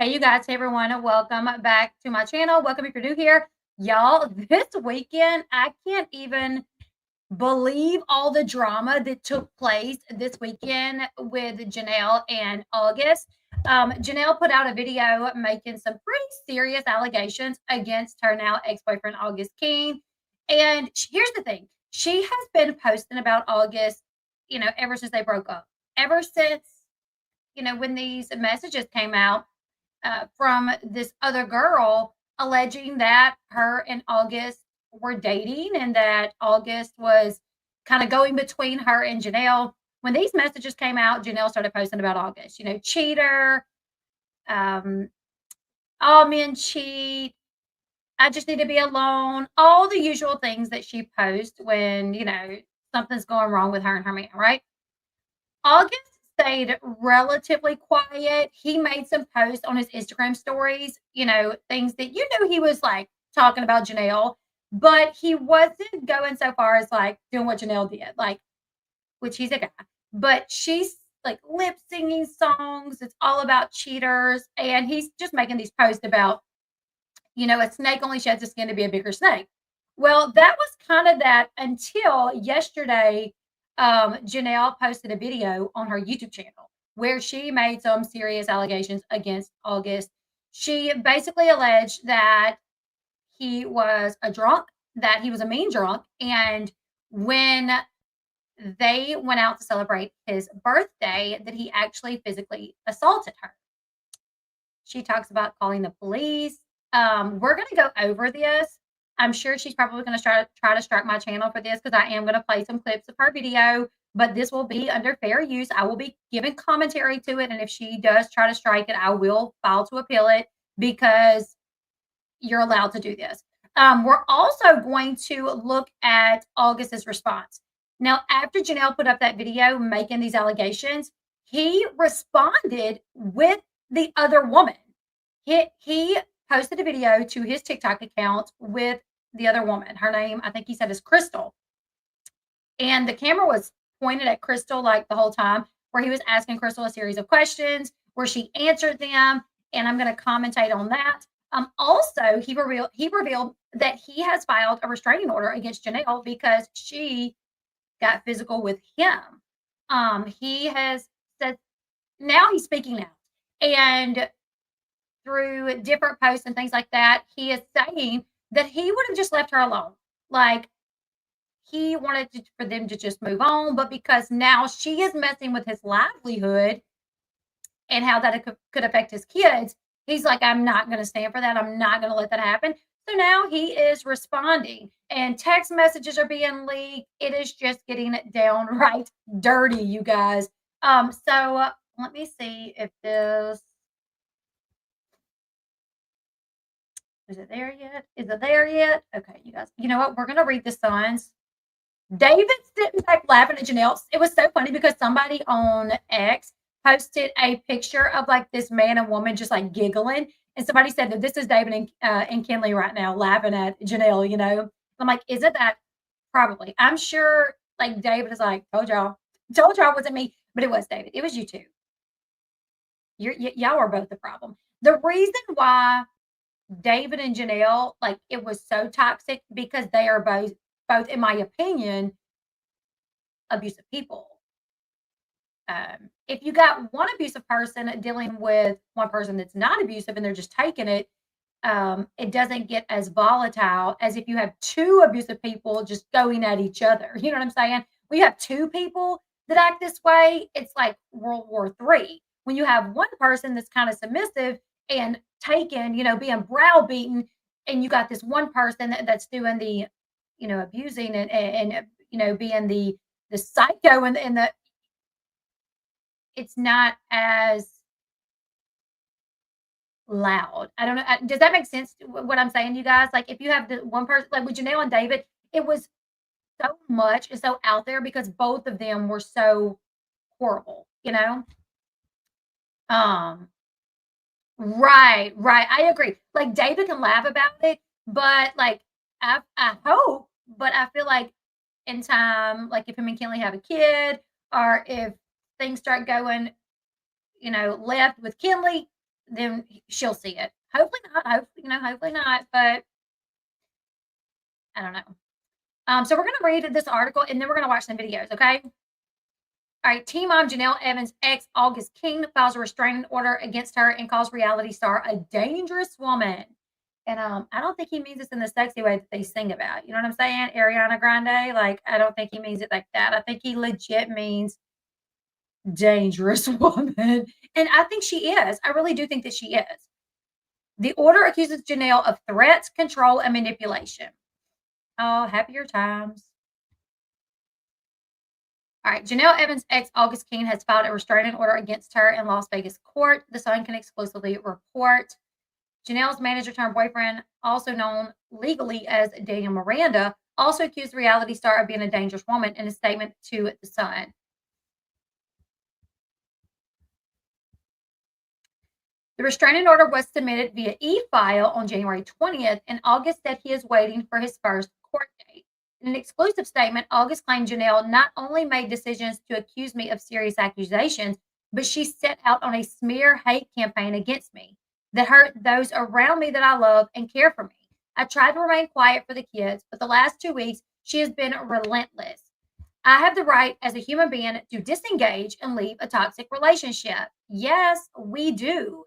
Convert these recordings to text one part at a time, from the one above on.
Hey, you guys. Hey, everyone. Welcome back to my channel. Welcome if you're new here. Y'all, this weekend, I can't even believe all the drama that took place this weekend with Jenelle and August. Jenelle put out a video making some pretty serious allegations against her now ex-boyfriend, August King. And here's the thing. She has been posting about August, ever since they broke up. Ever since, when these messages came out from this other girl alleging that her and August were dating and that August was kind of going between her and Jenelle. When these messages came out, Jenelle started posting about August, cheater, um, all men cheat, I just need to be alone, all the usual things that she posts when, something's going wrong with her and her man, right? August stayed relatively quiet. He made some posts on his Instagram stories, things that he was like talking about Jenelle, but he wasn't going so far as like doing what Jenelle did, like, which he's a guy, but she's like lip singing songs. It's all about cheaters. And he's just making these posts about, a snake only sheds its skin to be a bigger snake. Well, that was kind of that until yesterday. Jenelle posted a video on her YouTube channel where she made some serious allegations against August. She basically alleged that he was a drunk, that he was a mean drunk, and when they went out to celebrate his birthday, that he actually physically assaulted her. She talks about calling the police. We're going to go over this. I'm sure she's probably going to try to strike my channel for this because I am going to play some clips of her video, but this will be under fair use. I will be giving commentary to it, and if she does try to strike it, I will file to appeal it because you're allowed to do this. We're also going to look at August's response. Now, after Jenelle put up that video making these allegations, he responded with the other woman. He posted a video to his TikTok account with the other woman. Her name, I think he said, is Crystal. And the camera was pointed at Crystal like the whole time, where he was asking Crystal a series of questions, where she answered them. And I'm going to commentate on that. Also, he revealed that he has filed a restraining order against Jenelle because she got physical with him. He has said, now he's speaking out. And through different posts and things like that, he is saying that he would have just left her alone. Like, he wanted for them to just move on, but because now she is messing with his livelihood and how that could affect his kids, he's like, I'm not going to stand for that. I'm not going to let that happen. So now he is responding, and text messages are being leaked. It is just getting downright dirty, you guys. So let me see if this. Is it there yet? Is it there yet? Okay, you guys. You know what? We're going to read the signs. David's sitting back laughing at Jenelle. It was so funny because somebody on X posted a picture of like this man and woman just like giggling. And somebody said that this is David and Kinley right now laughing at Jenelle, I'm like, isn't that probably? I'm sure like David is like, told y'all it wasn't me, but it was David. It was you two. Y'all are both the problem. The reason why David and Jenelle, like, it was so toxic because they are both, in my opinion, abusive people. If you got one abusive person dealing with one person that's not abusive and they're just taking it, it doesn't get as volatile as if you have two abusive people just going at each other. You know what I'm saying? When you have two people that act this way, it's like World War III. When you have one person that's kind of submissive and taken, being browbeaten, and you got this one person that's doing the, abusing and being the psycho and the, it's not as loud. I don't know. Does that make sense? What I'm saying, you guys? Like, if you have the one person, like with Jenelle and David, it was so much and so out there because both of them were so horrible, Right. I agree. Like, David can laugh about it, but like, I hope, but I feel like in time, like if him and Kinley have a kid, or if things start going, left with Kinley, then she'll see it. Hopefully not. Hopefully not. But I don't know. So we're gonna read this article and then we're gonna watch some videos. Okay. All right, teen mom Jenelle Evans' ex August King files a restraining order against her and calls reality star a dangerous woman. And I don't think he means this in the sexy way that they sing about. You know what I'm saying? Ariana Grande. Like, I don't think he means it like that. I think he legit means dangerous woman. And I think she is. I really do think that she is. The order accuses Jenelle of threats, control, and manipulation. Oh, happier times. All right, Jenelle Evans' ex August King has filed a restraining order against her in Las Vegas court. The Sun can exclusively report. Janelle's manager turned boyfriend, also known legally as Daniel Miranda, also accused the reality star of being a dangerous woman in a statement to The Sun. The restraining order was submitted via e-file on January 20th, and August said he is waiting for his first court date. In an exclusive statement, August claimed Jenelle not only made decisions to accuse me of serious accusations, but she set out on a smear hate campaign against me that hurt those around me that I love and care for me. I tried to remain quiet for the kids, but the last 2 weeks, she has been relentless. I have the right as a human being to disengage and leave a toxic relationship. Yes, we do.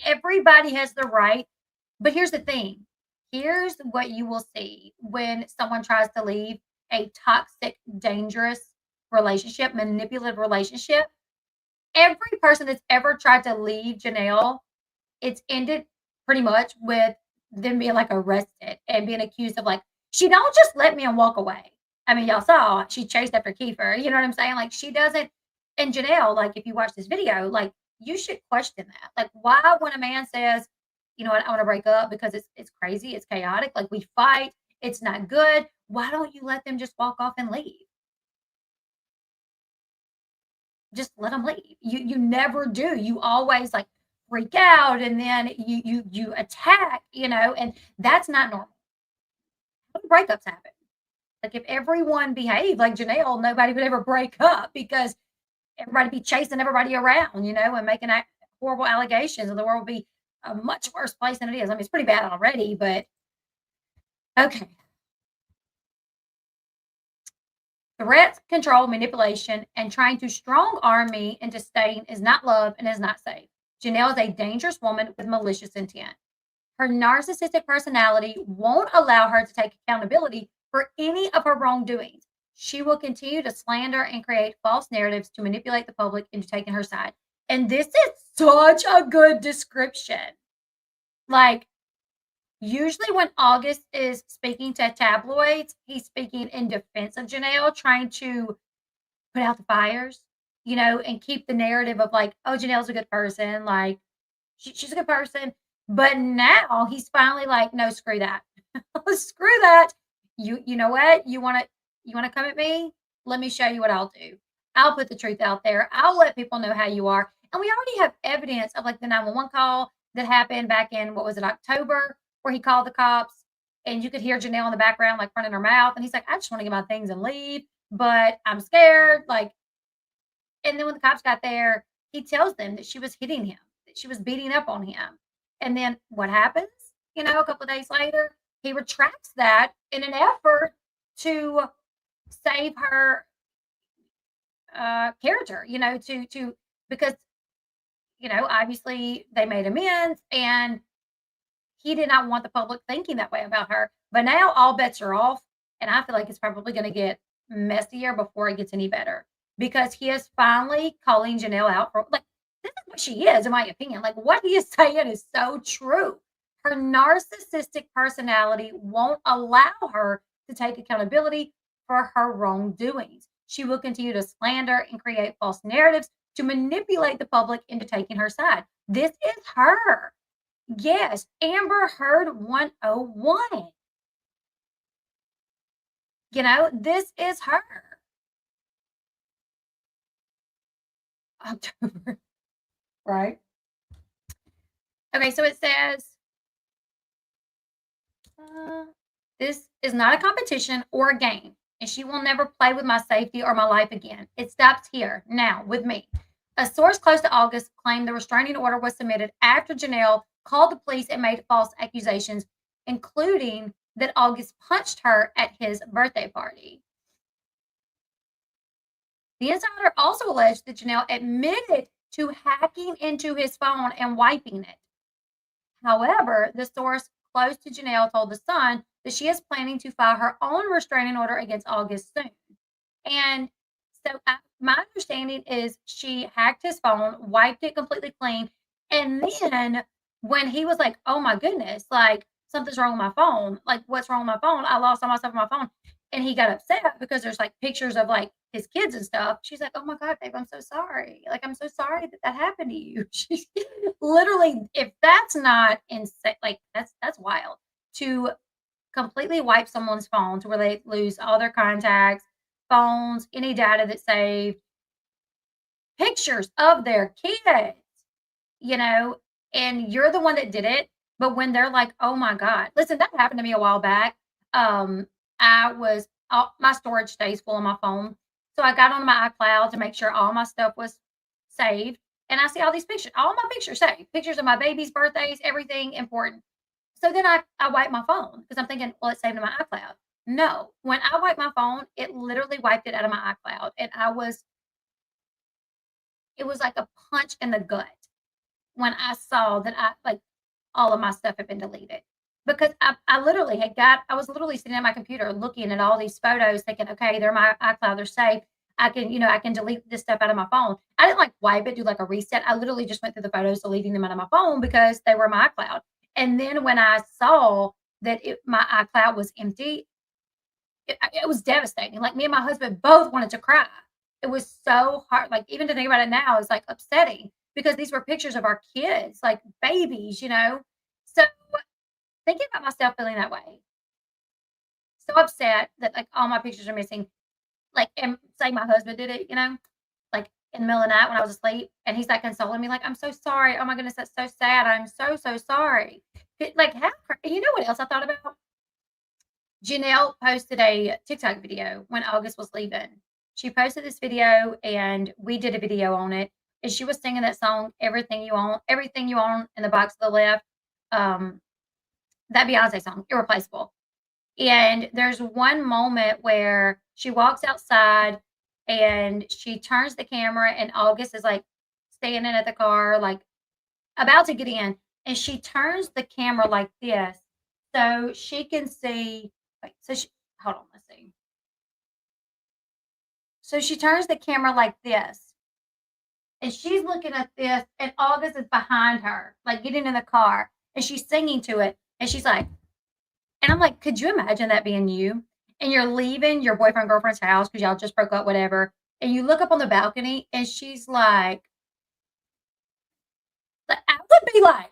Everybody has the right. But here's the thing. Here's what you will see when someone tries to leave a toxic, dangerous relationship, manipulative relationship. Every person that's ever tried to leave Jenelle, it's ended pretty much with them being like arrested and being accused of like, she don't just let me and walk away. I mean, y'all saw she chased after Kiefer. You know what I'm saying? Like she doesn't. And Jenelle, like if you watch this video, like you should question that. Like why when a man says, you know what, I want to break up because it's crazy, it's chaotic, like we fight, it's not good. Why don't you let them just walk off and leave? Just let them leave. You never do. You always like freak out and then you attack, and that's not normal. Breakups happen. Like if everyone behaved like Jenelle, nobody would ever break up because everybody be chasing everybody around, and making horrible allegations, and the world would be a much worse place than it is. I mean, it's pretty bad already, but okay. Threats, control, manipulation, and trying to strong arm me into staying is not love and is not safe. Jenelle is a dangerous woman with malicious intent. Her narcissistic personality won't allow her to take accountability for any of her wrongdoings. She will continue to slander and create false narratives to manipulate the public into taking her side. And this is such a good description. Like, usually when August is speaking to tabloids, he's speaking in defense of Jenelle, trying to put out the fires, and keep the narrative of like, oh, Janelle's a good person. Like, she's a good person. But now he's finally like, no, screw that. Screw that. You know what? You want to come at me? Let me show you what I'll do. I'll put the truth out there. I'll let people know how you are. And we already have evidence of like the 911 call that happened back in, what was it, October, where he called the cops and you could hear Jenelle in the background, like running her mouth. And he's like, I just want to get my things and leave, but I'm scared. Like, and then when the cops got there, he tells them that she was hitting him, that she was beating up on him. And then what happens? A couple of days later, he retracts that in an effort to save her character, because, obviously they made amends and he did not want the public thinking that way about her. But now all bets are off. And I feel like it's probably going to get messier before it gets any better because he is finally calling Jenelle out for like, this is what she is, in my opinion. Like what he is saying is so true. Her narcissistic personality won't allow her to take accountability for her wrongdoings. She will continue to slander and create false narratives to manipulate the public into taking her side. This is her. Yes, Amber Heard 101. This is her. October. Right? Okay, so it says, this is not a competition or a game, and she will never play with my safety or my life again. It stops here, now, with me. A source close to August claimed the restraining order was submitted after Jenelle called the police and made false accusations, including that August punched her at his birthday party. The insider also alleged that Jenelle admitted to hacking into his phone and wiping it. However, the source close to Jenelle told The Sun that she is planning to file her own restraining order against August soon. And so my understanding is she hacked his phone, wiped it completely clean, and then when he was like, "Oh my goodness, like something's wrong with my phone. Like what's wrong with my phone? I lost all my stuff on my phone." And he got upset because there's like pictures of like his kids and stuff. She's like, "Oh my god, babe, I'm so sorry. Like I'm so sorry that that happened to you." She's literally, if that's not insane, like that's wild to completely wipe someone's phone to where they lose all their contacts, phones, any data that's saved, pictures of their kids, you know, and you're the one that did it. But when they're like, "Oh my god," listen, that happened to me a while back. I was my storage stays full on my phone, so I got on my iCloud to make sure all my stuff was saved, and I see all these pictures, all my pictures saved, pictures of my baby's birthdays, everything important. So then I wipe my phone because I'm thinking, well, it's saved in my iCloud. No, when I wiped my phone, it literally wiped it out of my iCloud, and it was like a punch in the gut when I saw that all of my stuff had been deleted. Because I literally I was literally sitting at my computer looking at all these photos thinking, okay, they're my iCloud, they're safe. I can delete this stuff out of my phone. I didn't like wipe it, do like a reset. I literally just went through the photos, deleting them out of my phone because they were my iCloud. And then when I saw that my iCloud was empty, it was devastating. Like me and my husband both wanted to cry. It was so hard. Like even to think about it now is like upsetting because these were pictures of our kids, like babies, you know. So thinking about myself feeling that way, so upset that like all my pictures are missing. Like, and say my husband did it, you know, like in the middle of the night when I was asleep, and he's like consoling me, like, "I'm so sorry. Oh my goodness, that's so sad. I'm so sorry." Like, you know what else I thought about? Jenelle posted a TikTok video when August was leaving. She posted this video and we did a video on it. And she was singing that song, Everything You Own in the Box to the Left. Um, that Beyonce song, Irreplaceable. And there's one moment where she walks outside and she turns the camera, and August is like standing at the car, like about to get in. And she turns the camera like this so she can see. Wait, so she, hold on, let's see. So she turns the camera like this, and she's looking at this, and August is behind her, like getting in the car, and she's singing to it, and she's like, and I'm like, could you imagine that being you? And you're leaving your boyfriend, girlfriend's house because y'all just broke up, whatever. And you look up on the balcony and she's like, I would be like,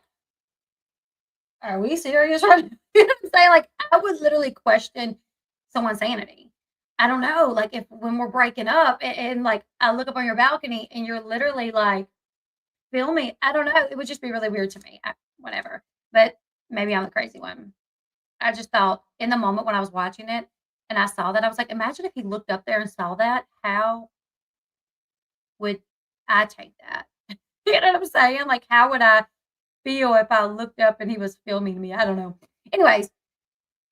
are we serious right now? You know what I'm saying? Like, I would literally question someone's sanity. I don't know. Like, if when we're breaking up and like I look up on your balcony and you're literally like filming, I don't know. It would just be really weird to me. Whatever. But maybe I'm the crazy one. I just thought in the moment when I was watching it and I saw that, I was like, imagine if he looked up there and saw that, how would I take that? You know what I'm saying? Like, how would I feel if I looked up and he was filming me? I don't know. Anyways,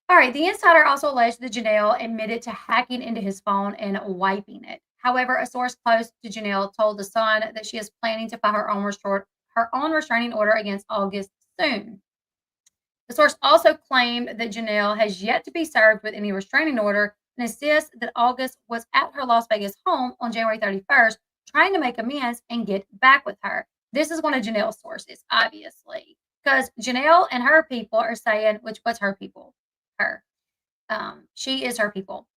all right. The insider also alleged that Jenelle admitted to hacking into his phone and wiping it. However, a source close to Jenelle told The Sun that she is planning to file her own restraining order against August soon. The source also claimed that Jenelle has yet to be served with any restraining order and insists that August was at her Las Vegas home on January 31st, trying to make amends and get back with her. This is one of Jenelle's sources, obviously, because Jenelle and her people are saying, what's her people? Her. She is her people.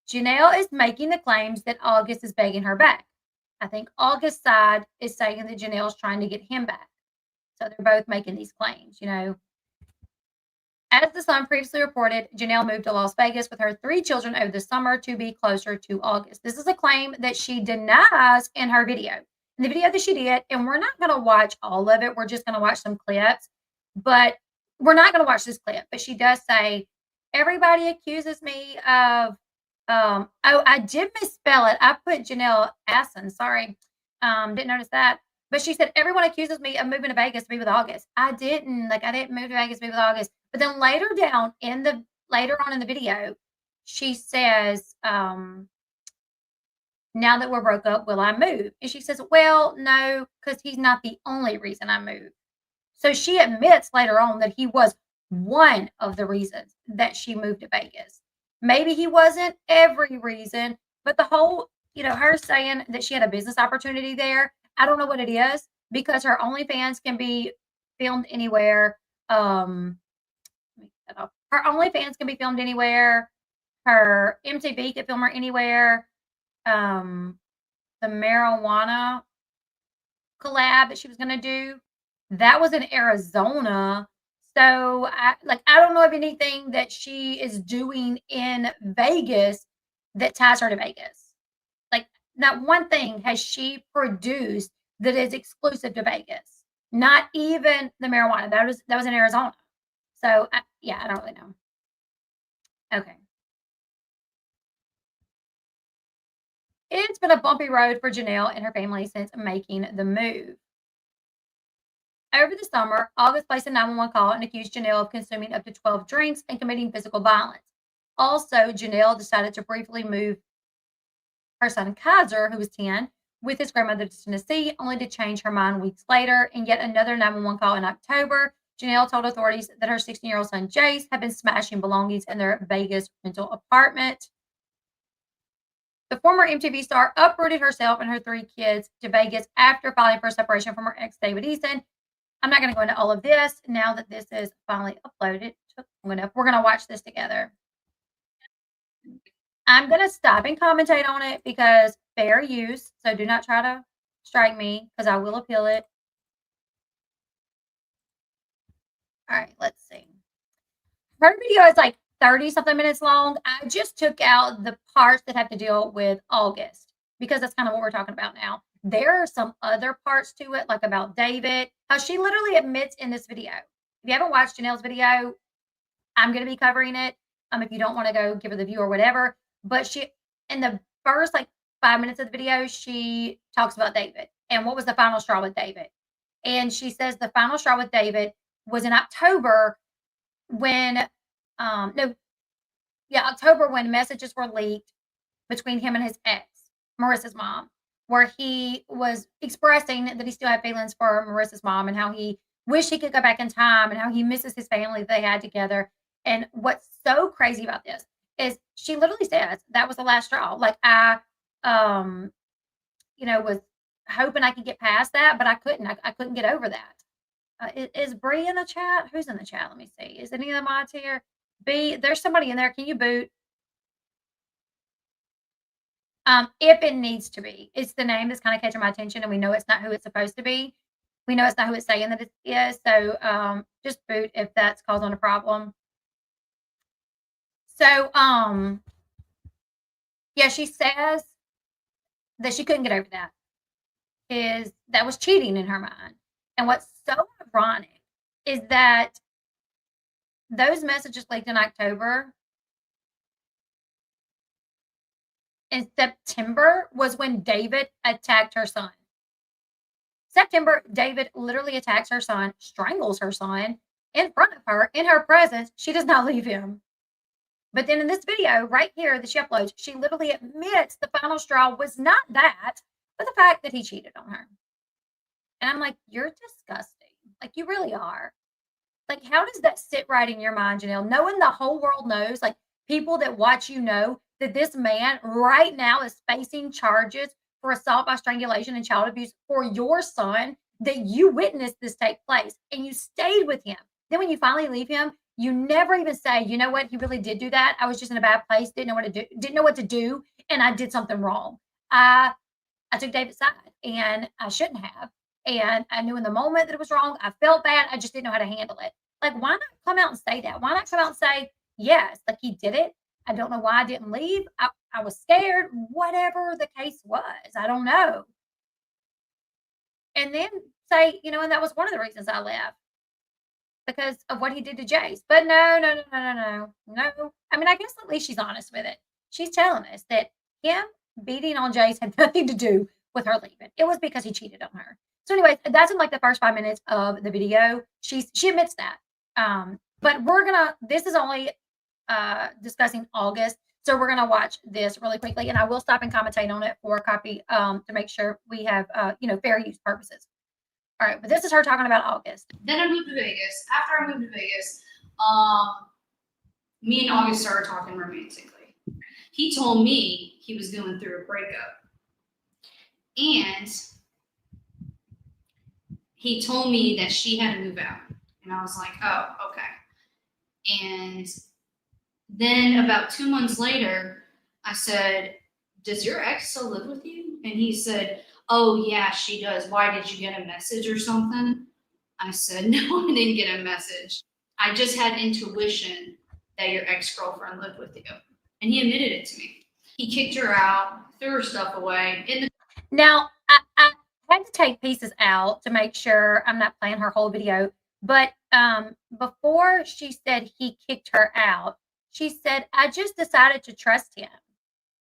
Jenelle is making the claims that August is begging her back. I think August's side is saying that Jenelle's trying to get him back. So they're both making these claims, you know. As The Sun previously reported, Jenelle moved to Las Vegas with her 3 children over the summer to be closer to August. This is a claim that she denies in her video. In the video that she did, and we're not going to watch all of it, we're just going to watch some clips, but we're not going to watch this clip. But she does say, everybody accuses me of, oh, I did misspell it. I put Jenelle Eason, sorry. Didn't notice that. But she said, everyone accuses me of moving to Vegas to be with August. I didn't. Like, I didn't move to Vegas to be with August. But then later on in the video, she says, now that we're broke up, will I move? And she says, well, no, because he's not the only reason I moved. So she admits later on that he was one of the reasons that she moved to Vegas. Maybe he wasn't every reason, but the whole, her saying that she had a business opportunity there, I don't know what it is because her OnlyFans can be filmed anywhere. Her OnlyFans can be filmed anywhere. Her MTV can film her anywhere. The marijuana collab that she was going to do, that was in Arizona. So I don't know of anything that she is doing in Vegas that ties her to Vegas. Like, not one thing has she produced that is exclusive to Vegas. Not even the marijuana. That was in Arizona. So I don't really know. Okay. It's been a bumpy road for Jenelle and her family since making the move. Over the summer, August placed a 911 call and accused Jenelle of consuming up to 12 drinks and committing physical violence. Also, Jenelle decided to briefly move her son Kaiser, who was 10, with his grandmother to Tennessee, only to change her mind weeks later. In yet another 911 call in October, Jenelle told authorities that her 16-year-old son Jace had been smashing belongings in their Vegas rental apartment. The former MTV star uprooted herself and her 3 kids to Vegas after filing for separation from her ex, David Eason. I'm not going to go into all of this now that this is finally uploaded. We're going to watch this together. I'm going to stop and commentate on it because fair use. So do not try to strike me because I will appeal it. All right, let's see. Her video is like 30 something minutes long. I just took out the parts that have to deal with August because that's kind of what we're talking about now. There are some other parts to it, like about David. How she literally admits in this video. If you haven't watched Jenelle's video, I'm going to be covering it. If you don't want to go give her the view or whatever. But she, in the first 5 minutes of the video, she talks about David and what was the final straw with David. And she says the final straw with David was in October when, October when messages were leaked between him and his ex, Marissa's mom, where he was expressing that he still had feelings for Marissa's mom and how he wished he could go back in time and how he misses his family that they had together. And what's so crazy about this is she literally says that was the last straw. Like I, was hoping I could get past that, but I couldn't. I couldn't get over that. Is Bree in the chat? Who's in the chat? Let me see. Is any of the mods here? B, there's somebody in there. Can you boot? If it needs to be. It's the name that's kind of catching my attention, and we know it's not who it's supposed to be. We know it's not who it's saying that it is. So just boot if that's causing a problem. So she says that she couldn't get over that. That was cheating in her mind. And what's so ironic is that those messages leaked in October. In September was when David attacked her son. September, David literally attacks her son, strangles her son in front of her, in her presence. She does not leave him. But then in this video right here that she uploads, she literally admits the final straw was not that, but the fact that he cheated on her. And I'm like, you're disgusting. Like, you really are. Like, how does that sit right in your mind, Jenelle? Knowing the whole world knows, like, people that watch you know that this man right now is facing charges for assault by strangulation and child abuse for your son, that you witnessed this take place and you stayed with him. Then when you finally leave him, you never even say, you know what, he really did do that. I was just in a bad place, didn't know what to do, and I did something wrong. I took David's side, and I shouldn't have. And I knew in the moment that it was wrong. I felt bad. I just didn't know how to handle it. Like, why not come out and say that? Why not come out and say, yes, like he did it. I don't know why I didn't leave. I was scared, whatever the case was. I don't know. And then say, and that was one of the reasons I left. Because of what he did to Jace. But no. I mean, I guess at least she's honest with it. She's telling us that him beating on Jace had nothing to do with her leaving. It was because he cheated on her. So anyways, that's in like the first 5 minutes of the video. She admits that. But this is only discussing August. So we're gonna watch this really quickly, and I will stop and commentate on it for a copy to make sure we have fair use purposes. All right, but this is her talking about August. Then I moved to Vegas. After I moved to Vegas, me and August started talking romantically. He told me he was going through a breakup. And he told me that she had to move out. And I was like, oh, okay. And then about 2 months later, I said, does your ex still live with you? And he said, oh, yeah, she does. Why, did you get a message or something? I said, no, I didn't get a message. I just had intuition that your ex-girlfriend lived with you. And he admitted it to me. He kicked her out, threw her stuff away. Now, I had to take pieces out to make sure I'm not playing her whole video. But before she said he kicked her out, she said, I just decided to trust him.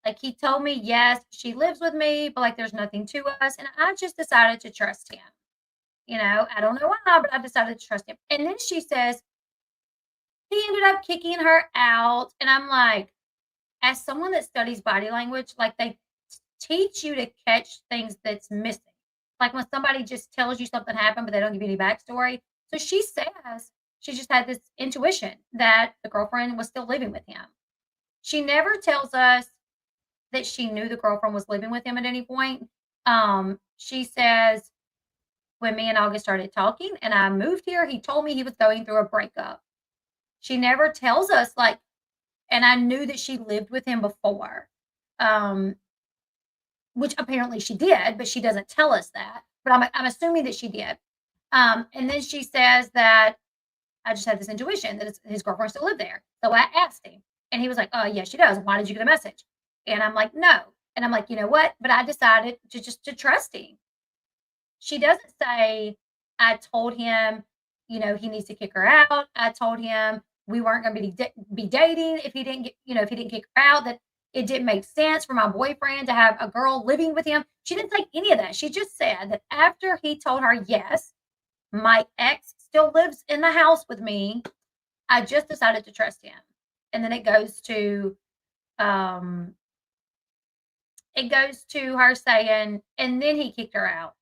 Like, he told me, yes, she lives with me, but like there's nothing to us. And I just decided to trust him. I don't know why, but I decided to trust him. And then she says, he ended up kicking her out. And I'm like, as someone that studies body language, like they teach you to catch things that's missing. Like when somebody just tells you something happened, but they don't give you any backstory. So she says she just had this intuition that the girlfriend was still living with him. She never tells us that she knew the girlfriend was living with him at any point. She says, when me and August started talking and I moved here, he told me he was going through a breakup. She never tells us, like, and I knew that she lived with him before, which apparently she did, but she doesn't tell us that. But I'm assuming that she did. And then she says that I just had this intuition that his girlfriend still lived there. So I asked him, and he was like, "Oh, yeah, she does. Why did you get a message?" And I'm like, "No." And I'm like, "You know what?" But I decided to trust him. She doesn't say, I told him, he needs to kick her out. I told him we weren't going to be dating if he didn't kick her out, that it didn't make sense for my boyfriend to have a girl living with him. She didn't say any of that. She just said that after he told her, yes, my ex still lives in the house with me, I just decided to trust him. And then it goes to her saying, and then he kicked her out.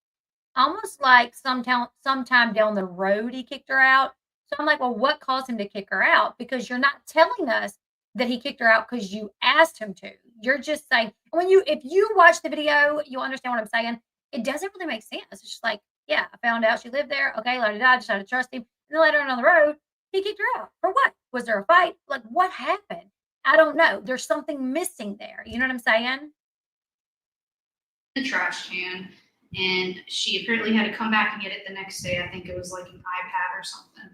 Almost like sometime down the road, he kicked her out. So I'm like, well, what caused him to kick her out? Because you're not telling us that he kicked her out because you asked him to. You're just saying, if you watch the video, you'll understand what I'm saying. It doesn't really make sense. It's just like, yeah, I found out she lived there. Okay, I decided to trust him. And then later on the road, he kicked her out. For what? Was there a fight? Like, what happened? I don't know. There's something missing there. You know what I'm saying? The trash can. And she apparently had to come back and get it the next day. I think it was like an iPad or something.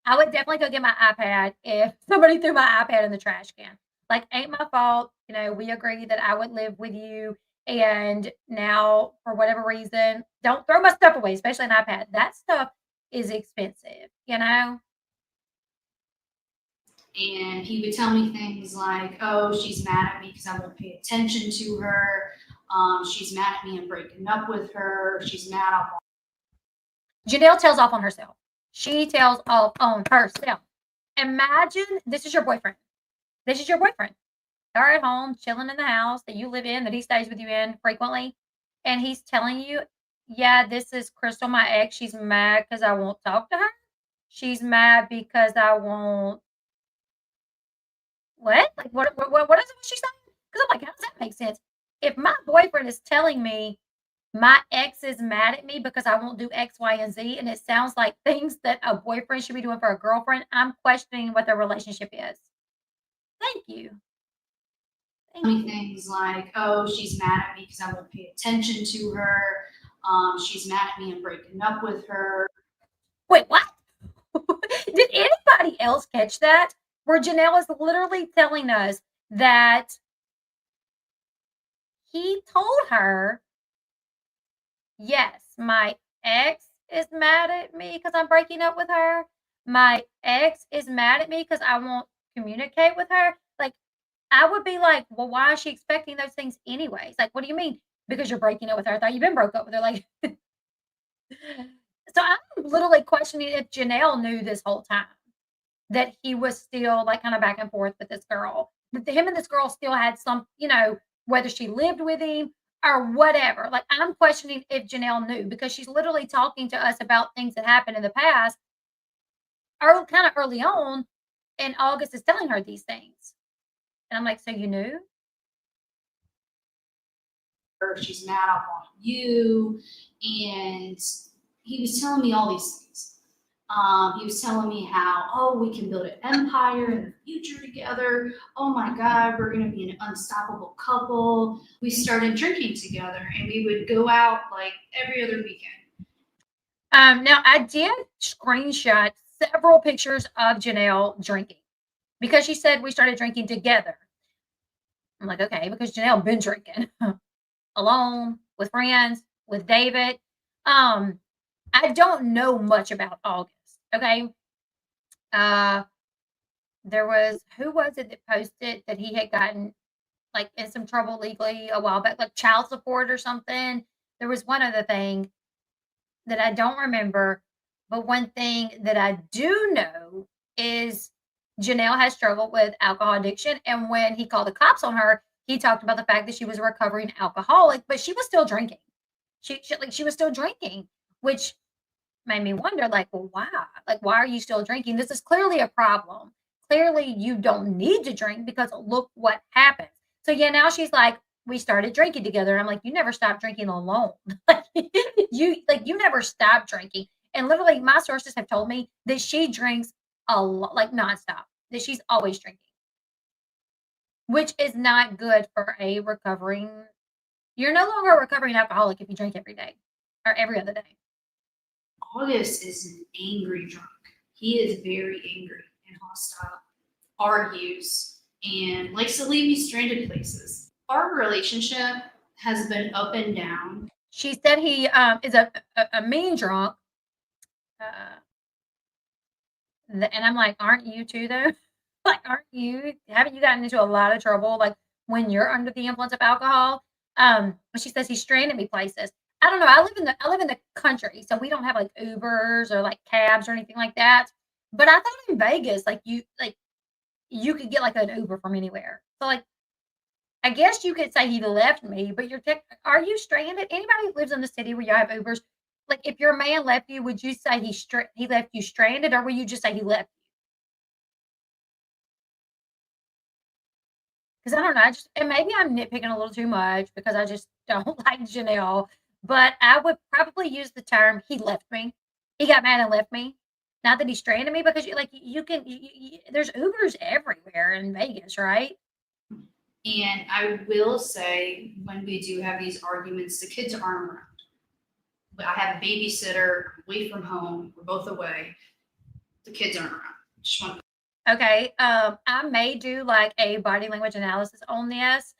I would definitely go get my iPad if somebody threw my iPad in the trash can. Like, ain't my fault. We agreed that I would live with you. And now, for whatever reason, don't throw my stuff away, especially an iPad. That stuff is expensive, And he would tell me things like, oh, she's mad at me because I won't pay attention to her. She's mad at me and breaking up with her. She's mad off. Jenelle tells off on herself. She tells off on herself. Imagine this is your boyfriend. This is your boyfriend. They're at home, chilling in the house that you live in, that he stays with you in frequently. And he's telling you, yeah, this is Crystal, my ex. She's mad because I won't talk to her. She's mad because I won't. What? Like, what is it? What she's saying? Because I'm like, how does that make sense? If my boyfriend is telling me my ex is mad at me because I won't do X, Y, and Z, and it sounds like things that a boyfriend should be doing for a girlfriend, I'm questioning what their relationship is. Thank you. Things like, oh, she's mad at me because I won't pay attention to her. She's mad at me and breaking up with her. Wait, what? Did anybody else catch that? Where Jenelle is literally telling us that he told her, yes, my ex is mad at me because I'm breaking up with her. My ex is mad at me because I won't communicate with her. Like, I would be like, well, why is she expecting those things anyways? Like, what do you mean? Because you're breaking up with her. I thought you've been broke up with her. Like, so I'm literally questioning if Jenelle knew this whole time that he was still like kind of back and forth with this girl. That him and this girl still had some, whether she lived with him or whatever. Like, I'm questioning if Jenelle knew because she's literally talking to us about things that happened in the past, or kind of early on, and August is telling her these things. And I'm like, so you knew? Or she's mad off on you. And he was telling me all these things. He was telling me how, oh, we can build an empire in the future together. Oh my God, we're going to be an unstoppable couple. We started drinking together and we would go out like every other weekend. Now, I did screenshot several pictures of Jenelle drinking because she said we started drinking together. I'm like, okay, because Jenelle been drinking alone, with friends, with David. I don't know much about August. Okay. There was, who was it that posted that he had gotten like in some trouble legally a while back, like child support or something? There was one other thing that I don't remember, but one thing that I do know is Jenelle has struggled with alcohol addiction, and when he called the cops on her, he talked about the fact that she was a recovering alcoholic, but she was still drinking. She was still drinking, which made me wonder, like, well, why? Like, why are you still drinking? This is clearly a problem. Clearly, you don't need to drink because look what happens. So yeah, now she's like, we started drinking together. And I'm like, you never stopped drinking alone. Like you never stopped drinking. And literally, my sources have told me that she drinks a lot, like nonstop. That she's always drinking, which is not good for a recovering. You're no longer a recovering alcoholic if you drink every day or every other day. August is an angry drunk. He is very angry and hostile, argues, and likes to leave you stranded places. Our relationship has been up and down. She said he is a mean drunk. And I'm like, aren't you too though? Like, haven't you gotten into a lot of trouble like when you're under the influence of alcohol? She says he stranded me places. I don't know. I live in the country, so we don't have like Ubers or like cabs or anything like that. But I thought in Vegas, like you could get like an Uber from anywhere. So like I guess you could say he left me, but are you stranded? Anybody who lives in the city where you have Ubers, like if your man left you, would you say he left you stranded, or would you just say he left you? Because I don't know, and maybe I'm nitpicking a little too much because I just don't like Jenelle, but I would probably use the term he left me. He got mad and left me. Not that he stranded me, because there's Ubers everywhere in Vegas, right? And I will say, when we do have these arguments, the kids aren't around. But I have a babysitter, away from home, we're both away. The kids aren't around. Okay, I may do like a body language analysis on this,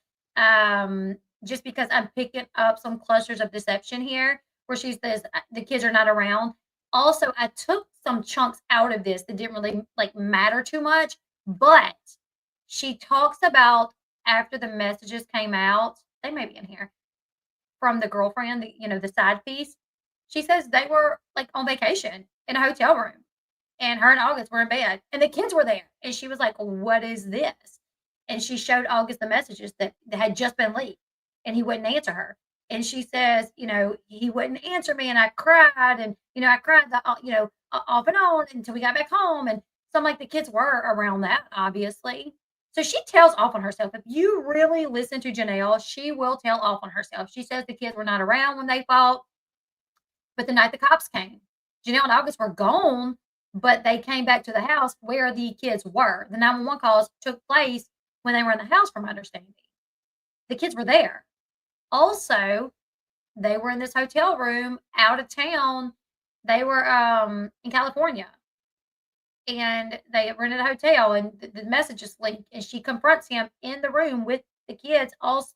just because I'm picking up some clusters of deception here, where she says the kids are not around. Also, I took some chunks out of this that didn't really like matter too much, but she talks about after the messages came out, they may be in here from the girlfriend, the side piece. She says they were like on vacation in a hotel room, and her and August were in bed, and the kids were there. And she was like, what is this? And she showed August the messages that had just been leaked, and he wouldn't answer her. And she says, he wouldn't answer me, and I cried, and I cried, off and on until we got back home. And so I'm like, the kids were around that, obviously. So she tells off on herself. If you really listen to Jenelle, she will tell off on herself. She says the kids were not around when they fought, but the night the cops came, Jenelle and August were gone, but they came back to the house where the kids were. The 911 calls took place when they were in the house, from my understanding. The kids were there. Also, they were in this hotel room out of town. They were in California, and they rented a hotel, and the messages linked, and she confronts him in the room with the kids, also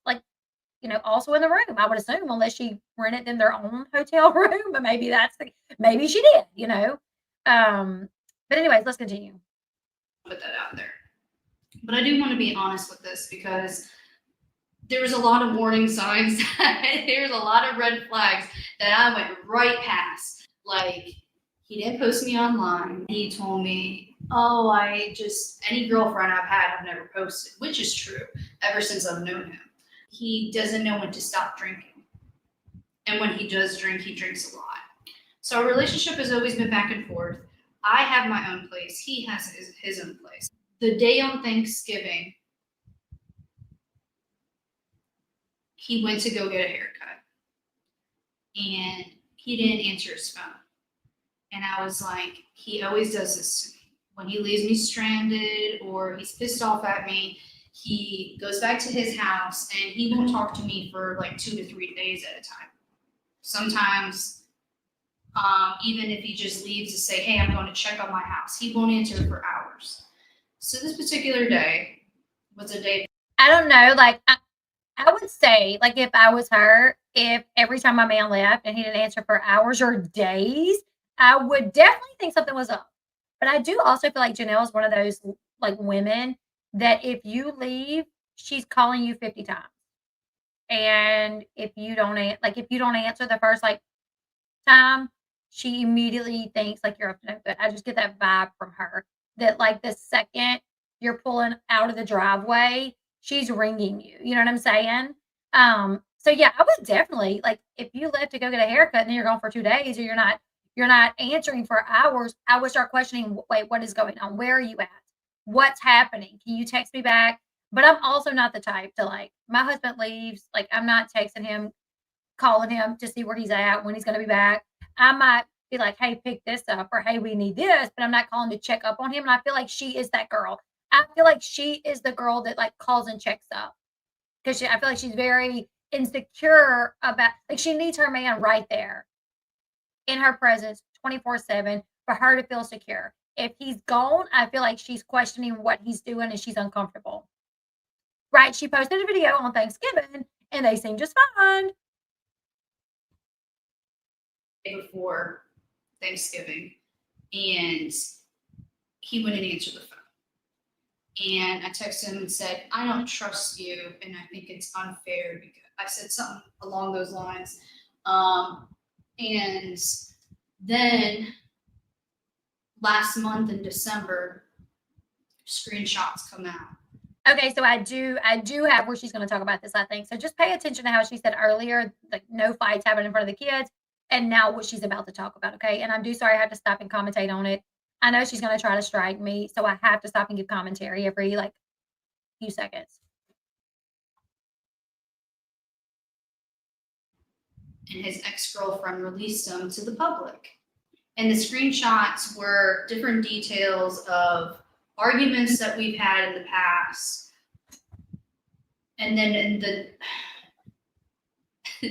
also in the room, I would assume, unless she rented them their own hotel room, but maybe maybe she did. But anyways, let's continue. Put that out there. But I do want to be honest with this because there was a lot of warning signs. There's a lot of red flags that I went right past. Like, he didn't post me online. He told me, oh, any girlfriend I've had, I've never posted, which is true ever since I've known him. He doesn't know when to stop drinking. And when he does drink, he drinks a lot. So our relationship has always been back and forth. I have my own place. He has his own place. The day on Thanksgiving, he went to go get a haircut. And he didn't answer his phone. And I was like, he always does this to me. When he leaves me stranded or he's pissed off at me, he goes back to his house and he won't talk to me for like 2 to 3 days at a time. Sometimes, even if he just leaves to say, hey, I'm going to check on my house, he won't answer for hours. So this particular day was a day. I don't know. Like, I would say, like, if I was her, if every time my man left and he didn't answer for hours or days, I would definitely think something was up. But I do also feel like Jenelle is one of those like women that if you leave, she's calling you 50 times. And if you don't answer the first like time, she immediately thinks like you're up to no good. I just get that vibe from her that like the second you're pulling out of the driveway, she's ringing you. You know what I'm saying? So yeah, I would definitely like if you left to go get a haircut and then you're gone for 2 days or you're not answering for hours, I would start questioning, wait, what is going on? Where are you at? What's happening? Can you text me back? But I'm also not the type to like my husband leaves, like I'm not texting him, calling him to see where he's at, when he's gonna be back. I might be like, hey, pick this up, or hey, we need this, but I'm not calling to check up on him. And I feel like she is that girl. I feel like she is the girl that like calls and checks up because I feel like she's very insecure about like she needs her man right there in her presence 24/7 for her to feel secure. If he's gone, I feel like she's questioning what he's doing and she's uncomfortable. Right? She posted a video on Thanksgiving and they seem just fine. Before Thanksgiving, and he wouldn't answer the phone. And I texted him and said, I don't trust you, and I think it's unfair because I said something along those lines. And then last month in December, screenshots come out. Okay, so I do have where she's going to talk about this, I think. So just pay attention to how she said earlier, like no fights happening in front of the kids, and now what she's about to talk about, okay? And I'm sorry I have to stop and commentate on it. I know she's going to try to strike me, so I have to stop and give commentary every like few seconds. And his ex-girlfriend released them to the public. And the screenshots were different details of arguments that we've had in the past. And then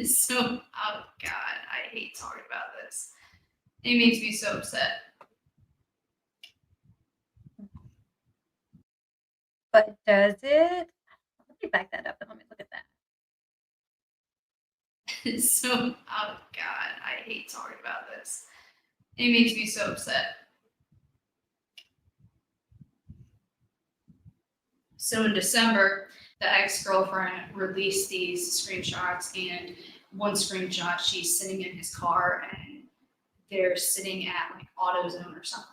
so, oh God, I hate talking about this. It makes me so upset. But does it? Let me back that up and let me look at that. So, oh God, I hate talking about this. It makes me so upset. So in December, the ex-girlfriend released these screenshots, and one screenshot, she's sitting in his car and they're sitting at like AutoZone or something.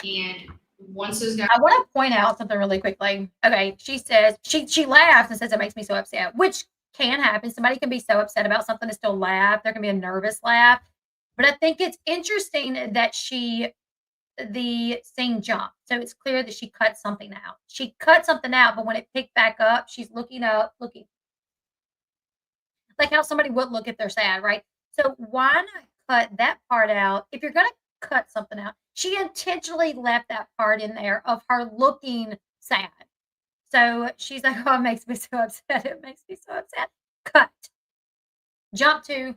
And once those guys, I want to point out something really quickly. Okay, she says she laughs and says it makes me so upset, which can happen. Somebody can be so upset about something and still laugh. There can be a nervous laugh. But I think it's interesting that the scene jumped. So it's clear that she cut something out. She cut something out, but when it picked back up, she's looking like how somebody would look if they're sad, right? So why not cut that part out? If you're going to cut something out, she intentionally left that part in there of her looking sad. So she's like, oh, it makes me so upset. It makes me so upset. Cut. Jump to.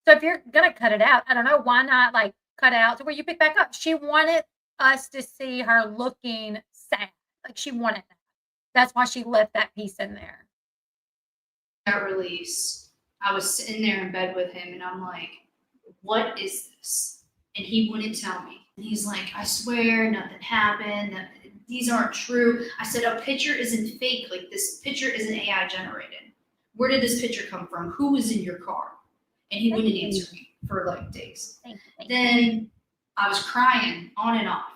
So if you're going to cut it out, I don't know, why not like cut out to where you pick back up? She wanted us to see her looking sad. Like she wanted that. That's why she left that piece in there. Got released. I was sitting there in bed with him and I'm like, what is this? And he wouldn't tell me. And he's like, I swear nothing happened. These aren't true. I said, a picture isn't fake. Like, this picture isn't AI generated. Where did this picture come from? Who was in your car? And he wouldn't answer me for like days. Thank you. Then I was crying on and off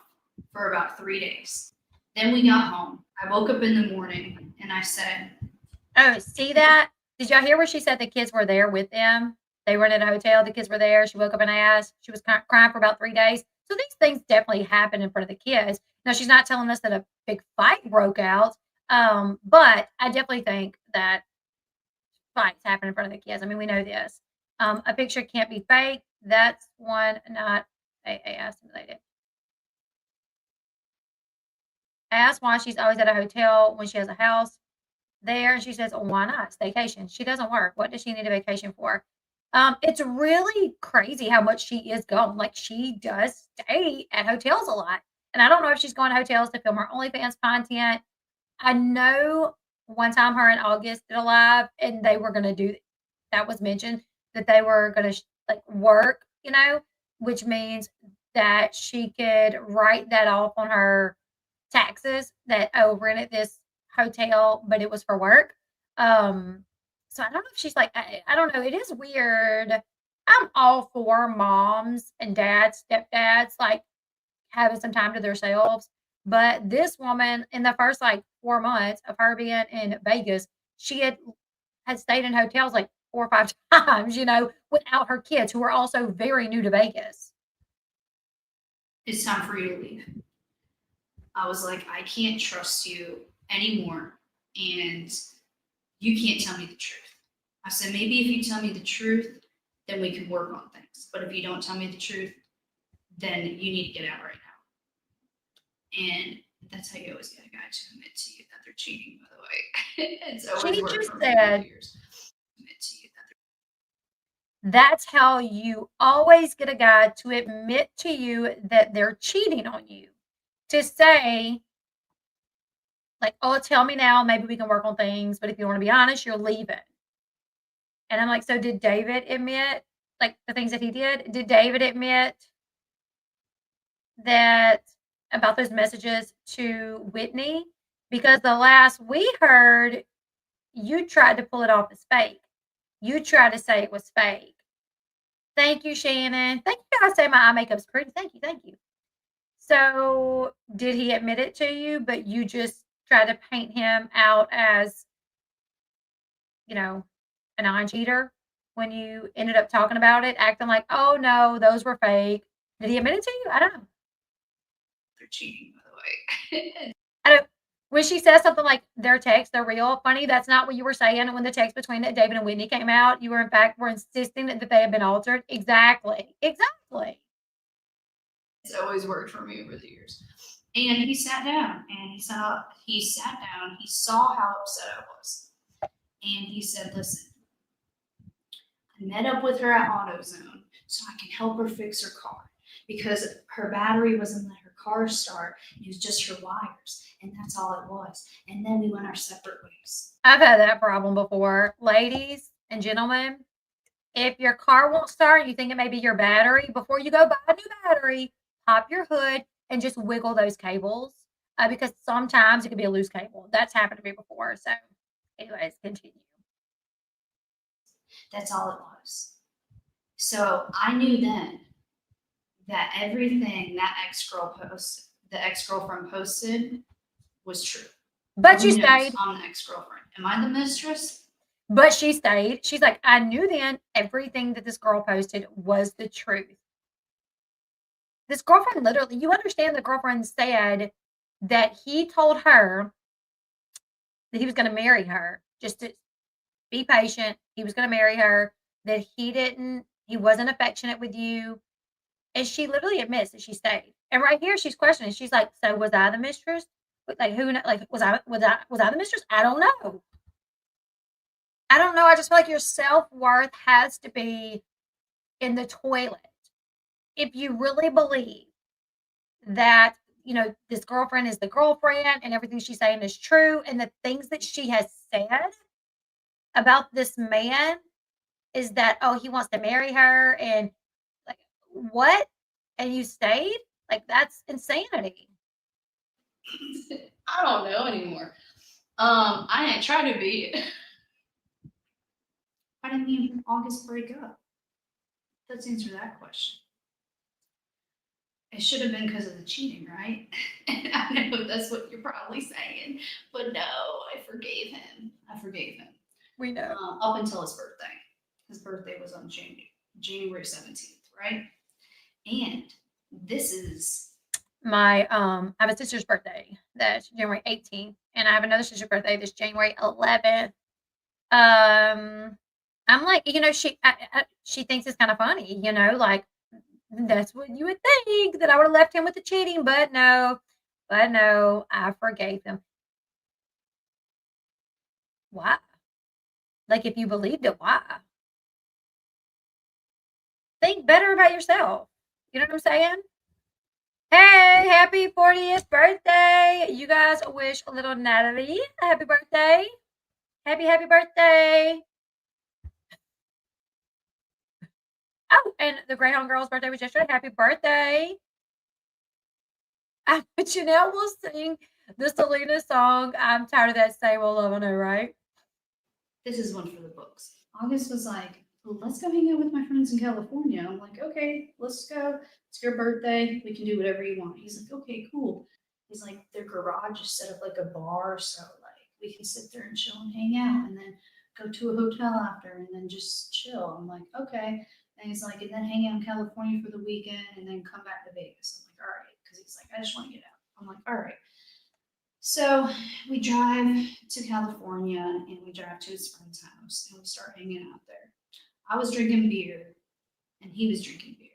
for about 3 days. Then we got home. I woke up in the morning and I said, Oh, see that? Did y'all hear where she said the kids were there with them? They were in a hotel. The kids were there. She woke up and asked. She was crying for about 3 days. So these things definitely happen in front of the kids. Now, she's not telling us that a big fight broke out, but I definitely think that fights happen in front of the kids. I mean, we know this. A picture can't be fake. That's one not AI simulated. I asked why she's always at a hotel when she has a house there. And she says, oh, why not? Staycation. She doesn't work. What does she need a vacation for? It's really crazy how much she is gone. Like, she does stay at hotels a lot. And I don't know if she's going to hotels to film her OnlyFans content. I know one time her and August did a live and they were going to do that, was mentioned that they were going to like work, which means that she could write that off on her taxes that, oh, rented this hotel, but it was for work. So I don't know if she's like, I don't know. It is weird. I'm all for moms and dads, stepdads, like having some time to themselves. But this woman, in the first like 4 months of her being in Vegas, she had stayed in hotels like 4 or 5 times, without her kids, who are also very new to Vegas. it's time for you to leave. I was like, I can't trust you anymore, and you can't tell me the truth. I said, maybe if you tell me the truth, then we can work on things. But if you don't tell me the truth, then you need to get out right now. And that's how you always get a guy to admit to you that they're cheating, by the way. It's always She worked just for me said, for years. Admit to you that that's how you always get a guy to admit to you that they're cheating on you. To say, like, oh, tell me now, maybe we can work on things, but if you want to be honest, you're leaving. And I'm like, so did David admit, like, the things that he did? Did David admit that about those messages to Whitney? Because the last we heard, you tried to pull it off as fake. You tried to say it was fake. Thank you, Shannon. Thank you guys say my eye makeup's pretty. Thank you. Thank you. So did he admit it to you, but you just tried to paint him out as, a non-cheater when you ended up talking about it, acting like, oh no, those were fake. Did he admit it to you? I don't know. they're cheating, by the way. I don't. When she says something like their texts, they're real, funny, that's not what you were saying when the text between David and Whitney came out. You were, in fact, insisting that they had been altered. Exactly. Exactly. It's always worked for me over the years. And he sat down and he sat down, he saw how upset I was. And he said, listen, I met up with her at AutoZone so I can help her fix her car because her battery wasn't letting her car start. It was just her wires, and that's all it was. And then we went our separate ways. I've had that problem before. Ladies and gentlemen, if your car won't start, you think it may be your battery, before you go buy a new battery, pop your hood and just wiggle those cables, because sometimes it could be a loose cable. That's happened to me before. So anyways, continue. That's all it was. So I knew then that everything that the ex-girlfriend posted was true. But you stayed. I'm the ex-girlfriend. Am I the mistress? But she stayed. She's like, I knew then everything that this girl posted was the truth. This girlfriend literally, you understand, the girlfriend said that he told her that he was going to marry her, just to be patient. He was going to marry her, that he wasn't affectionate with you. And she literally admits that she stayed. And right here, she's questioning. She's like, so was I the mistress? Like, who, like, was I the mistress? I don't know. I don't know. I just feel like your self-worth has to be in the toilet. If you really believe that, this girlfriend is the girlfriend and everything she's saying is true, and the things that she has said about this man is that, oh, he wants to marry her, and like, what? And you stayed? Like, that's insanity. I don't know anymore. I didn't try to be. Why didn't me and August break up? Let's answer that question. It should have been because of the cheating, right? And I know that's what you're probably saying, but no, I forgave him. I forgave him. We know. Up until his birthday. His birthday was on January 17th, right? And this is My I have a sister's birthday that's January 18th, and I have another sister's birthday that's January 11th. I'm like, she thinks it's kind of funny, like that's what you would think, that I would have left him with the cheating, but no, I forgave him. Why? Like, if you believed it, why? Think better about yourself. You know what I'm saying? Hey, happy 40th birthday. You guys wish little Natalie a happy birthday. Happy birthday. Oh, and the Greyhound girl's birthday was yesterday. Happy birthday. Jenelle will sing the Selena song. I'm tired of that same old love, I know, right? This is one for the books. August was like, well, let's go hang out with my friends in California. I'm like, okay, let's go. It's your birthday. We can do whatever you want. He's like, okay, cool. He's like, their garage is set up like a bar, so like we can sit there and chill and hang out, and then go to a hotel after, and then just chill. I'm like, okay. And he's like, and then hang out in California for the weekend, and then come back to Vegas. I'm like, all right, because he's like, I just want to get out. I'm like, all right. So we drive to California and we drive to his friend's house and we start hanging out there. I was drinking beer and he was drinking beer.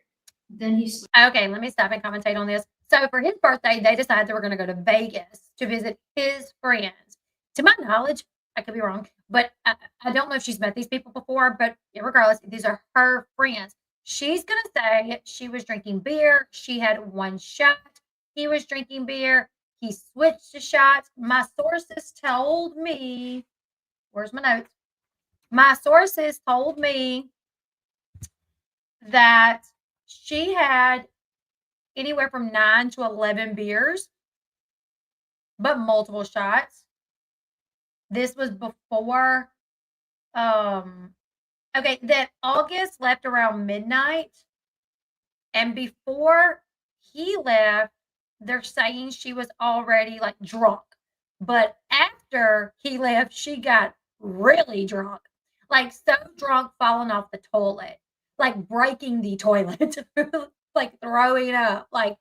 Then he switched. Okay, let me stop and commentate on this. So for his birthday, they decided they were going to go to Vegas to visit his friends. To my knowledge, I could be wrong, but I don't know if she's met these people before, but regardless, these are her friends. She's going to say she was drinking beer. She had one shot. He was drinking beer. He switched to shots. My sources told me, where's my notes? My sources told me that she had anywhere from 9 to 11 beers, but multiple shots. This was before, okay, that August left around midnight. And before he left, they're saying she was already like drunk. But after he left, she got really drunk, like so drunk, falling off the toilet, like breaking the toilet, like throwing up. Like,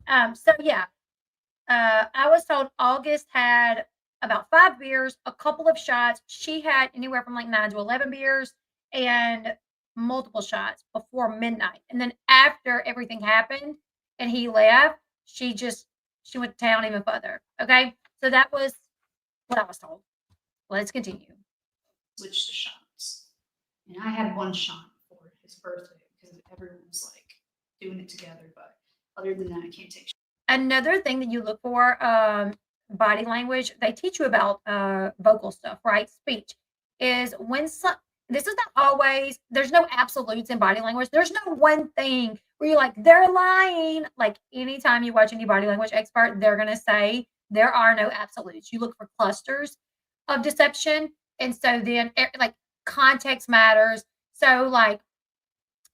so yeah, I was told August had about 5 beers, a couple of shots. She had anywhere from like 9 to 11 beers and multiple shots before midnight. And then after everything happened and he left, she went to town even further. Okay. So that was what I was told. Let's continue. Switched to shots. And I had one shot for his birthday because everyone was like doing it together. But other than that, I can't take shots. Another thing that you look for, body language, they teach you about vocal stuff, right? Speech is when this is not always, there's no absolutes in body language. There's no one thing where you're like, they're lying. Like anytime you watch any body language expert, they're going to say there are no absolutes. You look for clusters of deception. And so then like context matters. So like,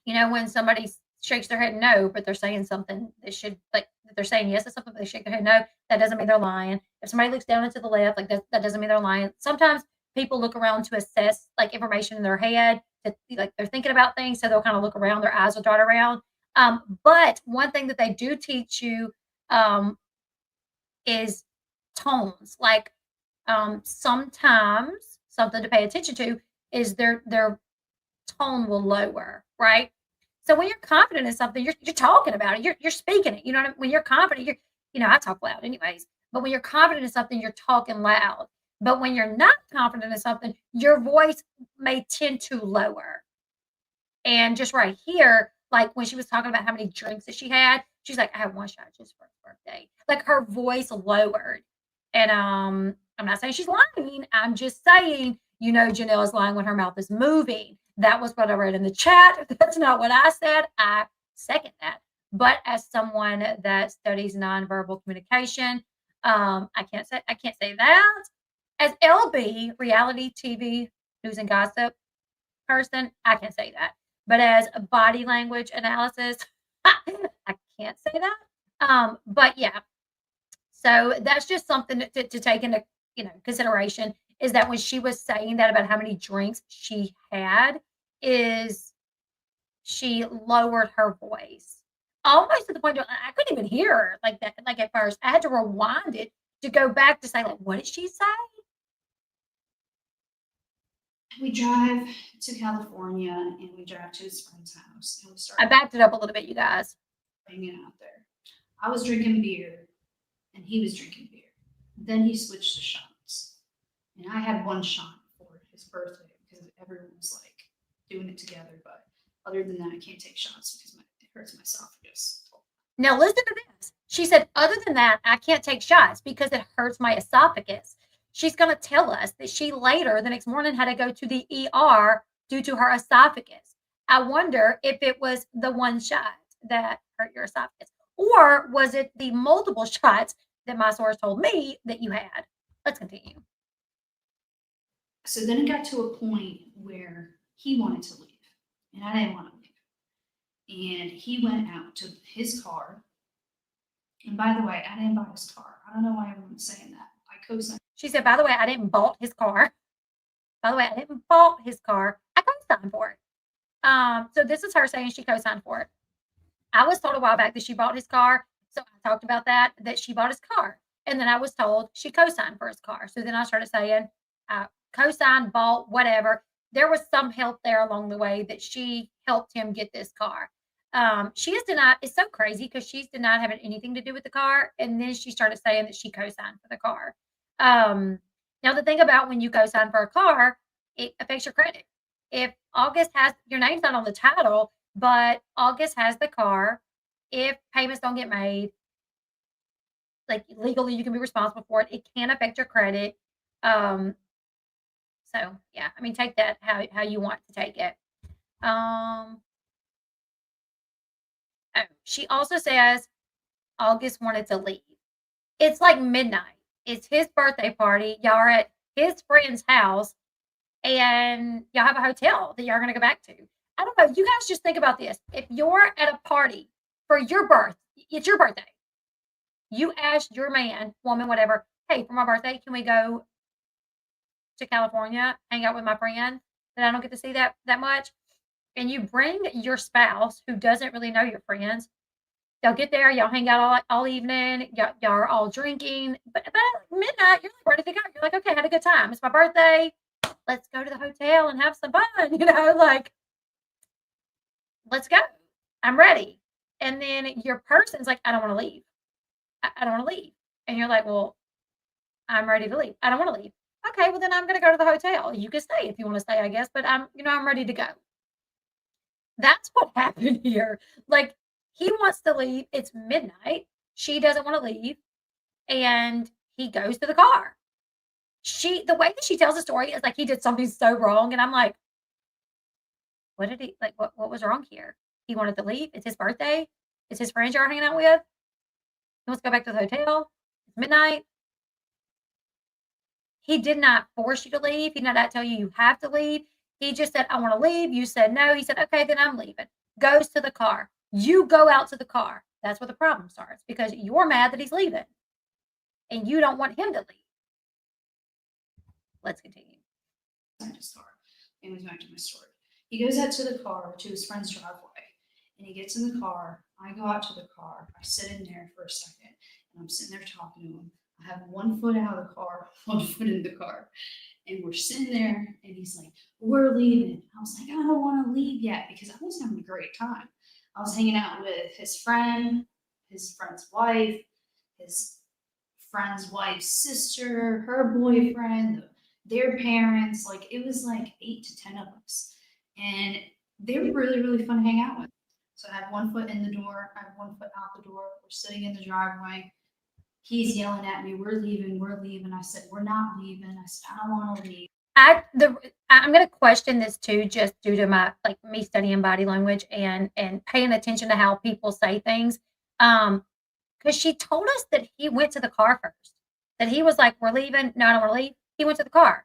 when somebody shakes their head no, but they're saying something that should, like, they're saying yes to something, but they shake their head no, that doesn't mean they're lying. If somebody looks down and to the left, like that doesn't mean they're lying. Sometimes people look around to assess like information in their head, that like they're thinking about things, so they'll kind of look around, their eyes will dart around. But one thing that they do teach you is tones. Like sometimes something to pay attention to is their tone will lower, right? So when you're confident in something, you're talking about it. You're speaking it. You know what I mean? When you're confident, I talk loud anyways. But when you're confident in something, you're talking loud. But when you're not confident in something, your voice may tend to lower. And just right here, like when she was talking about how many drinks that she had, she's like, I had one shot just for his birthday. Like her voice lowered. And I'm not saying she's lying. I'm just saying, Jenelle is lying when her mouth is moving. That was what I read in the chat. That's not what I said. I second that. but as someone that studies nonverbal communication, I can't say that. As Elle Bee, reality TV news and gossip person, I can say that. But as a body language analysis, I can't say that. But yeah, so that's just something to take into consideration is that when she was saying that about how many drinks she had, is she lowered her voice almost to the point where I couldn't even hear her like that. Like at first, I had to rewind it to go back to say like, what did she say? We drive to California and we drive to his friend's house and we I start backed it up a little bit, you guys. hanging out there. I was drinking beer and he was drinking beer. Then he switched to shots. And I had one shot for his birthday because everyone was like doing it together. But other than that, I can't take shots because it hurts my esophagus. Now listen to this. She said, other than that, I can't take shots because it hurts my esophagus. She's going to tell us that she later, the next morning, had to go to the ER due to her esophagus. I wonder if it was the one shot that hurt your esophagus, or was it the multiple shots that my source told me that you had? Let's continue. So then it got to a point where he wanted to leave and I didn't want to leave. And he went out to his car. And by the way, I didn't buy his car. I don't know why everyone's saying that. I co-signed. She said, by the way, I didn't bought his car. By the way, I didn't bought his car. I co-signed for it. So this is her saying she co-signed for it. I was told a while back that she bought his car. So I talked about that she bought his car. And then I was told she co-signed for his car. So then I started saying, co-signed, bought, whatever. There was some help there along the way that she helped him get this car. She has denied, it's so crazy because she's denied having anything to do with the car. And then she started saying that she co-signed for the car. Now the thing about when you co-sign for a car, it affects your credit. If August has your name's not on the title, but August has the car, if payments don't get made, like legally you can be responsible for it. It can affect your credit. So yeah, I mean, take that how you want to take it. She also says August wanted to leave. It's like midnight. It's his birthday party. Y'all are at his friend's house and y'all have a hotel that y'all are going to go back to. I don't know. You guys just think about this. If you're at a party for your birth, it's your birthday. You asked your man, woman, whatever, hey, for my birthday, can we go to California, hang out with my friend that I don't get to see that much? And you bring your spouse who doesn't really know your friends. Y'all get there, y'all hang out all evening, y'all are all drinking. But about midnight, you're like ready to go. You're like, okay, I had a good time. It's my birthday. Let's go to the hotel and have some fun. Like, let's go. I'm ready. And then your person's like, I don't want to leave. I don't want to leave. And you're like, well, I'm ready to leave. I don't want to leave. Okay, well then I'm going to go to the hotel. You can stay if you want to stay, I guess, but I'm ready to go. That's what happened here. Like, he wants to leave. It's midnight. She doesn't want to leave. And he goes to the car. The way that she tells the story is like he did something so wrong. And I'm like, what did he, like, what was wrong here? He wanted to leave. It's his birthday. It's his friends you're hanging out with. He wants to go back to the hotel. It's midnight. He did not force you to leave. He did not tell you have to leave. He just said, I want to leave. You said no. He said, okay, then I'm leaving. Goes to the car. You go out to the car. That's where the problem starts because you're mad that he's leaving and you don't want him to leave. Let's continue. His car. And was back to my story. He goes out to the car to his friend's driveway and he gets in the car. I go out to the car. I sit in there for a second and I'm sitting there talking to him. I have one foot out of the car, one foot in the car. And we're sitting there and he's like, we're leaving. I was like, I don't want to leave yet because I was having a great time. I was hanging out with his friend, his friend's wife, his friend's wife's sister, her boyfriend, their parents. Like it was like 8 to 10 of us. And they were really, really fun to hang out with. So I had one foot in the door, I had one foot out the door. We're sitting in the driveway. He's yelling at me, we're leaving, we're leaving. I said, we're not leaving. I said, I don't want to leave. I'm going to question this too, just due to my me studying body language and paying attention to how people say things. Because she told us that he went to the car first. That he was like, "We're leaving." No, I don't want to leave. He went to the car.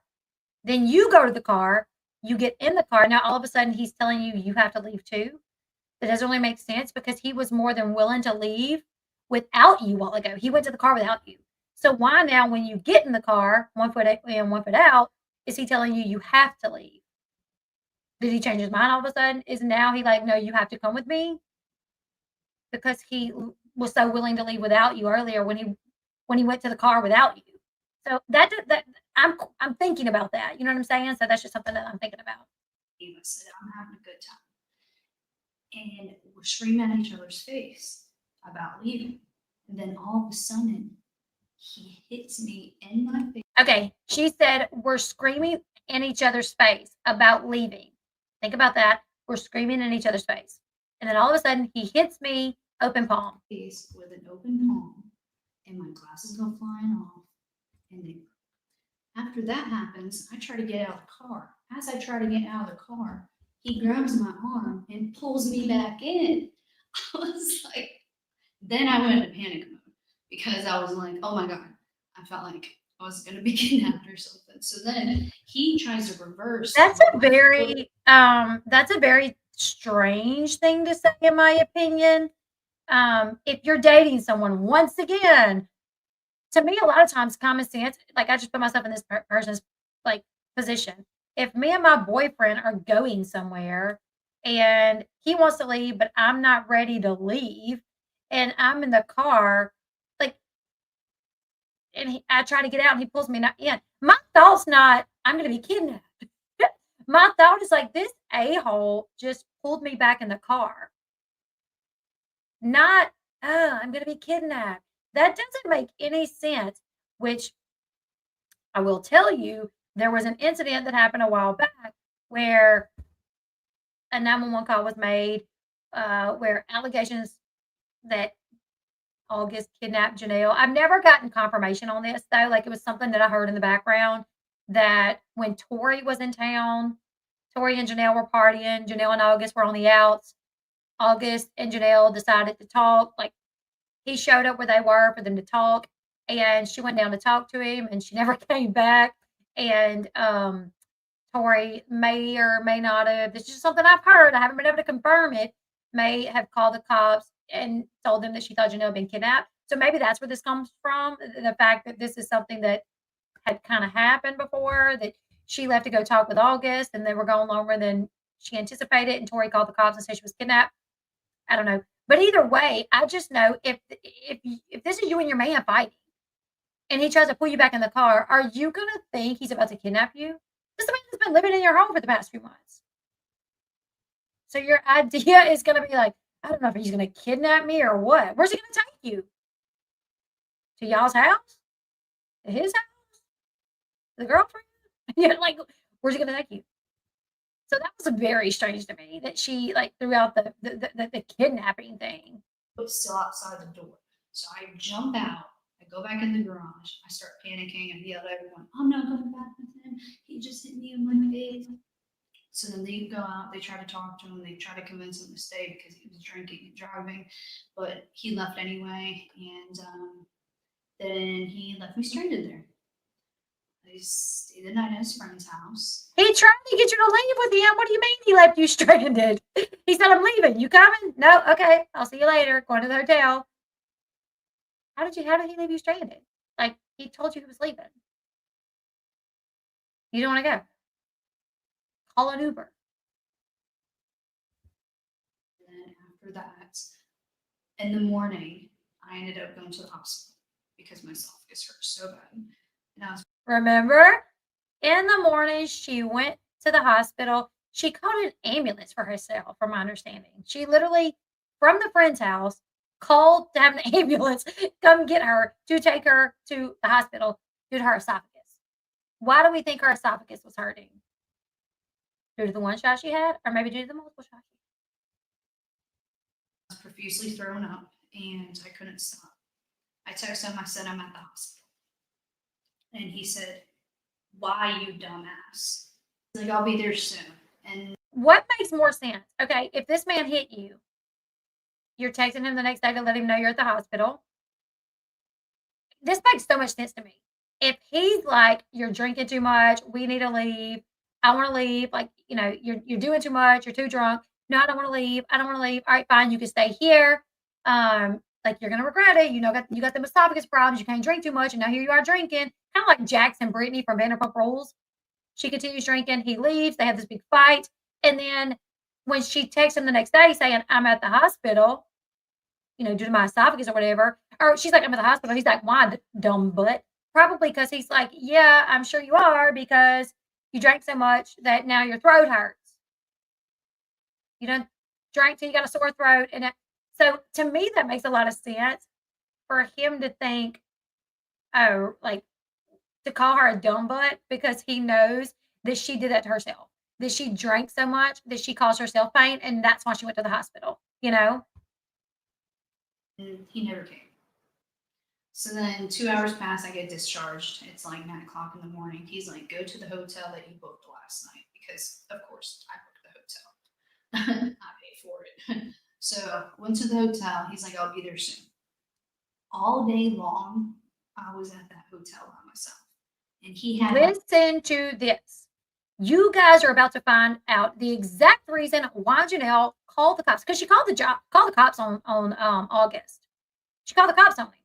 Then you go to the car. You get in the car. Now all of a sudden he's telling you you have to leave too. That doesn't really make sense because he was more than willing to leave without you a while ago. He went to the car without you. So why now, when you get in the car, one foot in, one foot out, is he telling you you have to leave? Did he change his mind all of a sudden? Is now he like, no, you have to come with me? Because he was so willing to leave without you earlier when he went to the car without you. So that I'm thinking about that. You know what I'm saying? So that's just something that I'm thinking about. He said, I'm having a good time. And we're screaming at each other's face about leaving. And then all of a sudden, he hits me in my face. Okay, she said we're screaming in each other's face about leaving. Think about that. We're screaming in each other's face. And then all of a sudden, he hits me open palm. Face with an open palm. And my glasses go flying off. And then after that happens, I try to get out of the car. As I try to get out of the car, he grabs my arm and pulls me back in. I was like, then I went into panic mode because I was like, oh my God, I felt like I was going to be kidnapped or something. So then he tries to reverse. That's a very strange thing to say, in my opinion. If you're dating someone, once again, to me, a lot of times common sense, like I just put myself in this person's position. If me and my boyfriend are going somewhere and he wants to leave, but I'm not ready to leave, and I'm in the car, and I try to get out and he pulls me not in. My thought's not, I'm going to be kidnapped. My thought is like, this a-hole just pulled me back in the car. Not, oh, I'm going to be kidnapped. That doesn't make any sense, which I will tell you, there was an incident that happened a while back where a 911 call was made, where allegations that August kidnapped Jenelle. I've never gotten confirmation on this though. Like, it was something that I heard in the background that when Tori was in town, Tori and Jenelle were partying. Jenelle and August were on the outs. August and Jenelle decided to talk. Like, he showed up where they were for them to talk, and she went down to talk to him, and she never came back. And Tori may or may not have. This is just something I've heard. I haven't been able to confirm it. May have called the cops and told them that she thought Janelle had been kidnapped. So maybe that's where this comes from. The fact that this is something that had kind of happened before, that she left to go talk with August and they were going longer than she anticipated. And Tori called the cops and said she was kidnapped. I don't know. But either way, I just know if this is you and your man fighting and he tries to pull you back in the car, are you going to think he's about to kidnap you? This man has been living in your home for the past few months. So your idea is going to be like, I don't know if he's going to kidnap me or what. Where's he going to take you? To y'all's house? To his house? The girlfriend? Like, where's he going to take you? So that was very strange to me that she threw out the kidnapping thing. But still outside the door. So I jump out. I go back in the garage. I start panicking and yell at everyone, I'm not going back with him. He just hit me in my face. So then they go out, they try to talk to him, they try to convince him to stay because he was drinking and driving, but he left anyway, and then he left me stranded there. I stayed the night at his friend's house. He tried to get you to leave with him. What do you mean he left you stranded? He said, I'm leaving. You coming? No, okay. I'll see you later. Going to the hotel. How did he leave you stranded? Like, he told you he was leaving. You don't want to go. Call an Uber. And then after that, in the morning, I ended up going to the hospital because my esophagus hurt so bad. And remember? In the morning, she went to the hospital. She called an ambulance for herself, from my understanding. She literally, from the friend's house, called to have an ambulance come get her to take her to the hospital due to her esophagus. Why do we think her esophagus was hurting? Due to the one shot she had, or maybe due to the multiple shots? I was profusely thrown up, and I couldn't stop. I texted him. I said, I'm at the hospital. And he said, why, you dumbass? Like, I'll be there soon. And what makes more sense? Okay, if this man hit you, you're texting him the next day to let him know you're at the hospital. This makes so much sense to me. If he's like, "You're drinking too much, we need to leave. I wanna leave," like, "You're doing too much, you're too drunk. No, I don't wanna leave, I don't wanna leave. Alright, fine, you can stay here. Like, you're gonna regret it. You got them esophagus problems, you can't drink too much, and now here you are drinking." Kinda like Jax and Brittany from Vanderpump Rules. She continues drinking, he leaves, they have this big fight, and then when she texts him the next day saying, "I'm at the hospital," due to my esophagus or whatever. Or she's like, "I'm at the hospital." He's like, "Why, dumb butt?" Probably because he's like, "Yeah, I'm sure you are because you drank so much that now your throat hurts. You done drank till you got a sore throat." And so to me, that makes a lot of sense for him to think, oh, like to call her a dumb butt because he knows that she did that to herself, that she drank so much that she caused herself pain. And that's why she went to the hospital. he never came. So then 2 hours pass, I get discharged. It's like 9 o'clock in the morning. He's like, "Go to the hotel that you booked last night," because of course I booked the hotel. I paid for it. So went to the hotel. He's like, "I'll be there soon." All day long, I was at that hotel by myself. And he had Listen to this. You guys are about to find out the exact reason why Jenelle called the cops, because she called the cops on August. She called the cops on him.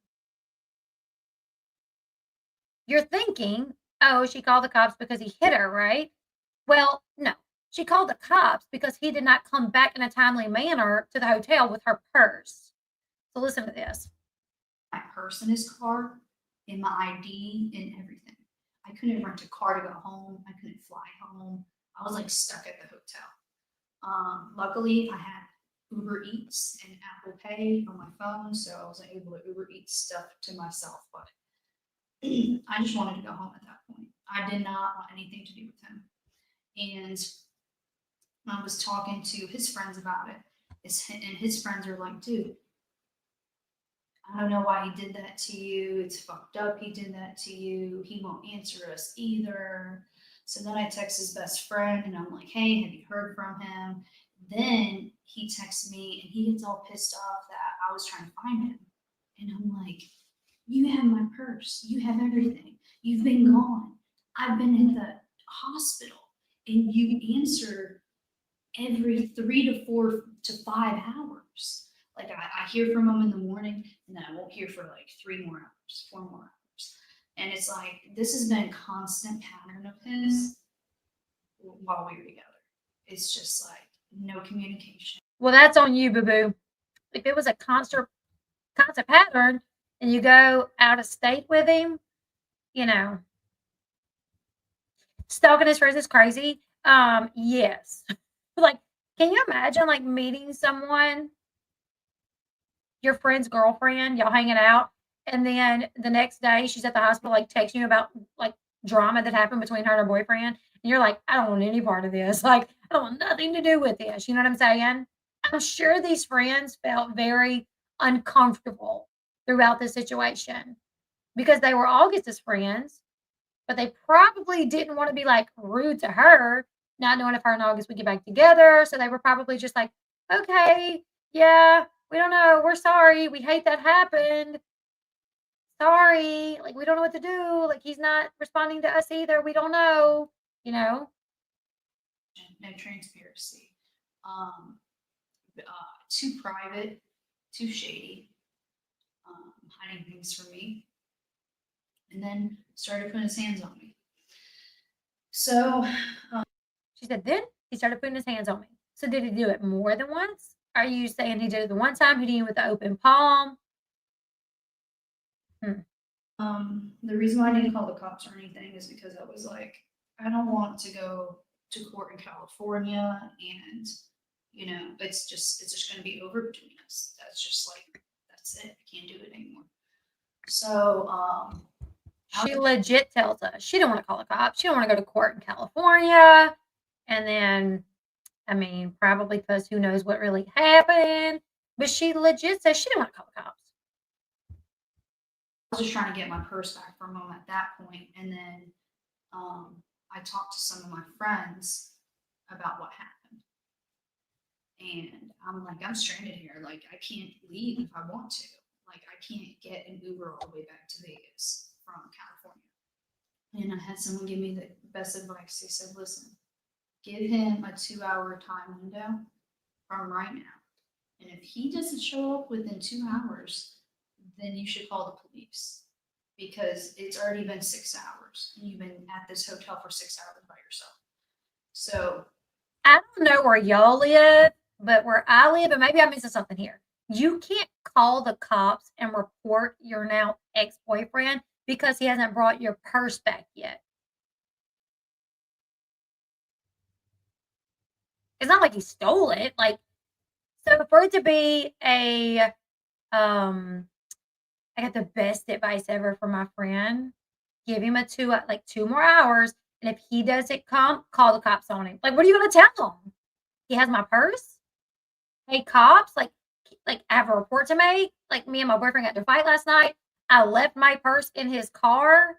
You're thinking, oh, she called the cops because he hit her, right? Well, no. She called the cops because he did not come back in a timely manner to the hotel with her purse. So listen to this. my purse in his car and my ID and everything. I couldn't rent a car to go home. I couldn't fly home. I was like stuck at the hotel. Luckily, I had Uber Eats and Apple Pay on my phone, so I was able to Uber Eats stuff to myself. But I just wanted to go home at that point. I did not want anything to do with him. And I was talking to his friends about it. And his friends are like, "Dude, I don't know why he did that to you. It's fucked up he did that to you. He won't answer us either." So then I text his best friend and I'm like, "Hey, have you heard from him?" Then he texts me and he gets all pissed off that I was trying to find him. And I'm like, "You have my purse. You have everything. You've been gone. I've been in the hospital and you answer every 3 to 4 to 5 hours. Like I hear from him in the morning and then I won't hear for like 3 more hours, 4 more hours." And it's like, this has been a constant pattern of his while we were together. It's just like no communication. Well, that's on you, boo boo. If it was a constant pattern and you go out of state with him, stalking his friends is crazy. Yes. Like, can you imagine like meeting someone, your friend's girlfriend, y'all hanging out, and then the next day she's at the hospital, like texting you about like drama that happened between her and her boyfriend, and you're like, "I don't want any part of this. Like, I don't want nothing to do with this." You know what I'm saying? I'm sure these friends felt very uncomfortable throughout this situation because they were August's friends, but they probably didn't want to be like rude to her, not knowing if her and August would get back together. So they were probably just like, "Okay, yeah, we don't know. We're sorry. We hate that happened. Sorry. Like, we don't know what to do. Like, he's not responding to us either. We don't know, you know?" No transparency. Too private, too shady, hiding things from me. And then started putting his hands on me. So She said, then he started putting his hands on me. So did he do it more than once? Are you saying he did it the one time? He did it with the open palm? the reason why I didn't call the cops or anything is because I was like, I don't want to go to court in California and it's just gonna be over between us. That's just like, that's it. I can't do it anymore. So She legit tells us she don't want to call the cops. She don't want to go to court in California. And then, I mean, probably because who knows what really happened. But she legit says she didn't want to call the cops. I was just trying to get my purse back from him at that point, and then I talked to some of my friends about what happened. And I'm like, I'm stranded here. Like, I can't leave if I want to. Like, I can't get an Uber all the way back to Vegas from California. And I had someone give me the best advice. They said, listen, give him a 2-hour time window from right now. And if he doesn't show up within 2 hours, then you should call the police because it's already been 6 hours. And you've been at this hotel for 6 hours by yourself. So I don't know where y'all live, but where I live, and maybe I'm missing something here. You can't call the cops and report your now ex-boyfriend because he hasn't brought your purse back yet. It's not like he stole it. Like, so for it to be I got the best advice ever from my friend. Give him like 2 more hours, and if he doesn't come, call the cops on him. Like, what are you gonna tell him? He has my purse? Hey, cops, like I have a report to make. Like, me and my boyfriend got to fight last night. I left my purse in his car,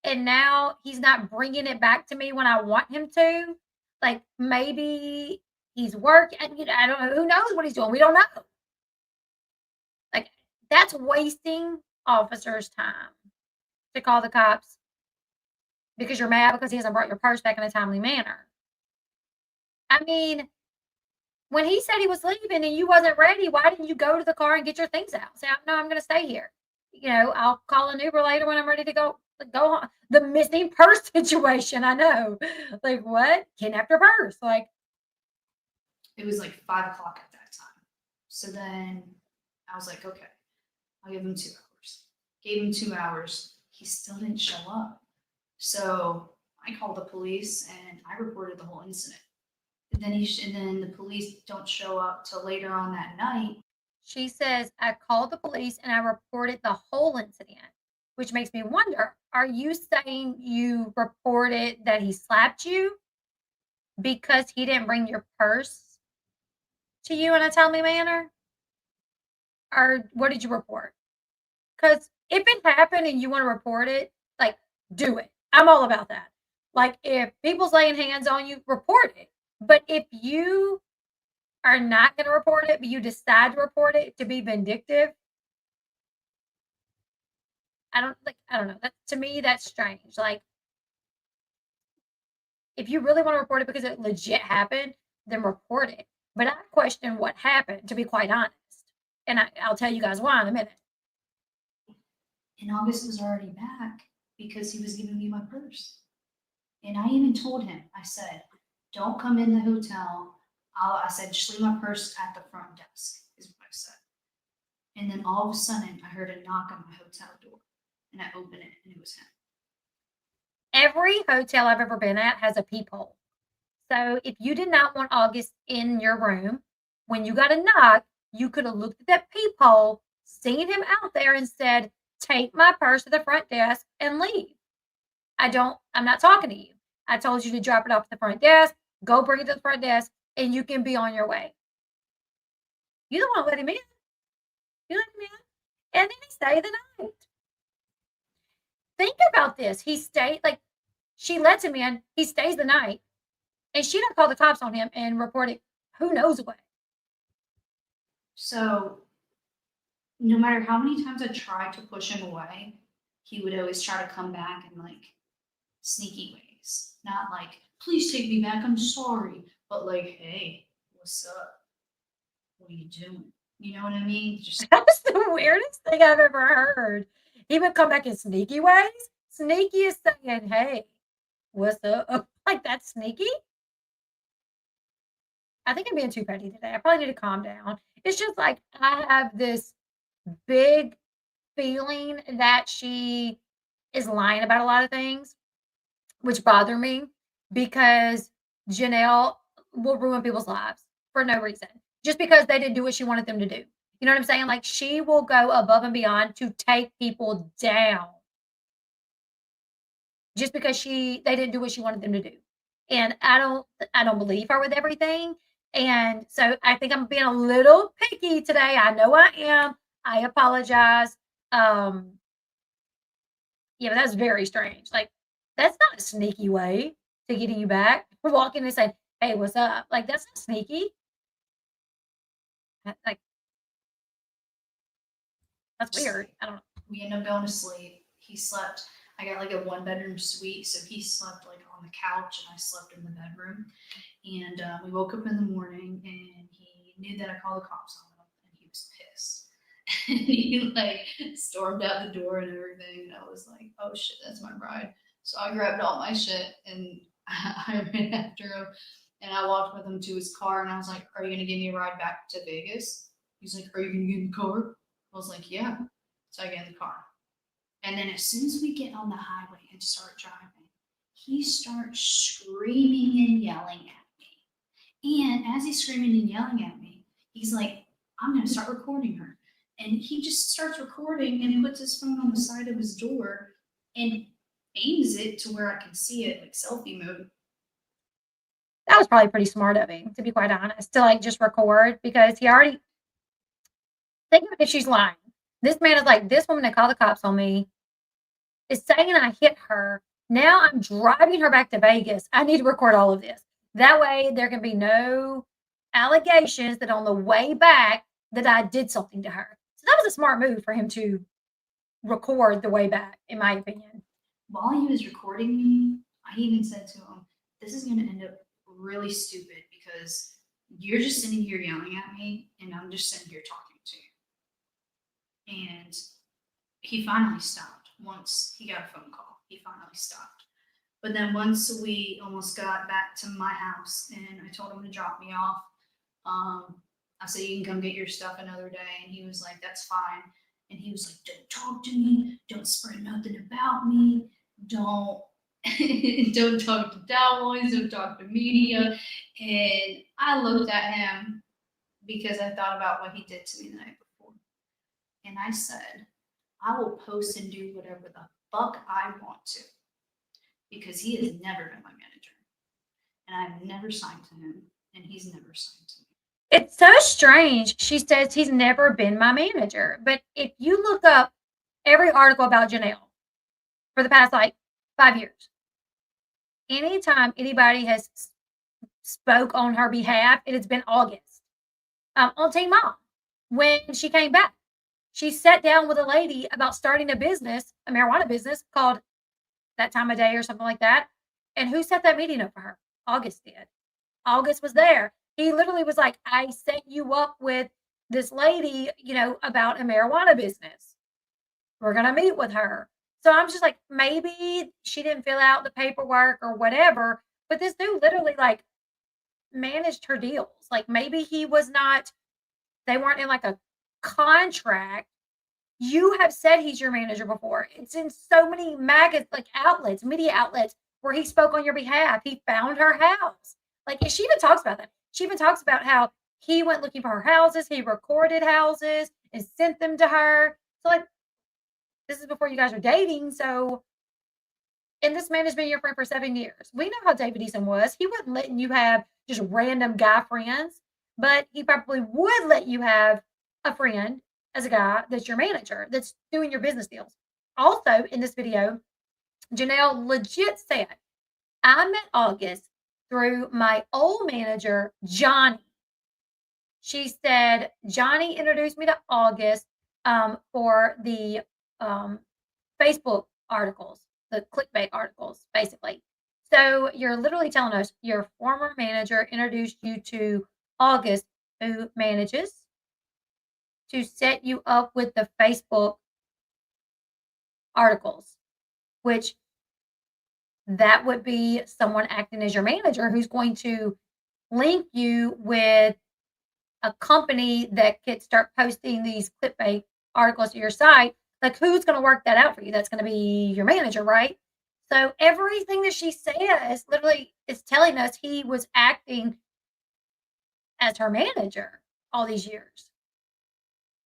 and now he's not bringing it back to me when I want him to. Like, maybe he's working. I don't know. Who knows what he's doing? We don't know. Like, that's wasting officers' time to call the cops because you're mad because he hasn't brought your purse back in a timely manner. I mean, when he said he was leaving and you wasn't ready, why didn't you go to the car and get your things out? Say, no, I'm going to stay here. I'll call an Uber later when I'm ready to go home. The missing purse situation, I know. Like, what? Kidnapped your purse. Like, it was like 5 o'clock at that time. So then I was like, okay, I'll give him 2 hours. Gave him 2 hours. He still didn't show up. So I called the police and I reported the whole incident. And then the police don't show up till later on that night. She says, I called the police and I reported the whole incident, which makes me wonder, are you saying you reported that he slapped you because he didn't bring your purse to you in a timely manner? Or what did you report? Because if it happened and you want to report it, like, do it. I'm all about that. Like, if people's laying hands on you, report it. But if you are not going to report it, but you decide to report it to be vindictive, I don't know. That, to me, that's strange. Like, if you really want to report it because it legit happened, then report it. But I question what happened, to be quite honest. And I'll tell you guys why in a minute. And August was already back because he was giving me my purse. And I even told him, I said, don't come in the hotel. I said, just leave my purse at the front desk, is what I said. And then all of a sudden, I heard a knock on my hotel door. And I opened it, and it was him. Every hotel I've ever been at has a peephole. So if you did not want August in your room, when you got a knock, you could have looked at that peephole, seen him out there, and said, take my purse to the front desk and leave. I'm not talking to you. I told you to drop it off at the front desk, go bring it to the front desk, and you can be on your way. You don't want to let him in. You let him in. And then he stayed the night. Think about this. He stayed, like, she lets him in, he stays the night, and she don't call the cops on him and report it who knows what. So no matter how many times I tried to push him away, he would always try to come back in like sneaky ways. Not like, please take me back, I'm sorry. But like, hey, what's up? What are you doing? You know what I mean? Just That's the weirdest thing I've ever heard. He would come back in sneaky ways. Sneaky is saying, hey, what's up? Like, that's sneaky? I think I'm being too petty today. I probably need to calm down. It's just like I have this big feeling that she is lying about a lot of things, which bother me because Jenelle will ruin people's lives for no reason, just because they didn't do what she wanted them to do. You know what I'm saying? Like, she will go above and beyond to take people down just because they didn't do what she wanted them to do. And I don't believe her with everything. And so I think I'm being a little picky today. I know I am. I apologize. Yeah, but that's very strange. Like, That's not a sneaky way to getting you back. Walking and saying, "Hey, what's up?" Like, that's not sneaky. Like, that's weird. I don't know. We ended up going to sleep. He slept. I got like a 1-bedroom suite, so he slept like on the couch, and I slept in the bedroom. And we woke up in the morning, and he knew that I called the cops on him, and he was pissed. And he like stormed out the door and everything. And I was like, "Oh shit, that's my bride." So I grabbed all my shit and I ran after him. And I walked with him to his car, and I was like, "Are you gonna give me a ride back to Vegas?" He's like, "Are you gonna get in the car?" I was like, "Yeah." So I get in the car. And then as soon as we get on the highway and start driving, he starts screaming and yelling at me. And as he's screaming and yelling at me, he's like, "I'm going to start recording her." And he just starts recording and puts his phone on the side of his door and aims it to where I can see it, like selfie mode. That was probably pretty smart of him, to be quite honest, to like just record because he already think of it if she's lying. This man is like, this woman that called the cops on me is saying I hit her. Now I'm driving her back to Vegas. I need to record all of this. That way there can be no allegations that on the way back that I did something to her. So that was a smart move for him to record the way back, in my opinion. While he was recording me, I even said to him, "This is going to end up really stupid because you're just sitting here yelling at me and I'm just sitting here talking to you." And he finally stopped. Once he got a phone call, he finally stopped. But then once we almost got back to my house and I told him to drop me off, I said, "You can come get your stuff another day." And he was like, "That's fine." And he was like, "Don't talk to me. Don't spread nothing about me. Don't don't talk to tabloids. Don't talk to media." And I looked at him because I thought about what he did to me the night before. And I said, "I will post and do whatever the fuck I want to because he has never been my manager. And I've never signed to him, and he's never signed to me." It's so strange. She says he's never been my manager. But if you look up every article about Jenelle for the past like 5 years, anytime anybody has spoke on her behalf, it has been August on Teen Mom when she came back. She sat down with a lady about starting a business, a marijuana business called That Time of Day or something like that. And who set that meeting up for her? August did. August was there. He literally was like, "I set you up with this lady, about a marijuana business. We're going to meet with her." So I'm just like, maybe she didn't fill out the paperwork or whatever, but this dude literally like managed her deals. Like maybe they weren't in like a contract. You have said he's your manager before. It's in so many outlets, media outlets where he spoke on your behalf. He found her house. Like she even talks about that. She even talks about how he went looking for her houses. He recorded houses and sent them to her. So like this is before you guys are dating. So and this man has been your friend for 7 years. We know how David Eason was. He wasn't letting you have just random guy friends, but he probably would let you have a friend as a guy that's your manager, that's doing your business deals. Also, in this video, Jenelle legit said, "I met August through my old manager, Johnny." She said, "Johnny introduced me to August for the Facebook articles, the clickbait articles, basically." So you're literally telling us your former manager introduced you to August, who manages to set you up with the Facebook articles, which that would be someone acting as your manager who's going to link you with a company that could start posting these clickbait articles to your site. Like, who's going to work that out for you? That's going to be your manager, right? So everything that she says literally is telling us he was acting as her manager all these years.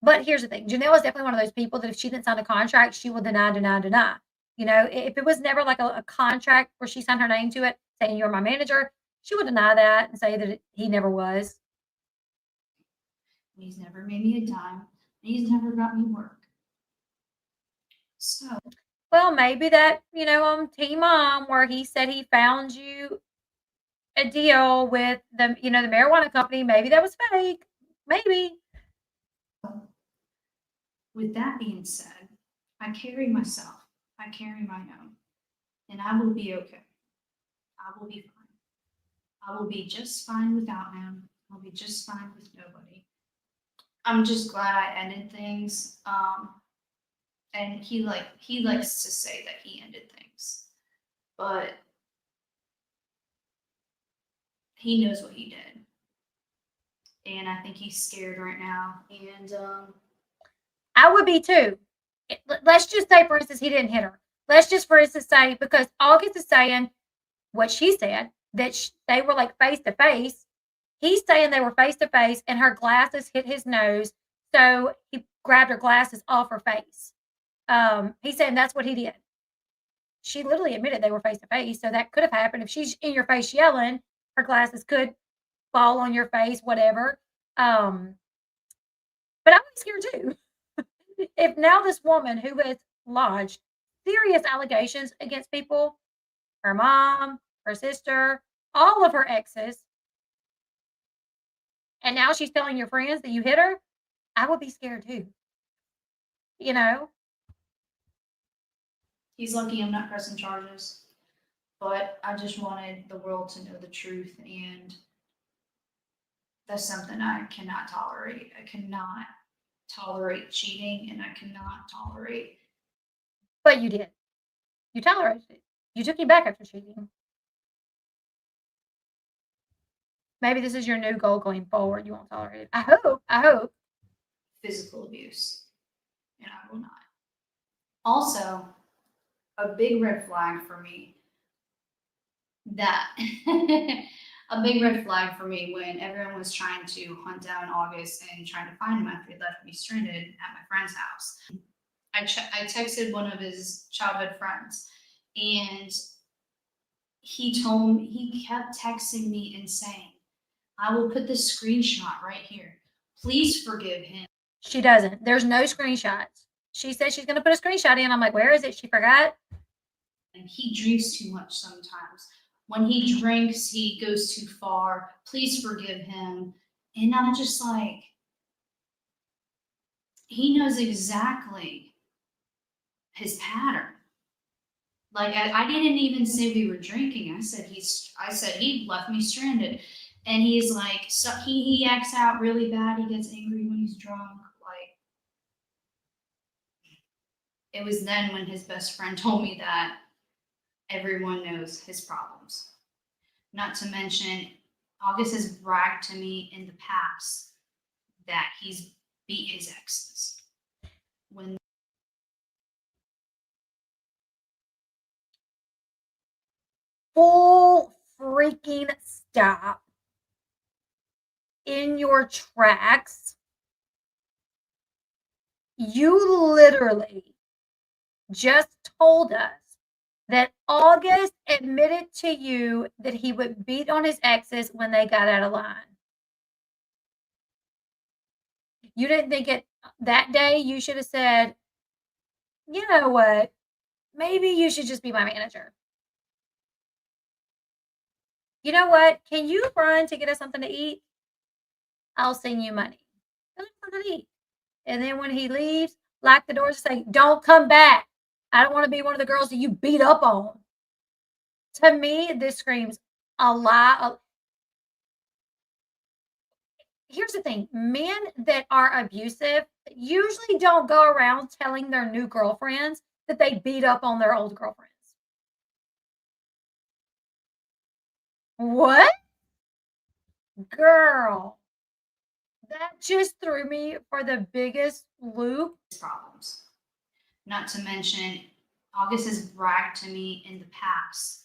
But here's the thing. Jenelle is definitely one of those people that if she didn't sign a contract, she will deny, deny, deny. If it was never like a contract where she signed her name to it saying you're my manager, she would deny that and say that he never was. He's never made me a dime. And he's never got me work. So well, maybe that, on Teen Mom where he said he found you a deal with the marijuana company, maybe that was fake. Maybe. With that being said, I carry myself. I carry my own. And I will be okay. I will be fine. I will be just fine without him. I'll be just fine with nobody. I'm just glad I ended things. And he likes to say that he ended things, but he knows what he did, and I think he's scared right now. And I would be too. Let's just say, for instance, he didn't hit her. Let's just, for instance, say, because August is saying what she said, that they were like face to face. He's saying they were face to face and her glasses hit his nose. So he grabbed her glasses off her face. He's saying that's what he did. She literally admitted they were face to face. So that could have happened. If she's in your face yelling, her glasses could fall on your face, whatever. But I would be scared too. If now this woman who has lodged serious allegations against people, her mom, her sister, all of her exes, and now she's telling your friends that you hit her, I would be scared too. You know? he's lucky I'm not pressing charges. But I just wanted the world to know the truth, and that's something I cannot tolerate. I cannot tolerate cheating, and I cannot tolerate. But you did. You tolerated it. You took him back after cheating. Maybe this is your new goal going forward. You won't tolerate it. I hope. Physical abuse, and I will not. Also, a big red flag for me that a big red flag for me when everyone was trying to hunt down August and trying to find him after he left me stranded at my friend's house. I texted one of his childhood friends, and he kept texting me and saying, I will put this screenshot right here. Please forgive him. She doesn't. There's no screenshots. She said she's going to put a screenshot in. I'm like, where is it? She forgot. And he drinks too much sometimes. When he drinks, he goes too far. Please forgive him. And I'm just like, he knows exactly his pattern. Like I didn't even say we were drinking. I said he left me stranded. And he's like, so he acts out really bad. He gets angry when he's drunk. Like, it was then when his best friend told me that everyone knows his problems. Not to mention, August has bragged to me in the past that he's beat his exes. When Full freaking stop in your tracks. You literally just told us that August admitted to you that he would beat on his exes when they got out of line. You didn't think it that day you should have said, you know what? Maybe you should just be my manager. You know what? Can you run to get us something to eat? I'll send you money. Something to eat. And then when he leaves, lock the doors and say, don't come back. I don't want to be one of the girls that you beat up on. To me, this screams a lie. Here's the thing. Men that are abusive usually don't go around telling their new girlfriends that they beat up on their old girlfriends. What? Girl, that just threw me for the biggest loop. problems. Not to mention, August has bragged to me in the past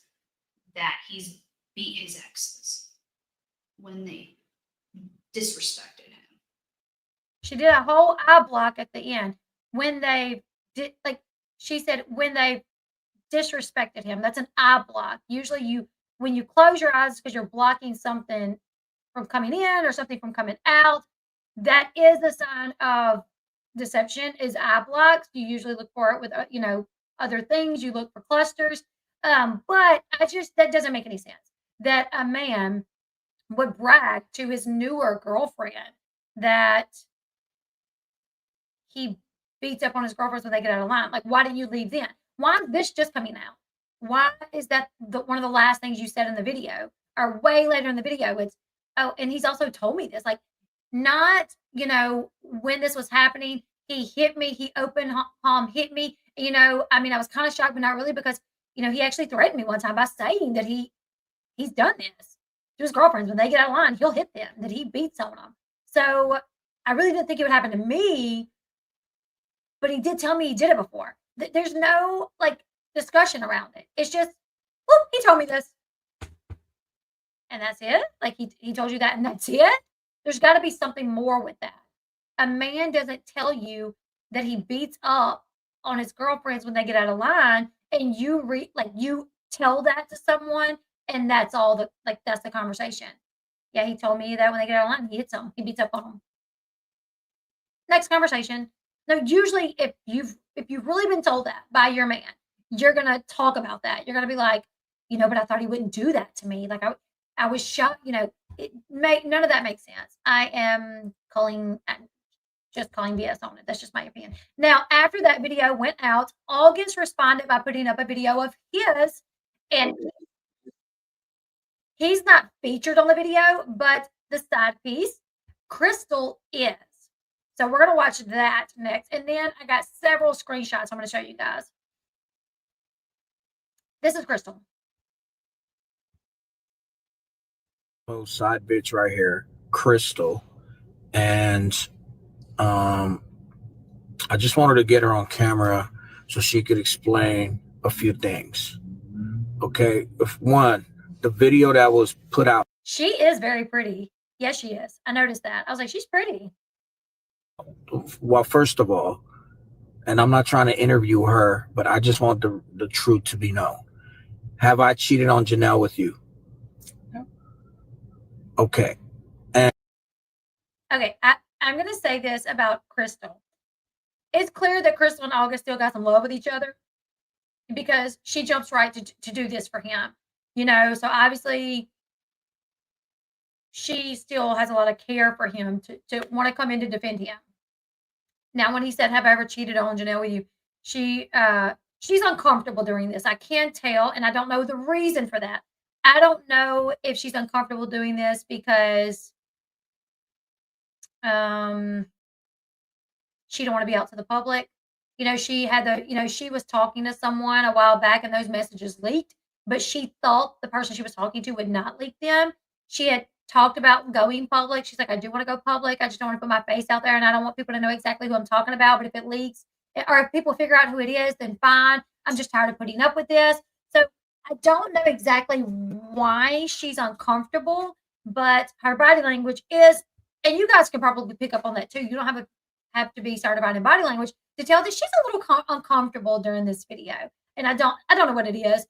that he's beat his exes when they disrespected him. She did a whole eye block at the end when they did, like she said, when they disrespected him. That's an eye block. Usually, when you close your eyes because you're blocking something from coming in or something from coming out, that is a sign of deception. Is eye blocks. You usually look for it with other things. You look for clusters. But that doesn't make any sense that a man would brag to his newer girlfriend that he beats up on his girlfriends when they get out of line. Like, why didn't you leave then? Why is this just coming out? Why is that one of the last things you said in the video or way later in the video? It's, oh, and he's also told me this, like, not, when this was happening, he hit me, he open palm hit me. I mean, I was kind of shocked, but not really, because, he actually threatened me one time by saying that he's done this to his girlfriends. When they get out of line, he'll hit them, that he beats on them. So I really didn't think it would happen to me, but he did tell me he did it before. There's no, like, discussion around it. It's just, whoop, he told me this. And that's it? Like, he told you that and that's it? There's got to be something more with that. A man doesn't tell you that he beats up on his girlfriends when they get out of line, and you tell that to someone, and that's all that's the conversation. Yeah, he told me that when they get out of line, he hits them. He beats up on them. Next conversation. Now, usually if you've really been told that by your man, you're gonna talk about that. You're gonna be like, but I thought he wouldn't do that to me. Like, I was shocked. None of that makes sense. I am just calling BS on it. That's just my opinion. Now, after that video went out, August responded by putting up a video of his, and he's not featured on the video, but the side piece, Crystal is. So we're going to watch that next. And then I got several screenshots I'm going to show you guys. This is Crystal. Oh, side bitch right here, Crystal. And I just wanted to get her on camera so she could explain a few things. Okay, one, the video that was put out. She is very pretty. Yes, she is. I noticed that. I was like, she's pretty. Well, first of all, and I'm not trying to interview her, but I just want the truth to be known. Have I cheated on Jenelle with you? No. Okay. Okay, I'm going to say this about Crystal. It's clear that Crystal and August still got some love with each other, because she jumps right to do this for him. So obviously she still has a lot of care for him to want to come in to defend him. Now, when he said, have I ever cheated on Jenelle with you? She's uncomfortable during this. I can tell, and I don't know the reason for that. I don't know if she's uncomfortable doing this because she don't want to be out to the public. She had she was talking to someone a while back and those messages leaked, but she thought the person she was talking to would not leak them. She had talked about going public. She's like, I do want to go public. I just don't want to put my face out there, and I don't want people to know exactly who I'm talking about. But if it leaks or if people figure out who it is, then fine. I'm just tired of putting up with this. So I don't know exactly why she's uncomfortable, but her body language is, and you guys can probably pick up on that too. You don't have to be certified in body language to tell that she's a little uncomfortable during this video. And I don't know what it is.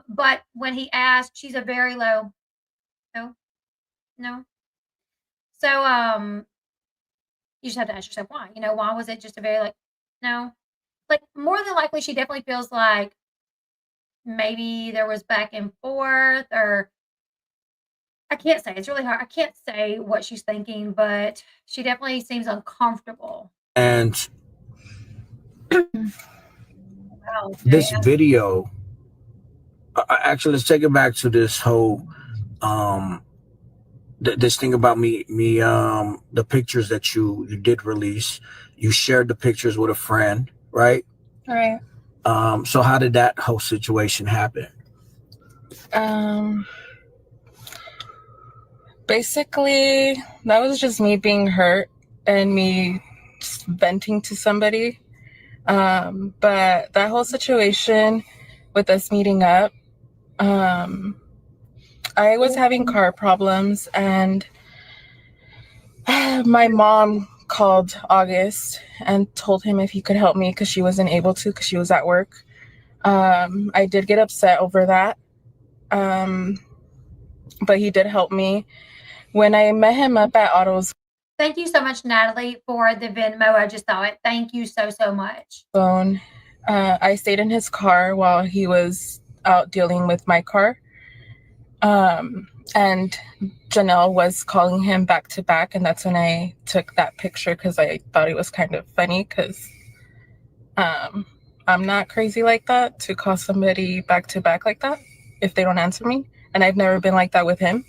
But when he asked, she's a very low, no. So, you just have to ask yourself why. Why was it just a very no? Like, more than likely, she definitely feels like maybe there was back and forth, or I can't say. It's really hard. I can't say what she's thinking, but she definitely seems uncomfortable. And wow, this video, actually, let's take it back to this whole this thing about me the pictures that you did release. You shared the pictures with a friend, right? Right. So how did that whole situation happen? Basically, that was just me being hurt and me just venting to somebody. But that whole situation with us meeting up, I was having car problems, and my mom called August and told him if he could help me because she wasn't able to because she was at work. I did get upset over that, but he did help me. When I met him up at Otto's. Thank you so much, Natalie, for the Venmo. I just saw it. Thank you so much. Phone. I stayed in his car while he was out dealing with my car. And Jenelle was calling him back to back, and that's when I took that picture because I thought it was kind of funny because I'm not crazy like that to call somebody back to back like that if they don't answer me. And I've never been like that with him.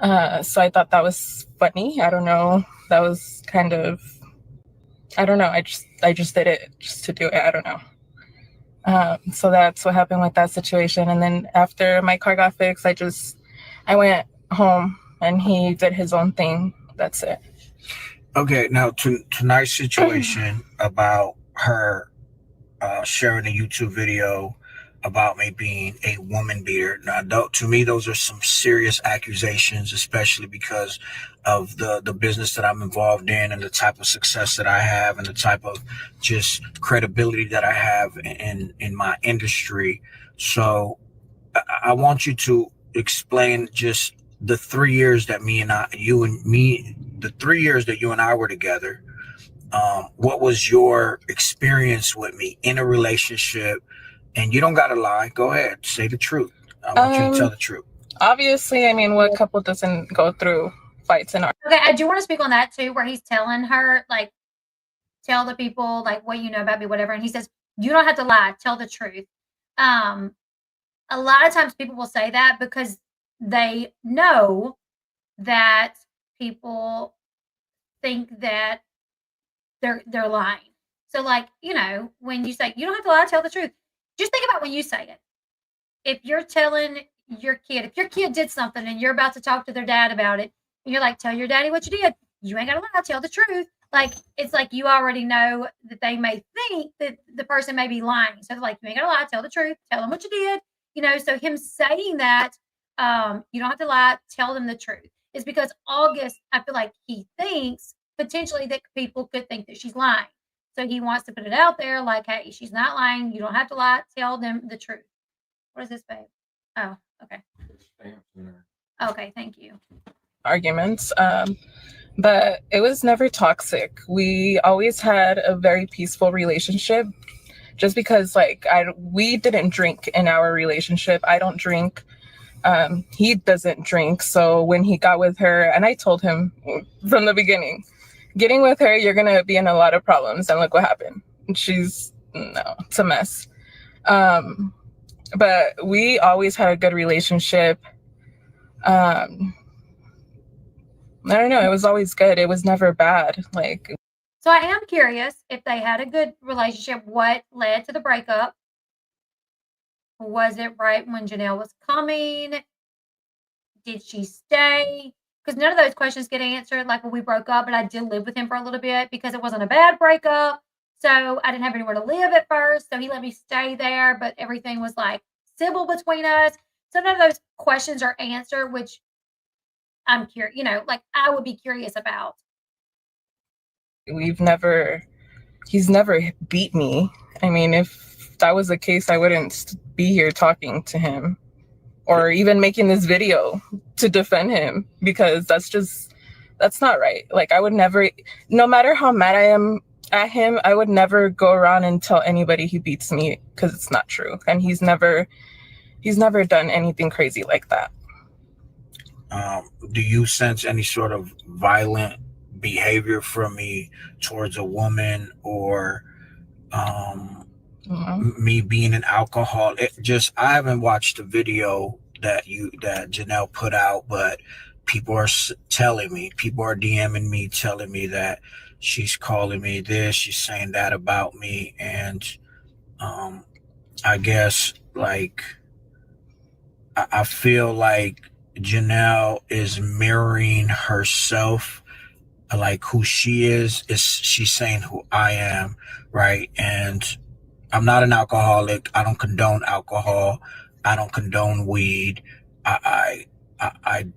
So I thought that was funny. I don't know. That was kind of, I don't know. I just did it just to do it. I don't know. So that's what happened with that situation. And then after my car got fixed, I went home and he did his own thing. That's it. Okay, now tonight's situation about her sharing a YouTube video about me being a woman beater. Now, to me, those are some serious accusations, especially because of the business that I'm involved in and the type of success that I have and the type of just credibility that I have in my industry. So I want you to explain just the 3 years that the 3 years that you and I were together. What was your experience with me in a relationship? And you don't got to lie. Go ahead. Say the truth. I want you to tell the truth. Obviously, I mean, what couple doesn't go through fights and arguments? Okay, I do want to speak on that too, where he's telling her, like, tell the people, like, what you know about me, whatever. And he says, you don't have to lie. Tell the truth. A lot of times people will say that because they know that people think that they're lying. So, like, you know, when you say you don't have to lie, tell the truth. Just think about when you say it. If you're telling your kid did something and you're about to talk to their dad about it, and you're like, tell your daddy what you did. You ain't gotta lie, tell the truth. Like, it's like you already know that they may think that the person may be lying. So, like, you ain't gotta lie, tell the truth, tell them what you did. You know, so him saying that, you don't have to lie, tell them the truth, is because August, I feel like he thinks potentially that people could think that she's lying. So he wants to put it out there like, hey, she's not lying. You don't have to lie. Tell them the truth. What is this, babe? Oh, okay. Okay, thank you. Arguments. But it was never toxic. We always had a very peaceful relationship just because, like, we didn't drink in our relationship. I don't drink. He doesn't drink. So when he got with her, and I told him from the beginning, getting with her, you're going to be in a lot of problems. And look what happened. It's a mess. But we always had a good relationship. I don't know. It was always good. It was never bad. Like, so I am curious if they had a good relationship, what led to the breakup? Was it right when Jenelle was coming? Did she stay? Because none of those questions get answered. Like when we broke up, but I did live with him for a little bit because it wasn't a bad breakup. So I didn't have anywhere to live at first. So he let me stay there, but everything was like civil between us. So none of those questions are answered, which I'm curious, you know, like I would be curious about. he's never beat me. I mean, if that was the case, I wouldn't be here talking to him or even making this video to defend him, because that's not right. Like, I would never, no matter how mad I am at him, I would never go around and tell anybody he beats me, because it's not true. And he's never done anything crazy like that. Do you sense any sort of violent behavior from me towards a woman, or me being an alcoholic? I haven't watched the video that Jenelle put out, but people are DMing me, telling me that she's calling me this, she's saying that about me. And I guess, like, I feel like Jenelle is mirroring herself, like who she is she's saying who I am, right? And I'm not an alcoholic. I don't condone alcohol. I don't condone weed. I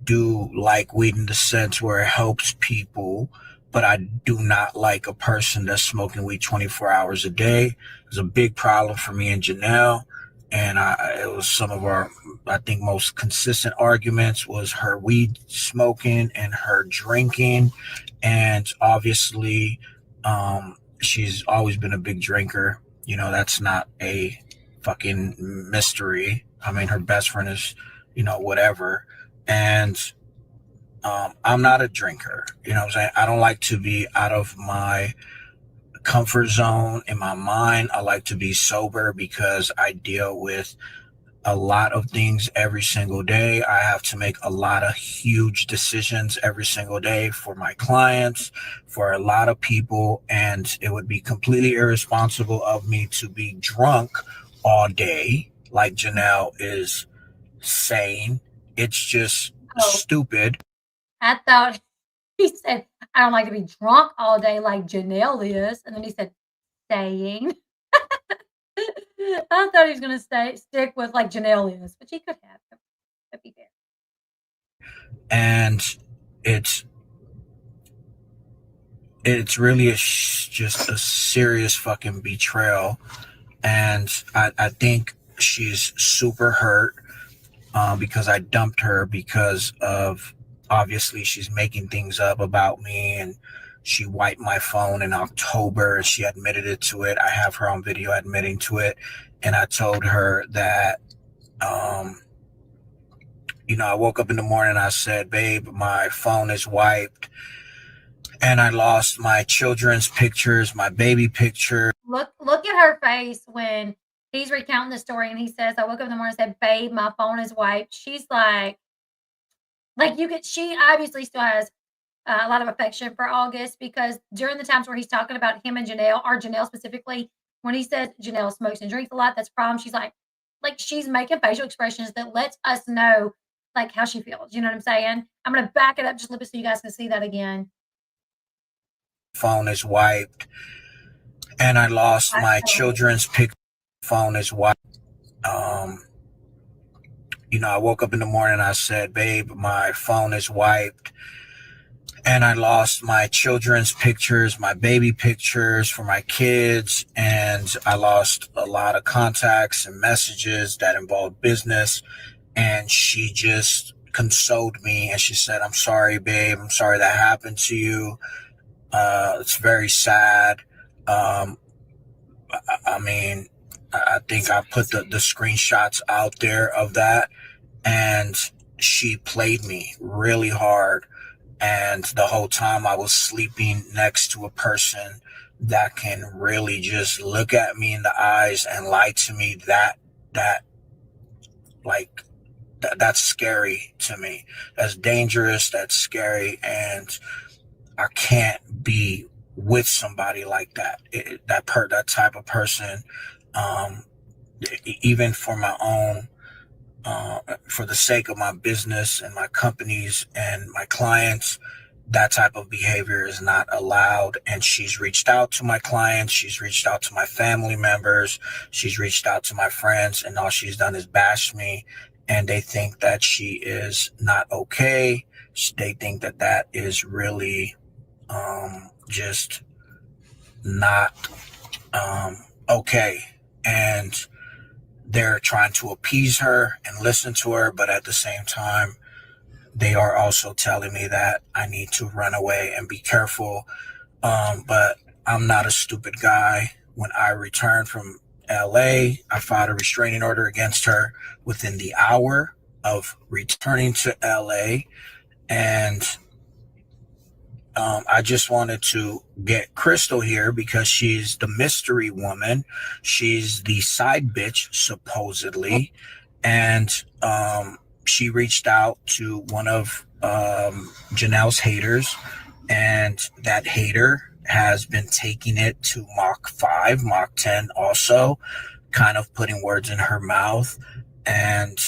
do like weed in the sense where it helps people, but I do not like a person that's smoking weed 24 hours a day. It's a big problem for me and Jenelle. And it was some of our, I think, most consistent arguments was her weed smoking and her drinking. And obviously, she's always been a big drinker. That's not a fucking mystery. I mean, her best friend is, whatever. And I'm not a drinker. You know what I'm saying? I don't like to be out of my comfort zone in my mind. I like to be sober because I deal with a lot of things every single day. I have to make a lot of huge decisions every single day for my clients, for a lot of people, and it would be completely irresponsible of me to be drunk all day, like Jenelle is saying. It's just Oh, stupid. I thought he said, I don't like to be drunk all day like Jenelle is. And then he said, saying. I thought he was going to stick with like Jenelle is, which he could have. That'd be fair. And it's really just a serious fucking betrayal. And I think she's super hurt because I dumped her because of, obviously she's making things up about me, and she wiped my phone in October and she admitted it to it. I have her on video admitting to it. And I told her that, I woke up in the morning and I said, babe, my phone is wiped and I lost my children's pictures, my baby picture. Look at her face when he's recounting the story and he says, I woke up in the morning and said, babe, my phone is wiped. She's like she obviously still has a lot of affection for August, because during the times where he's talking about him and Jenelle, or Jenelle specifically, when he says Jenelle smokes and drinks a lot, that's a problem. She's like she's making facial expressions that lets us know like how she feels. You know what I'm saying? I'm going to back it up just a little bit so you guys can see that again. Phone is wiped and I lost my children's picture. Phone is wiped. I woke up in the morning and I said, babe, my phone is wiped and I lost my children's pictures, my baby pictures for my kids, and I lost a lot of contacts and messages that involved business. And she just consoled me and she said, I'm sorry, babe. I'm sorry that happened to you. It's very sad. I mean, I think I put the screenshots out there of that, and she played me really hard. And the whole time I was sleeping next to a person that can really just look at me in the eyes and lie to me, that's scary to me. That's dangerous. That's scary. And I can't be with somebody like that. That type of person, even for my own, for the sake of my business and my companies and my clients, that type of behavior is not allowed. And she's reached out to my clients. She's reached out to my family members. She's reached out to my friends, and all she's done is bash me. And they think that she is not okay. They think that is really just not okay. And they're trying to appease her and listen to her, but at the same time, they are also telling me that I need to run away and be careful. But I'm not a stupid guy. When I returned from LA, I filed a restraining order against her within the hour of returning to LA. And I just wanted to get Crystal here because she's the mystery woman. She's the side bitch, supposedly. And she reached out to one of Jenelle's haters, and that hater has been taking it to Mach 5, Mach 10 also, kind of putting words in her mouth. And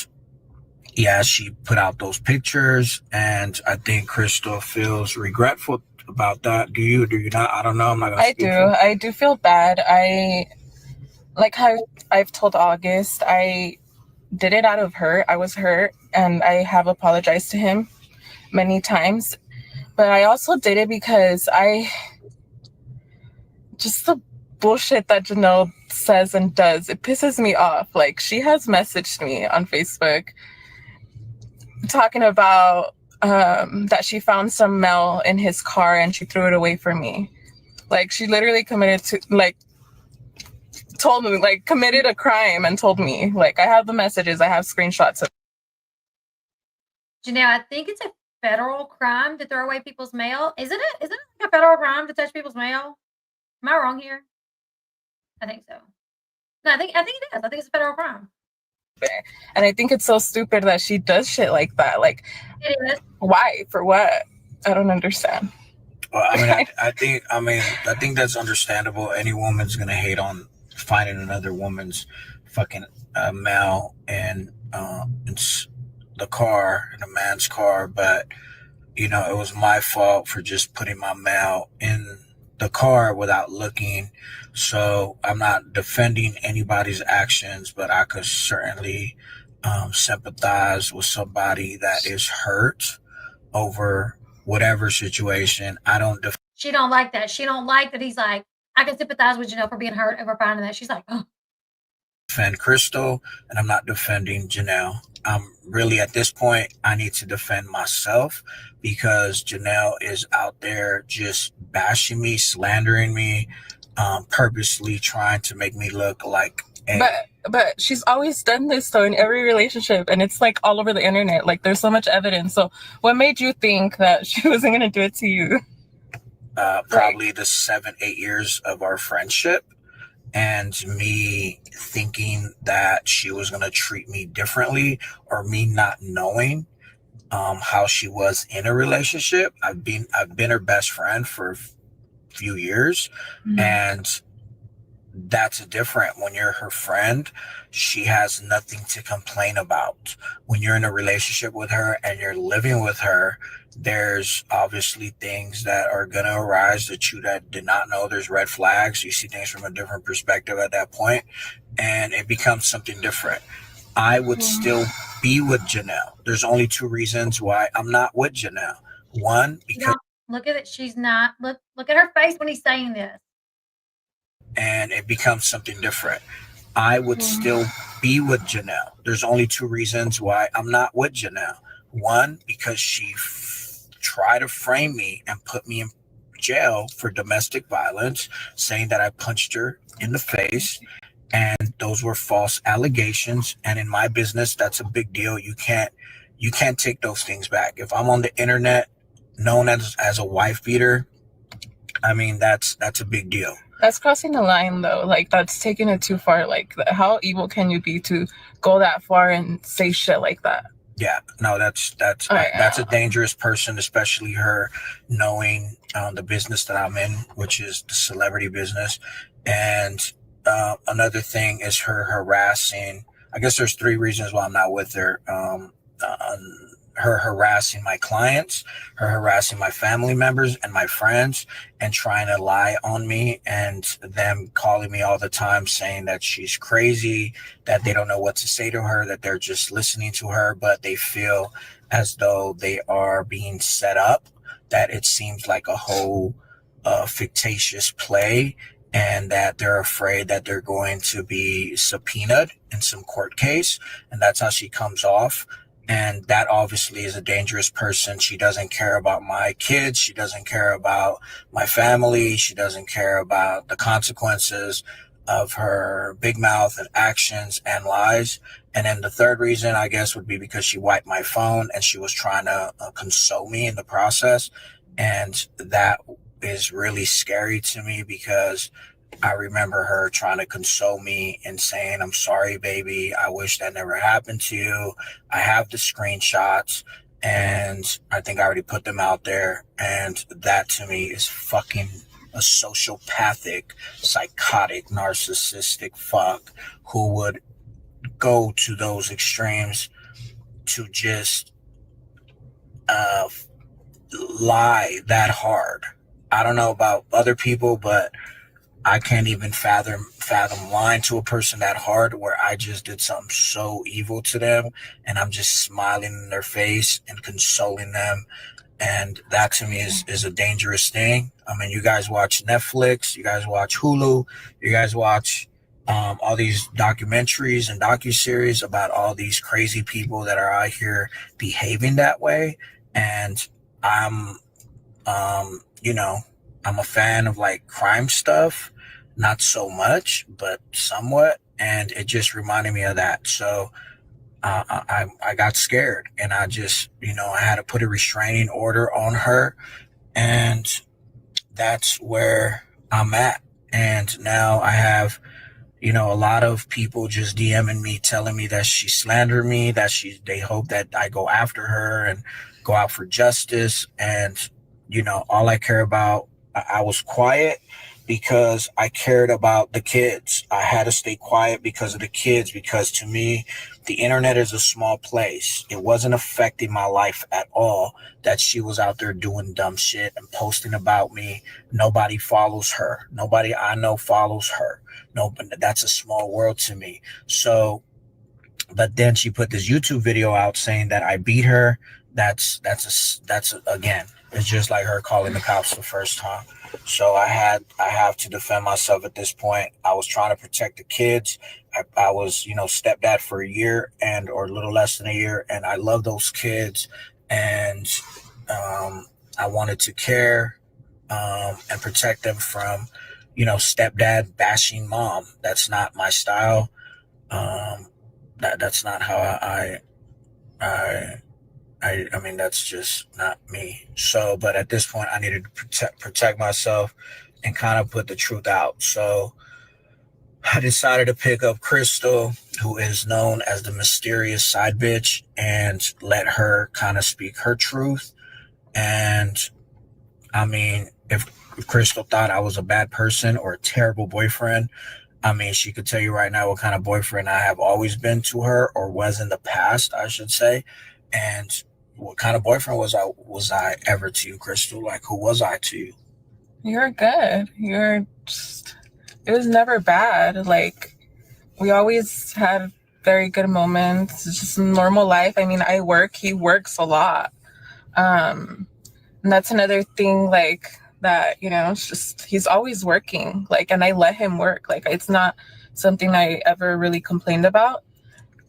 yeah, she put out those pictures, and I think Crystal feels regretful about that. Do you not? I don't know. I'm not gonna speak. I do feel bad. Like how I've told August, I did it out of hurt. I was hurt, and I have apologized to him many times. But I also did it because just the bullshit that Jenelle says and does, it pisses me off. Like, she has messaged me on Facebook talking about that she found some mail in his car and she threw it away for me. Like, she literally committed to told me, like, committed a crime and told me, like, I have the messages, I have screenshots of. Jenelle, I think it's a federal crime to throw away people's mail. Isn't it? Isn't it like a federal crime to touch people's mail? Am I wrong here? I think so. No, I think it is. I think it's a federal crime. And I think it's so stupid that she does shit like that. Like, It is. why? For what? I don't understand. Well, I think that's understandable. Any woman's gonna hate on finding another woman's fucking mail in the car, in a man's car. But it was my fault for just putting my mail in the car without looking. So I'm not defending anybody's actions, but I could certainly sympathize with somebody that is hurt over whatever situation. She don't like that. She don't like that he's like, I can sympathize with Jenelle for being hurt over finding that. She's like, oh. Defend Crystal, and I'm not defending Jenelle. Really, at this point, I need to defend myself because Jenelle is out there just bashing me, slandering me, purposely trying to make me look like But she's always done this though in every relationship, and it's like all over the internet. Like, there's so much evidence. So what made you think that she wasn't gonna do it to you? Probably the 7-8 years of our friendship, and me thinking that she was going to treat me differently, or me not knowing how she was in a relationship. I've been her best friend for a few years, and that's different. When you're her friend, she has nothing to complain about. When you're in a relationship with her and you're living with her, there's obviously things that are going to arise that you did not know. There's red flags. You see things from a different perspective at that point, and it becomes something different. I would still be with Jenelle. There's only two reasons why I'm not with Jenelle. One, because look at it. She's not. Look at her face when he's saying this. And it becomes something different. I would still be with Jenelle. There's only two reasons why I'm not with Jenelle. One, because she tried to frame me and put me in jail for domestic violence, saying that I punched her in the face. And those were false allegations. And in my business, that's a big deal. You can't take those things back. If I'm on the internet known as a wife beater, I mean, that's a big deal. That's crossing the line, though. Like, that's taking it too far. Like, how evil can you be to go that far and say shit like that? Yeah, no, that's a dangerous person, especially her knowing the business that I'm in, which is the celebrity business. And another thing is her harassing. I guess there's three reasons why I'm not with her. Her harassing my clients, her harassing my family members and my friends, and trying to lie on me, and them calling me all the time saying that she's crazy, that they don't know what to say to her, that they're just listening to her, but they feel as though they are being set up, that it seems like a whole fictitious play, and that they're afraid that they're going to be subpoenaed in some court case. And that's how she comes off. And that obviously is a dangerous person. She doesn't care about my kids. She doesn't care about my family. She doesn't care about the consequences of her big mouth and actions and lies. And then the third reason, I guess, would be because she wiped my phone and she was trying to console me in the process. And that is really scary to me, because I remember her trying to console me and saying, I'm sorry, baby. I wish that never happened to you. I have the screenshots, and I think I already put them out there. And that to me is fucking a sociopathic, psychotic, narcissistic fuck who would go to those extremes to just lie that hard. I don't know about other people, but I can't even fathom lying to a person that hard, where I just did something so evil to them and I'm just smiling in their face and consoling them. And that to me is a dangerous thing. I mean, you guys watch Netflix, you guys watch Hulu, you guys watch all these documentaries and docuseries about all these crazy people that are out here behaving that way. And I'm a fan of like crime stuff. not so much, but somewhat. And it just reminded me of that. So I got scared, and I just, I had to put a restraining order on her, and that's where I'm at. And now I have, a lot of people just DMing me, telling me that she slandered me, that they hope that I go after her and go out for justice. And, all I care about, I was quiet because I cared about the kids. I had to stay quiet because of the kids, because to me, the internet is a small place. It wasn't affecting my life at all that she was out there doing dumb shit and posting about me. Nobody follows her. Nobody I know follows her. No, but that's a small world to me. So, but then she put this YouTube video out saying that I beat her. That's again, it's just like her calling the cops the first time. So I have to defend myself at this point. I was trying to protect the kids. I was, stepdad for a year or a little less than a year, and I love those kids, and I wanted to care and protect them from, stepdad bashing mom. That's not my style. That's not how I mean, that's just not me. So, but at this point, I needed to protect myself and kind of put the truth out. So I decided to pick up Crystal, who is known as the mysterious side bitch, and let her kind of speak her truth. And I mean, if Crystal thought I was a bad person or a terrible boyfriend, I mean, she could tell you right now what kind of boyfriend I have always been to her, or was in the past, I should say. And what kind of boyfriend was I ever to you, Crystal? Like, who was I to you? You're good. It was never bad. Like, we always had very good moments. It's just normal life. I mean, I work, he works a lot. And that's another thing, like, that, it's just, he's always working, like, and I let him work. Like, it's not something I ever really complained about,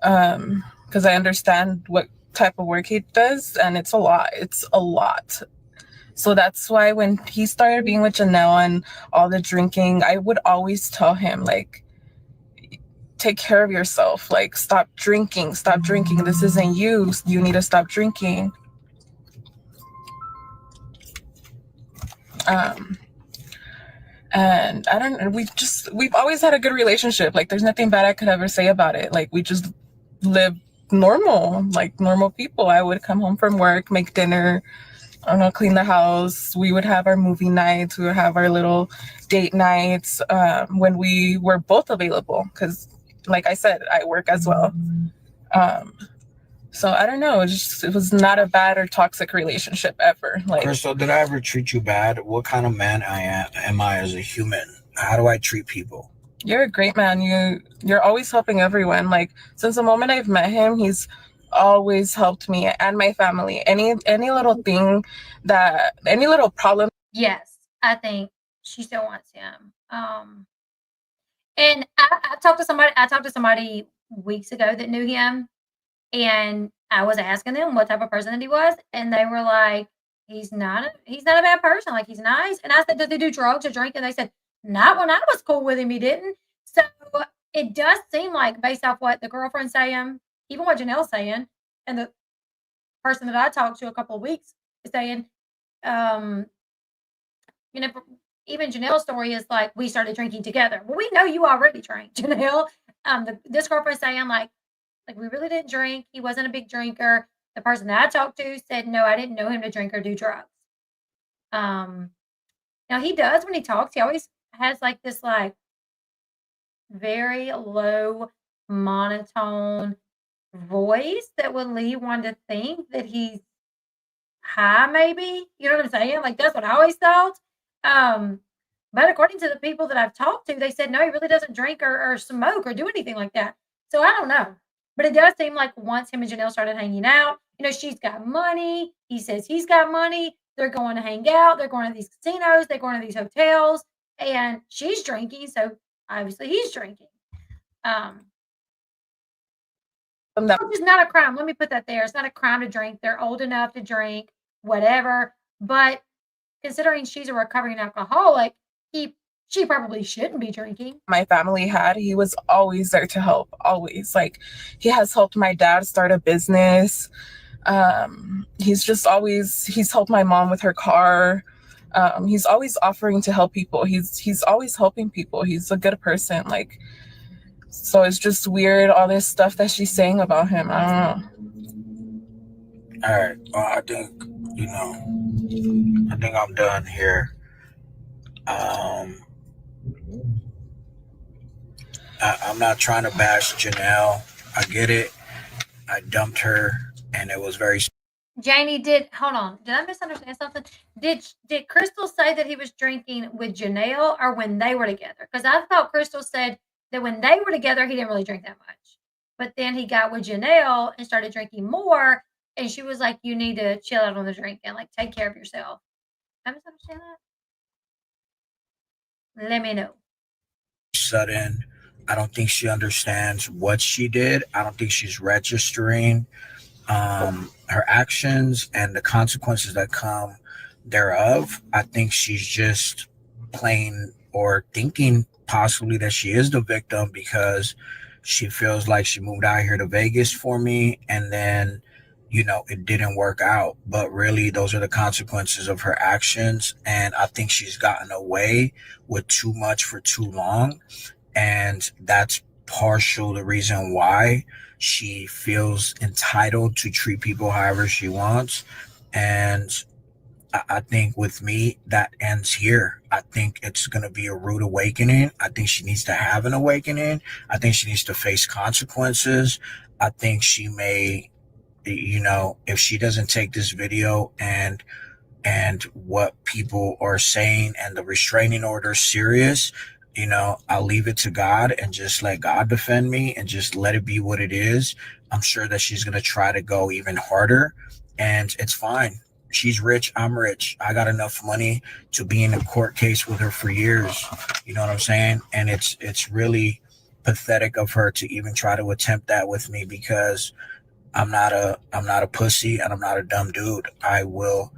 because I understand what type of work he does, and it's a lot. So that's why when he started being with Jenelle and all the drinking, I would always tell him, like, take care of yourself, like, stop drinking, this isn't you need to stop drinking. And I don't know, we've always had a good relationship. Like, there's nothing bad I could ever say about it. Like, we just live normal, like normal people. I would come home from work, make dinner, I don't know, clean the house. We would have our movie nights. We would have our little date nights when we were both available. Because, like I said, I work as well. So I don't know. It was not a bad or toxic relationship ever. Like, Crystal, did I ever treat you bad? What kind of man am I as a human? How do I treat people? You're a great man. You're always helping everyone. Like, since the moment I've met him, he's always helped me and my family. Any little thing any little problem. Yes, I think she still wants him. And I talked to somebody weeks ago that knew him, and I was asking them what type of person that he was, and they were like, he's not a bad person. Like, he's nice. And I said, did they do drugs or drink? And they said, not when I was cool with him, he didn't. So it does seem like, based off what the girlfriend's saying, even what Janelle's saying, and the person that I talked to a couple of weeks is saying, even Janelle's story is like, we started drinking together. Well, we know you already drank, Janelle. This girlfriend saying like we really didn't drink. He wasn't a big drinker. The person that I talked to said, no, I didn't know him to drink or do drugs. Now he does when he talks. He always has like this like very low monotone voice that would lead one to think that he's high, maybe. You know what I'm saying? Like, that's what I always thought. But according to the people that I've talked to, they said, no, he really doesn't drink or smoke or do anything like that. So I don't know. But it does seem like once him and Janelle started hanging out, she's got money. He says he's got money. They're going to hang out. They're going to these casinos. They're going to these hotels. And she's drinking. So obviously he's drinking. Which is not a crime. Let me put that there. It's not a crime to drink. They're old enough to drink, whatever. But considering she's a recovering alcoholic, he she probably shouldn't be drinking. My family had, he was always there to help, always. Like, he has helped my dad start a business. He's helped my mom with her car. He's always offering to help people. He's always helping people. He's a good person. Like, so it's just weird, all this stuff that she's saying about him. I don't know. All right. Well, I think, I think I'm done here. I'm not trying to bash Jenelle. I get it. I dumped her, and it was very. Janie, hold on. Did I misunderstand something? Did Crystal say that he was drinking with Jenelle or when they were together? Because I thought Crystal said that when they were together, he didn't really drink that much. But then he got with Jenelle and started drinking more. And she was like, you need to chill out on the drinking. Like, take care of yourself. Did I misunderstand that? Let me know. Sudden. I don't think she understands what she did. I don't think she's registering her actions and the consequences that come thereof. I think she's just playing or thinking possibly that she is the victim because she feels like she moved out here to Vegas for me and then it didn't work out. But really, those are the consequences of her actions. And I think she's gotten away with too much for too long. And that's partial the reason why she feels entitled to treat people however she wants. And I think with me, that ends here. I think it's going to be a rude awakening. I think she needs to have an awakening. I think she needs to face consequences. I think she may, if she doesn't take this video and what people are saying and the restraining order serious, I'll leave it to God and just let God defend me and just let it be what it is. I'm sure that she's going to try to go even harder and it's fine. She's rich. I'm rich. I got enough money to be in a court case with her for years. You know what I'm saying? And it's really pathetic of her to even try to attempt that with me because I'm not a pussy and I'm not a dumb dude. I will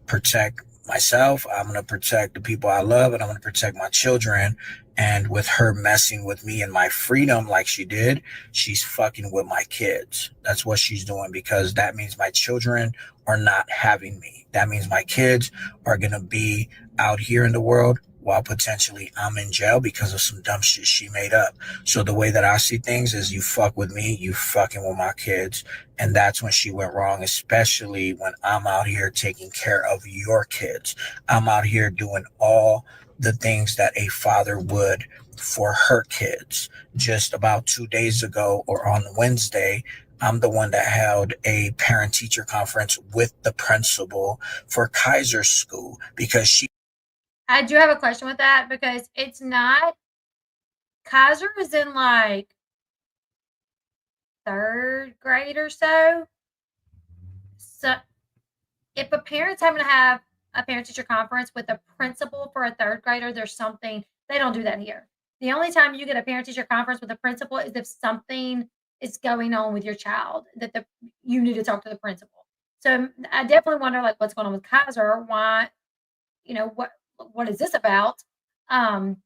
protect myself. I'm going to protect the people I love and I'm going to protect my children. And with her messing with me and my freedom like she did, she's fucking with my kids. That's what she's doing because that means my children are not having me. That means my kids are going to be out here in the world while potentially I'm in jail because of some dumb shit she made up. So the way that I see things is you fuck with me, you fucking with my kids. And that's when she went wrong, especially when I'm out here taking care of your kids. I'm out here doing all the things that a father would for her kids. Just about 2 days ago or on Wednesday, I'm the one that held a parent-teacher conference with the principal for Kaiser School because I do have a question with that because it's not. Kaiser is in like 3rd grade or so. So if a parent's having to have a parent-teacher conference with a principal for a 3rd grader, there's something. They don't do that here. The only time you get a parent-teacher conference with a principal is if something is going on with your child that you need to talk to the principal. So I definitely wonder like what's going on with Kaiser. Why, what is this about? But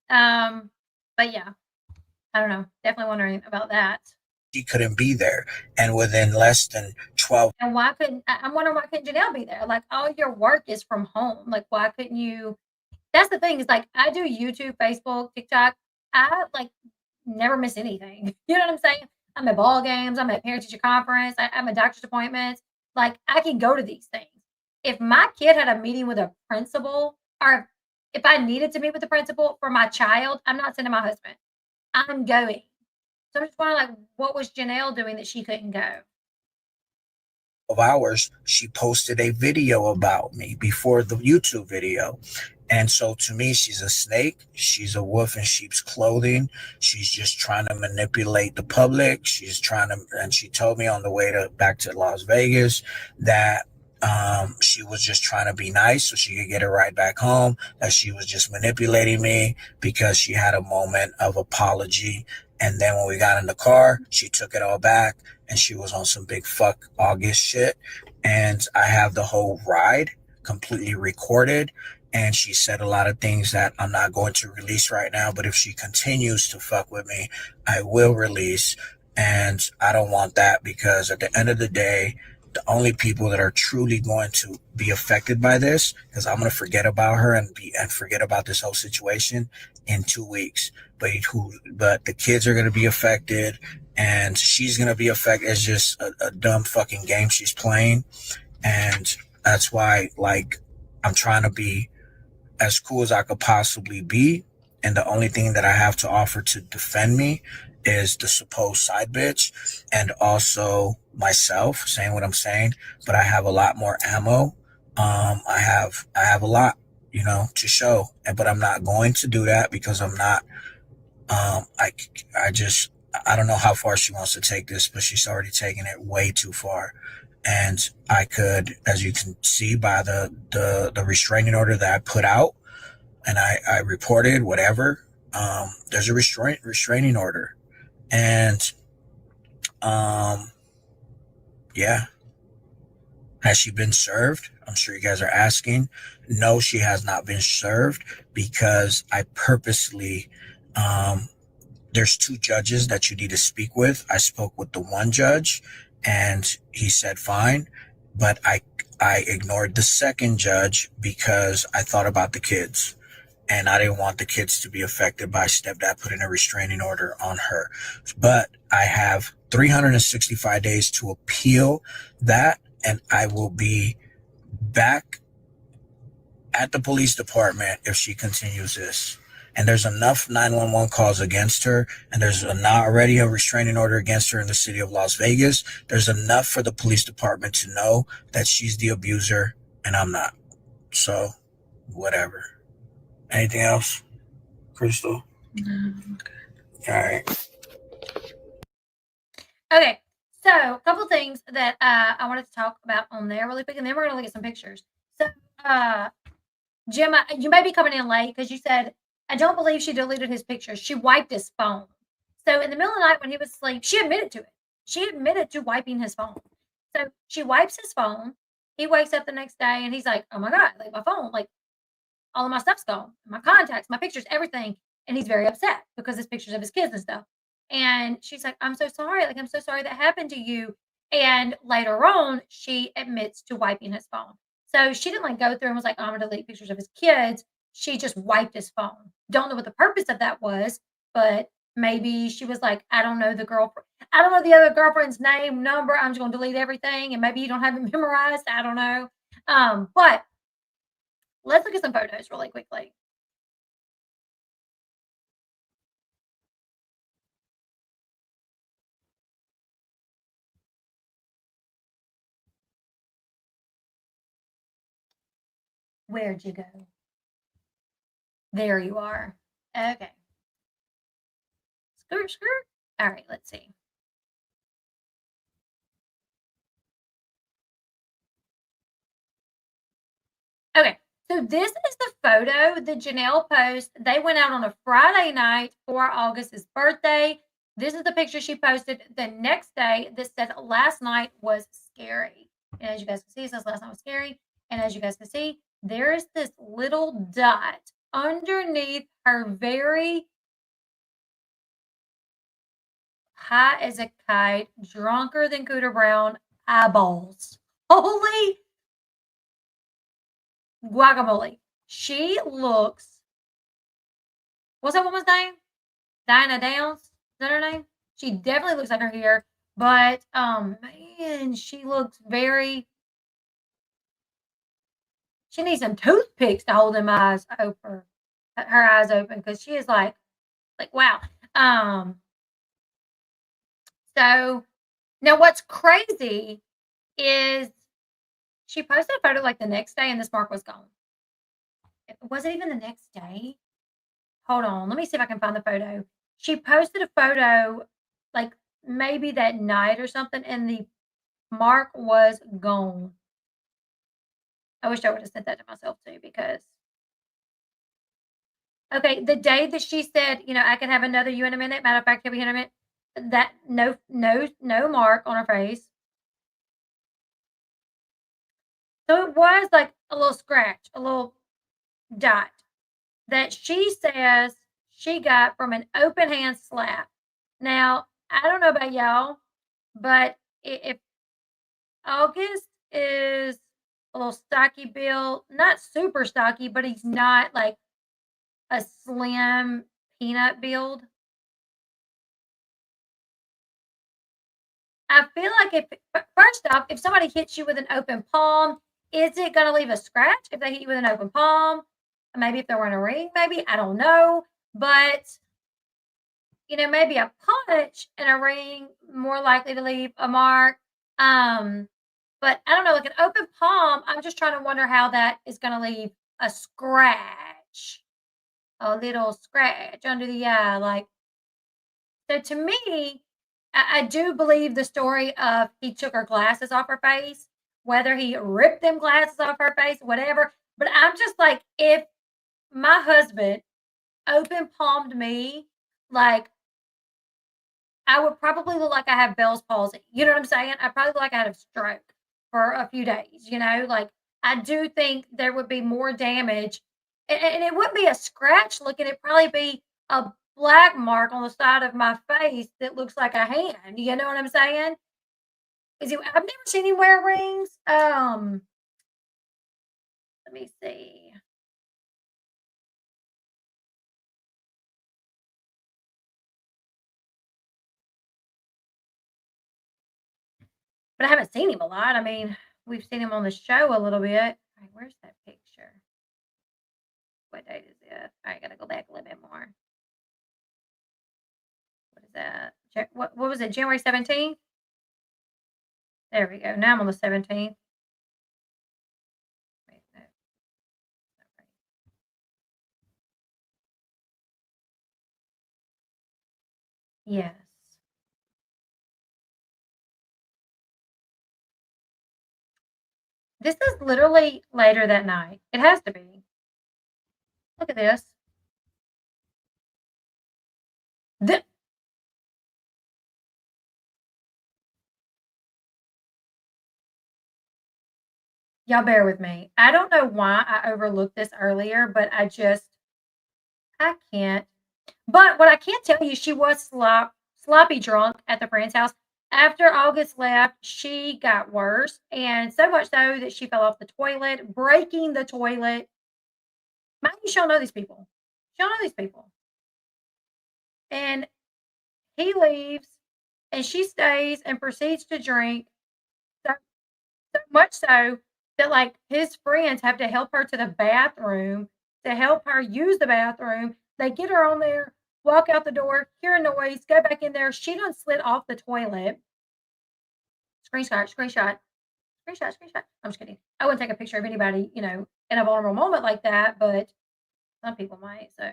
yeah, I don't know. Definitely wondering about that. she couldn't be there. And within less than 12. And I'm wondering why couldn't Jenelle be there? Like all your work is from home. Like why couldn't you? That's the thing is like I do YouTube, Facebook, TikTok. I like never miss anything. You know what I'm saying? I'm at ball games. I'm at parent-teacher conference. I'm at doctor's appointments. Like I can go to these things. If my kid had a meeting with a principal or if I needed to meet with the principal for my child, I'm not sending my husband. I'm going. So I'm just wondering, like, what was Jenelle doing that she couldn't go? Of hours, she posted a video about me before the YouTube video. And so to me, she's a snake. She's a wolf in sheep's clothing. She's just trying to manipulate the public. She's trying to, and she told me on the way back to Las Vegas that she was just trying to be nice so she could get a ride back home, that she was just manipulating me because she had a moment of apology. And then when we got in the car, she took it all back and she was on some big fuck August shit. And I have the whole ride completely recorded. and she said a lot of things that I'm not going to release right now, but if she continues to fuck with me, I will release. And I don't want that, because at the end of the day, the only people that are truly going to be affected by this, because I'm going to forget about her and forget about this whole situation in 2 weeks. But the kids are going to be affected, and she's going to be affected. It's just a dumb fucking game she's playing. And that's why, like, I'm trying to be as cool as I could possibly be. And the only thing that I have to offer to defend me is the supposed side bitch, and also myself saying what I'm saying. But I have a lot more ammo. I have a lot, to show. But I'm not going to do that, because I'm not. I don't know how far she wants to take this, but she's already taken it way too far. And I could, as you can see by the restraining order that I put out, and I reported whatever, there's a restraining order. And yeah. Has she been served? I'm sure you guys are asking. No, she has not been served, because I purposely, there's 2 judges that you need to speak with. I spoke with the one judge, and he said fine, but I ignored the second judge because I thought about the kids, and I didn't want the kids to be affected by stepdad putting a restraining order on her. But I have 365 days to appeal that, and I will be back at the police department if she continues this. And there's enough 911 calls against her, and there's already a restraining order against her in the city of Las Vegas. There's enough for the police department to know that she's the abuser and I'm not. So, whatever. Anything else, Crystal? No. All right. Okay, so a couple things that I wanted to talk about on there really quick, and then we're going to look at some pictures. So, Jim, you may be coming in late because you said, I don't believe she deleted his pictures. She wiped his phone. So in the middle of the night when he was asleep, she admitted to it. She admitted to wiping his phone. So she wipes his phone. He wakes up the next day and he's like, oh my God, like my phone, like all of my stuff's gone, my contacts, my pictures, everything. And he's very upset because it's pictures of his kids and stuff. And she's like, I'm so sorry. Like, I'm so sorry that happened to you. And later on, she admits to wiping his phone. So she didn't like go through and was like, oh, I'm going to delete pictures of his kids. She just wiped his phone. Don't know what the purpose of that was, but maybe she was like, I don't know the girlfriend. I don't know the other girlfriend's name, number. I'm just going to delete everything. And maybe you don't have it memorized. I don't know. But let's look at some photos really quickly. Where'd you go? There you are. Okay. Skirt, skirt. All right, let's see. Okay, so this is the photo that Jenelle posted. They went out on a Friday night for August's birthday. This is the picture she posted the next day. This said last night was scary. And as you guys can see, it says last night was scary. And as you guys can see, there is this little dot underneath her very high as a kite, drunker than Cooter Brown eyeballs. Holy guacamole. She looks, what's that woman's name? Dinah Downs? Is that her name? She definitely looks like her hair, but man, she looks very, she needs some toothpicks to hold them eyes open, her eyes open, because she is like wow. So now what's crazy is she posted a photo like the next day and this mark was gone. Was it even the next day? Hold on. Let me see if I can find the photo. She posted a photo like maybe that night or something, and the mark was gone. I wish I would have sent that to myself too, because okay, the day that she said, I can have another you in a minute. Matter of fact, he'll be in a minute. That no mark on her face. So it was like a little scratch, a little dot that she says she got from an open hand slap. Now, I don't know about y'all, but if August is a little stocky built, not super stocky, but he's not like a slim peanut build. I feel like first off, if somebody hits you with an open palm, is it going to leave a scratch if they hit you with an open palm? Maybe if they're wearing a ring, maybe. I don't know. But, maybe a punch and a ring more likely to leave a mark. But I don't know, like an open palm, I'm just trying to wonder how that is going to leave a scratch, a little scratch under the eye. Like, so to me, I do believe the story of he took her glasses off her face, whether he ripped them glasses off her face, whatever. But I'm just like, if my husband open palmed me, like, I would probably look like I have Bell's palsy. You know what I'm saying? I probably look like I had a stroke for a few days, like I do think there would be more damage. And it wouldn't be a scratch looking, it'd probably be a black mark on the side of my face that looks like a hand. You know what I'm saying? I've never seen him wear rings. Let me see. But I haven't seen him a lot. I mean, we've seen him on the show a little bit. All right, where's that picture? What date is it? All right, gotta go back a little bit more. What is that? What was it? January 17th? There we go. Now I'm on the 17th. Wait, no. Not right. Yes. This is literally later that night. It has to be. Look at this. Y'all bear with me. I don't know why I overlooked this earlier, but I can't. But what I can tell you, she was sloppy drunk at the friend's house. After August left, she got worse, and so much so that she fell off the toilet, breaking the toilet. Mind you, she'll know these people. She'll know these people. And he leaves, and she stays and proceeds to drink so much so that like his friends have to help her to the bathroom to help her use the bathroom. They get her on there, walk out the door, hear a noise, go back in there. She done slid off the toilet. Screenshot. I'm just kidding. I wouldn't take a picture of anybody, in a vulnerable moment like that, but some people might. So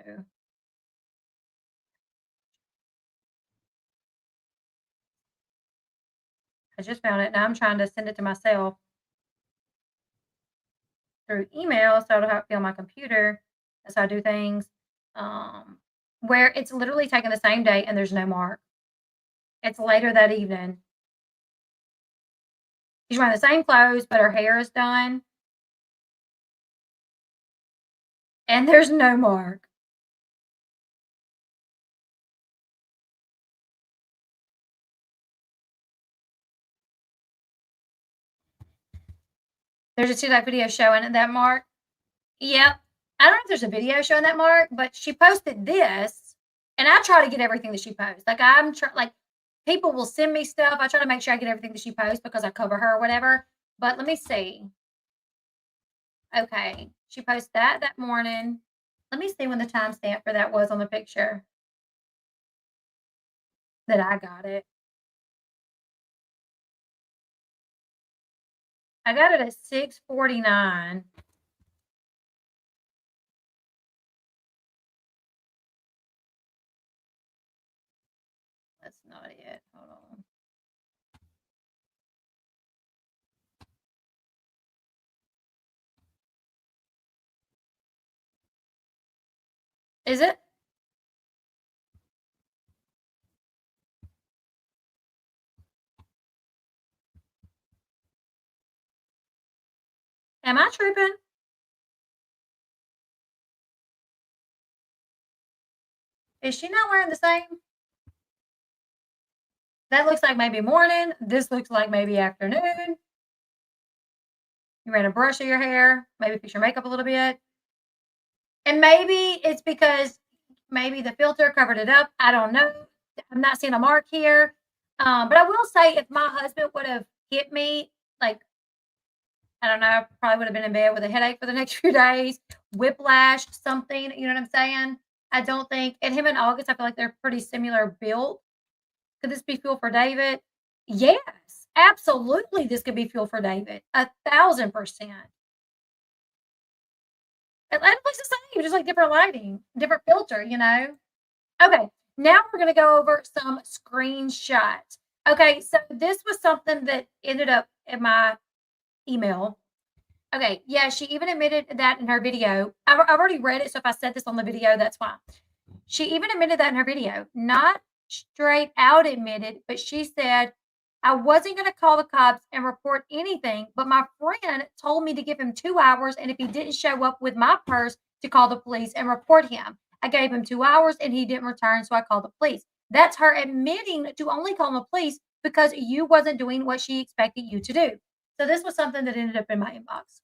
I just found it. Now I'm trying to send it to myself through email so I don't have to be on my computer as I do things. Where it's literally taken the same day and there's no mark. It's later that evening. She's wearing the same clothes, but her hair is done. And there's no mark. There's a TikTok video showing that mark. Yep. I don't know if there's a video showing that mark, but she posted this, and I try to get everything that she posts. Like people will send me stuff. I try to make sure I get everything that she posts because I cover her or whatever. But let me see. Okay, she posted that morning. Let me see when the timestamp for that was on the picture that I got it. I got it at 6:49. That's not it. Hold on. Is it? Am I tripping? Is she not wearing the same? That looks like maybe morning. This looks like maybe afternoon. You ran a brush of your hair, maybe fix your makeup a little bit. And maybe it's because maybe the filter covered it up. I don't know. I'm not seeing a mark here. But I will say if my husband would have hit me, like, I don't know, I probably would have been in bed with a headache for the next few days, whiplash, something, you know what I'm saying? I don't think, and him and August, I feel like they're pretty similar built. Could this be fuel for David? Yes, absolutely. This could be fuel for David. 1,000%. It looks the same, just like different lighting, different filter, you know? Okay, now we're going to go over some screenshots. Okay, so this was something that ended up in my email. Okay, yeah, she even admitted that in her video. I've already read it, so if I said this on the video, that's why. She even admitted that in her video. Not straight out admitted, but she said, I wasn't going to call the cops and report anything, but my friend told me to give him 2 hours, and if he didn't show up with my purse, to call the police and report him. I gave him 2 hours, and he didn't return, so I called the police. That's her admitting to only calling the police because you wasn't doing what she expected you to do. So this was something that ended up in my inbox.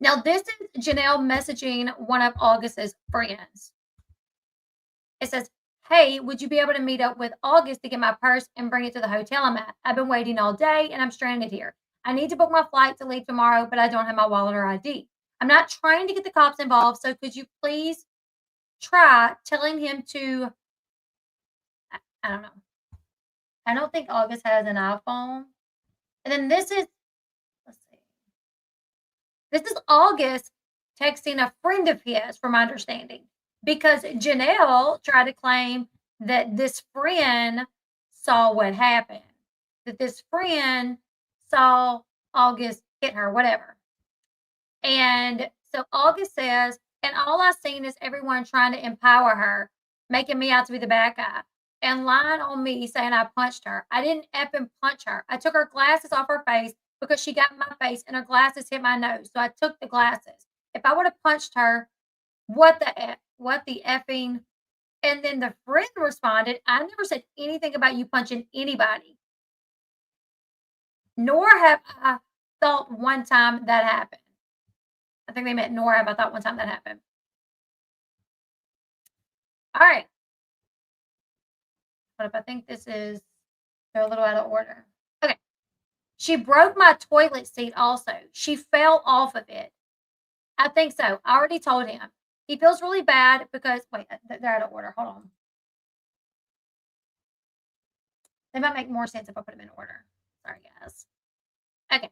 Now, this is Jenelle messaging one of August's friends. It says, hey, would you be able to meet up with August to get my purse and bring it to the hotel I'm at? I've been waiting all day and I'm stranded here. I need to book my flight to leave tomorrow, but I don't have my wallet or ID. I'm not trying to get the cops involved, so could you please try telling him to, I don't know. I don't think August has an iPhone. And then this is, let's see. This is August texting a friend of his, from my understanding, because Jenelle tried to claim that this friend saw what happened, that this friend saw August hit her, whatever. And so August says, and all I seen is everyone trying to empower her, making me out to be the bad guy, and lying on me saying I punched her. I didn't effing punch her. I took her glasses off her face because she got in my face and her glasses hit my nose. So I took the glasses. If I would have punched her, what the effing? And then the friend responded, I never said anything about you punching anybody. Nor have I thought one time that happened. I think they meant nor have I thought one time that happened. All right. But if I think this is, they're a little out of order. Okay. She broke my toilet seat also. She fell off of it. I think so. I already told him. He feels really bad because, wait, they're out of order. Hold on. They might make more sense if I put them in order. Sorry, guys. Okay.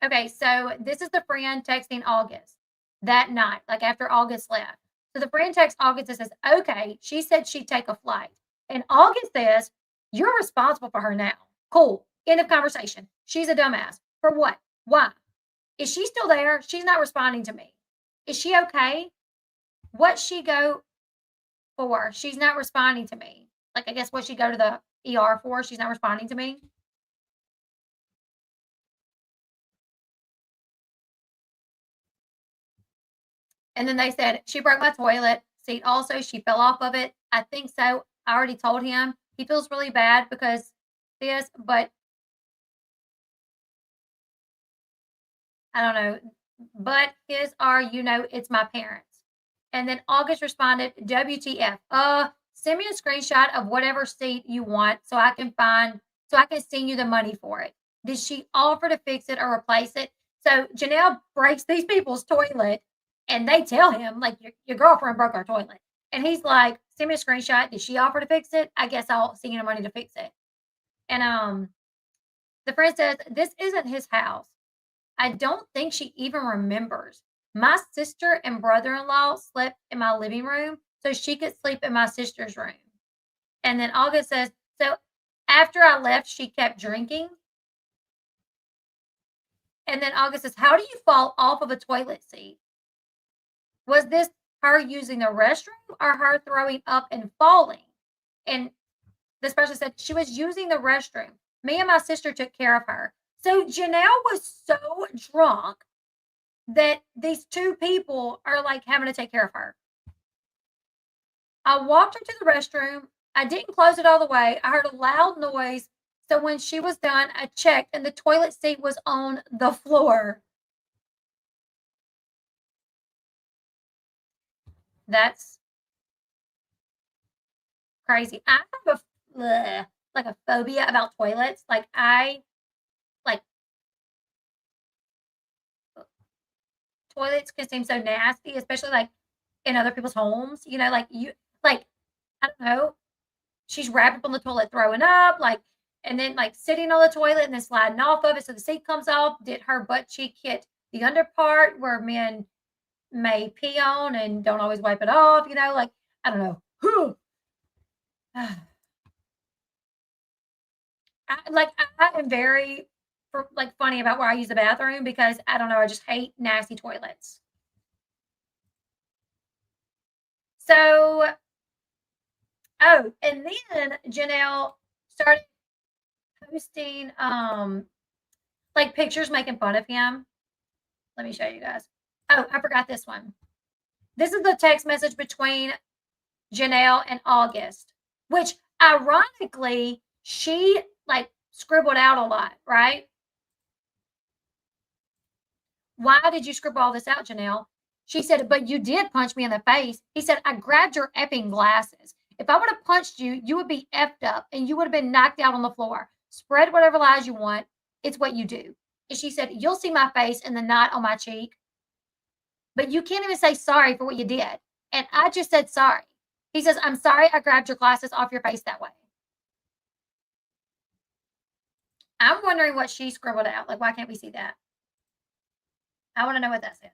Okay, so this is the friend texting August that night, like after August left. So the friend texts August and says, okay, she said she'd take a flight. And August says, you're responsible for her now. Cool. End of conversation. She's a dumbass. For what? Why? Is she still there? She's not responding to me. Is she okay? What she go for? She's not responding to me. Like, I guess what she go to the ER for? She's not responding to me. And then they said, she broke my toilet seat also. She fell off of it. I think so. I already told him. He feels really bad because this, but I don't know. But his are, it's my parents. And then August responded, WTF. Send me a screenshot of whatever seat you want so I can send you the money for it. Did she offer to fix it or replace it? So Jenelle breaks these people's toilet and they tell him, like, your girlfriend broke our toilet. And he's like, send me a screenshot. Did she offer to fix it? I guess I'll send you the money to fix it. And the friend says, this isn't his house. I don't think she even remembers. My sister and brother-in-law slept in my living room so she could sleep in my sister's room. And then August says, so after I left, she kept drinking. And then August says, how do you fall off of a toilet seat? Was this her using the restroom or her throwing up and falling? And this person said she was using the restroom. Me and my sister took care of her. So Jenelle was so drunk that these two people are like having to take care of her. I walked her to the restroom. I didn't close it all the way. I heard a loud noise. So when she was done, I checked and the toilet seat was on the floor. That's crazy. I have like a phobia about toilets. Like toilets can seem so nasty, especially like in other people's homes. You know, like I don't know. She's wrapped up on the toilet, throwing up, like, and then like sitting on the toilet and then sliding off of it, so the seat comes off. Did her butt cheek hit the under part where men may pee on and don't always wipe it off? You know, like I don't know. I am very funny about where I use the bathroom because I don't know, I just hate nasty toilets. So, oh, and then Jenelle started posting like pictures making fun of him. Let me show you guys. Oh, I forgot this one. This is the text message between Jenelle and August, which ironically she like scribbled out a lot, right? Why did you scribble all this out, Jenelle? She said, but you did punch me in the face. He said, I grabbed your effing glasses. If I would have punched you, you would be effed up and you would have been knocked out on the floor. Spread whatever lies you want. It's what you do. And she said, you'll see my face and the knot on my cheek. But you can't even say sorry for what you did. And I just said sorry. He says, I'm sorry I grabbed your glasses off your face that way. I'm wondering what she scribbled out. Like, why can't we see that? I want to know what that says.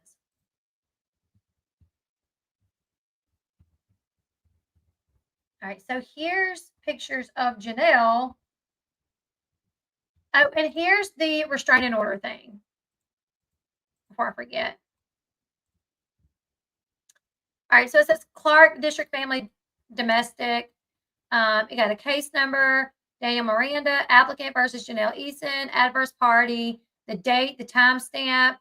All right, so here's pictures of Jenelle. Oh, and here's the restraining order thing. Before I forget. All right, so it says Clark District Family Domestic. You got a case number, Daniel Miranda, applicant versus Jenelle Eason, adverse party, the date, the timestamp,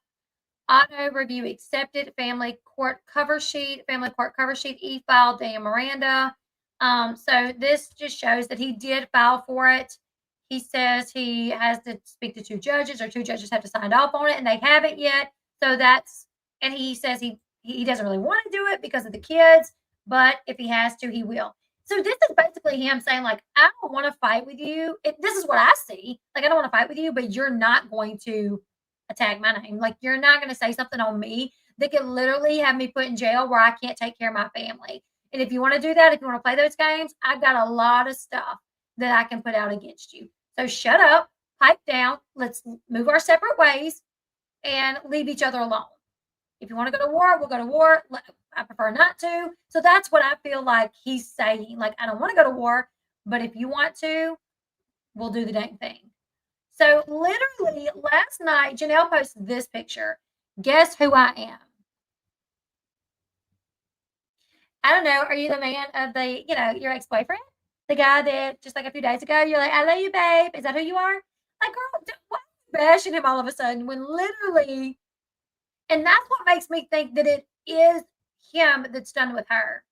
auto review accepted, family court cover sheet, e-file, Daniel Miranda. So this just shows that he did file for it. He says he has to speak to two judges, or two judges have to sign off on it, and they haven't yet. So and he says he doesn't really want to do it because of the kids, but if he has to, he will. So this is basically him saying, like, I don't want to fight with you. This is what I see. Like, I don't want to fight with you, but you're not going to attack my name. Like, you're not going to say something on me that could literally have me put in jail where I can't take care of my family. And if you want to do that, if you want to play those games, I've got a lot of stuff that I can put out against you. So shut up, pipe down, let's move our separate ways and leave each other alone. If you want to go to war, we'll go to war. I prefer not to. So that's what I feel like he's saying. Like, I don't want to go to war, but if you want to, we'll do the dang thing. So literally last night, Jenelle posted this picture. Guess who I am? I don't know. Are you the man of your ex-boyfriend? The guy that just like a few days ago, you're like, I love you, babe. Is that who you are? Like, girl, why are you bashing him all of a sudden when literally, and that's what makes me think that it is him that's done with her.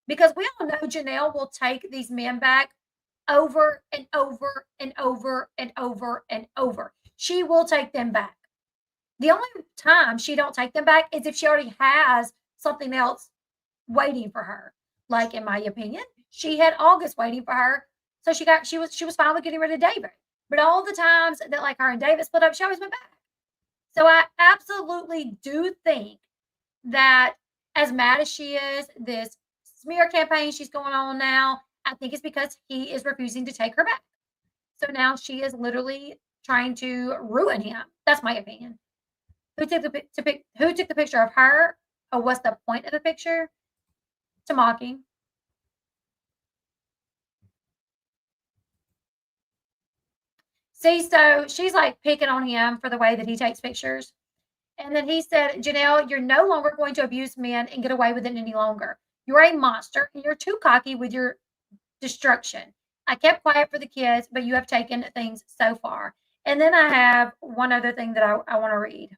Because we all know Jenelle will take these men back over and over and over and over and over. She will take them back. The only time she don't take them back is if she already has something else waiting for her. Like, in my opinion, she had August waiting for her, so she was fine with getting rid of David. But all the times that like her and David split up, she always went back. So I absolutely do think that as mad as she is, this smear campaign she's going on now, I think it's because he is refusing to take her back. So now she is literally trying to ruin him. That's my opinion. Who took the picture of her? Or what's the point of the picture? To mocking. See, so she's like picking on him for the way that he takes pictures. And then he said, Jenelle, you're no longer going to abuse men and get away with it any longer. You're a monster and you're too cocky with your destruction. I kept quiet for the kids, but you have taken things so far. And then I have one other thing that I want to read.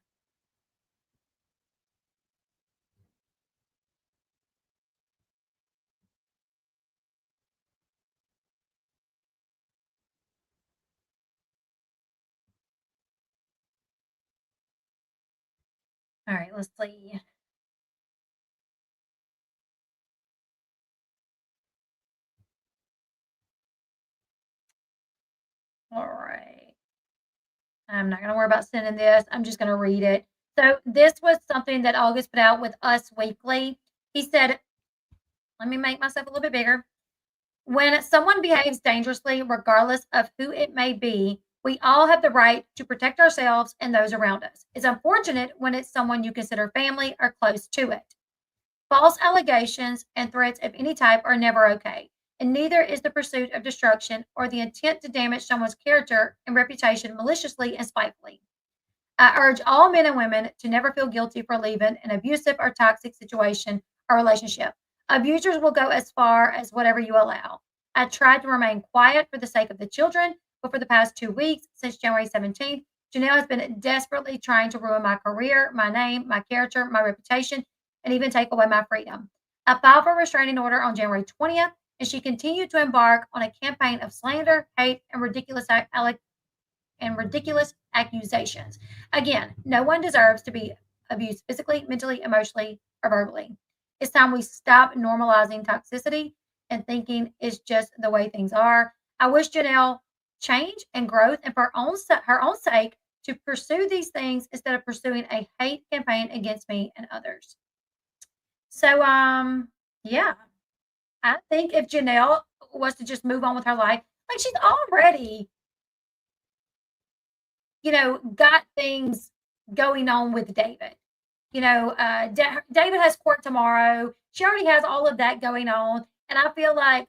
All right, let's see. All right. I'm not going to worry about sending this. I'm just going to read it. So this was something that August put out with Us Weekly. He said, let me make myself a little bit bigger. When someone behaves dangerously, regardless of who it may be, we all have the right to protect ourselves and those around us. It's unfortunate when it's someone you consider family or close to it. False allegations and threats of any type are never okay, and neither is the pursuit of destruction or the intent to damage someone's character and reputation maliciously and spitefully. I urge all men and women to never feel guilty for leaving an abusive or toxic situation or relationship. Abusers will go as far as whatever you allow. I tried to remain quiet for the sake of the children, but for the past 2 weeks, since January 17th, Jenelle has been desperately trying to ruin my career, my name, my character, my reputation, and even take away my freedom. I filed for a restraining order on January 20th, and she continued to embark on a campaign of slander, hate, and ridiculous accusations. Again, no one deserves to be abused physically, mentally, emotionally, or verbally. It's time we stop normalizing toxicity and thinking it's just the way things are. I wish Jenelle change and growth, and for her own sake, to pursue these things instead of pursuing a hate campaign against me and others. So, yeah, I think if Jenelle was to just move on with her life, like she's already got things going on with David. David has court tomorrow. She already has all of that going on. And I feel like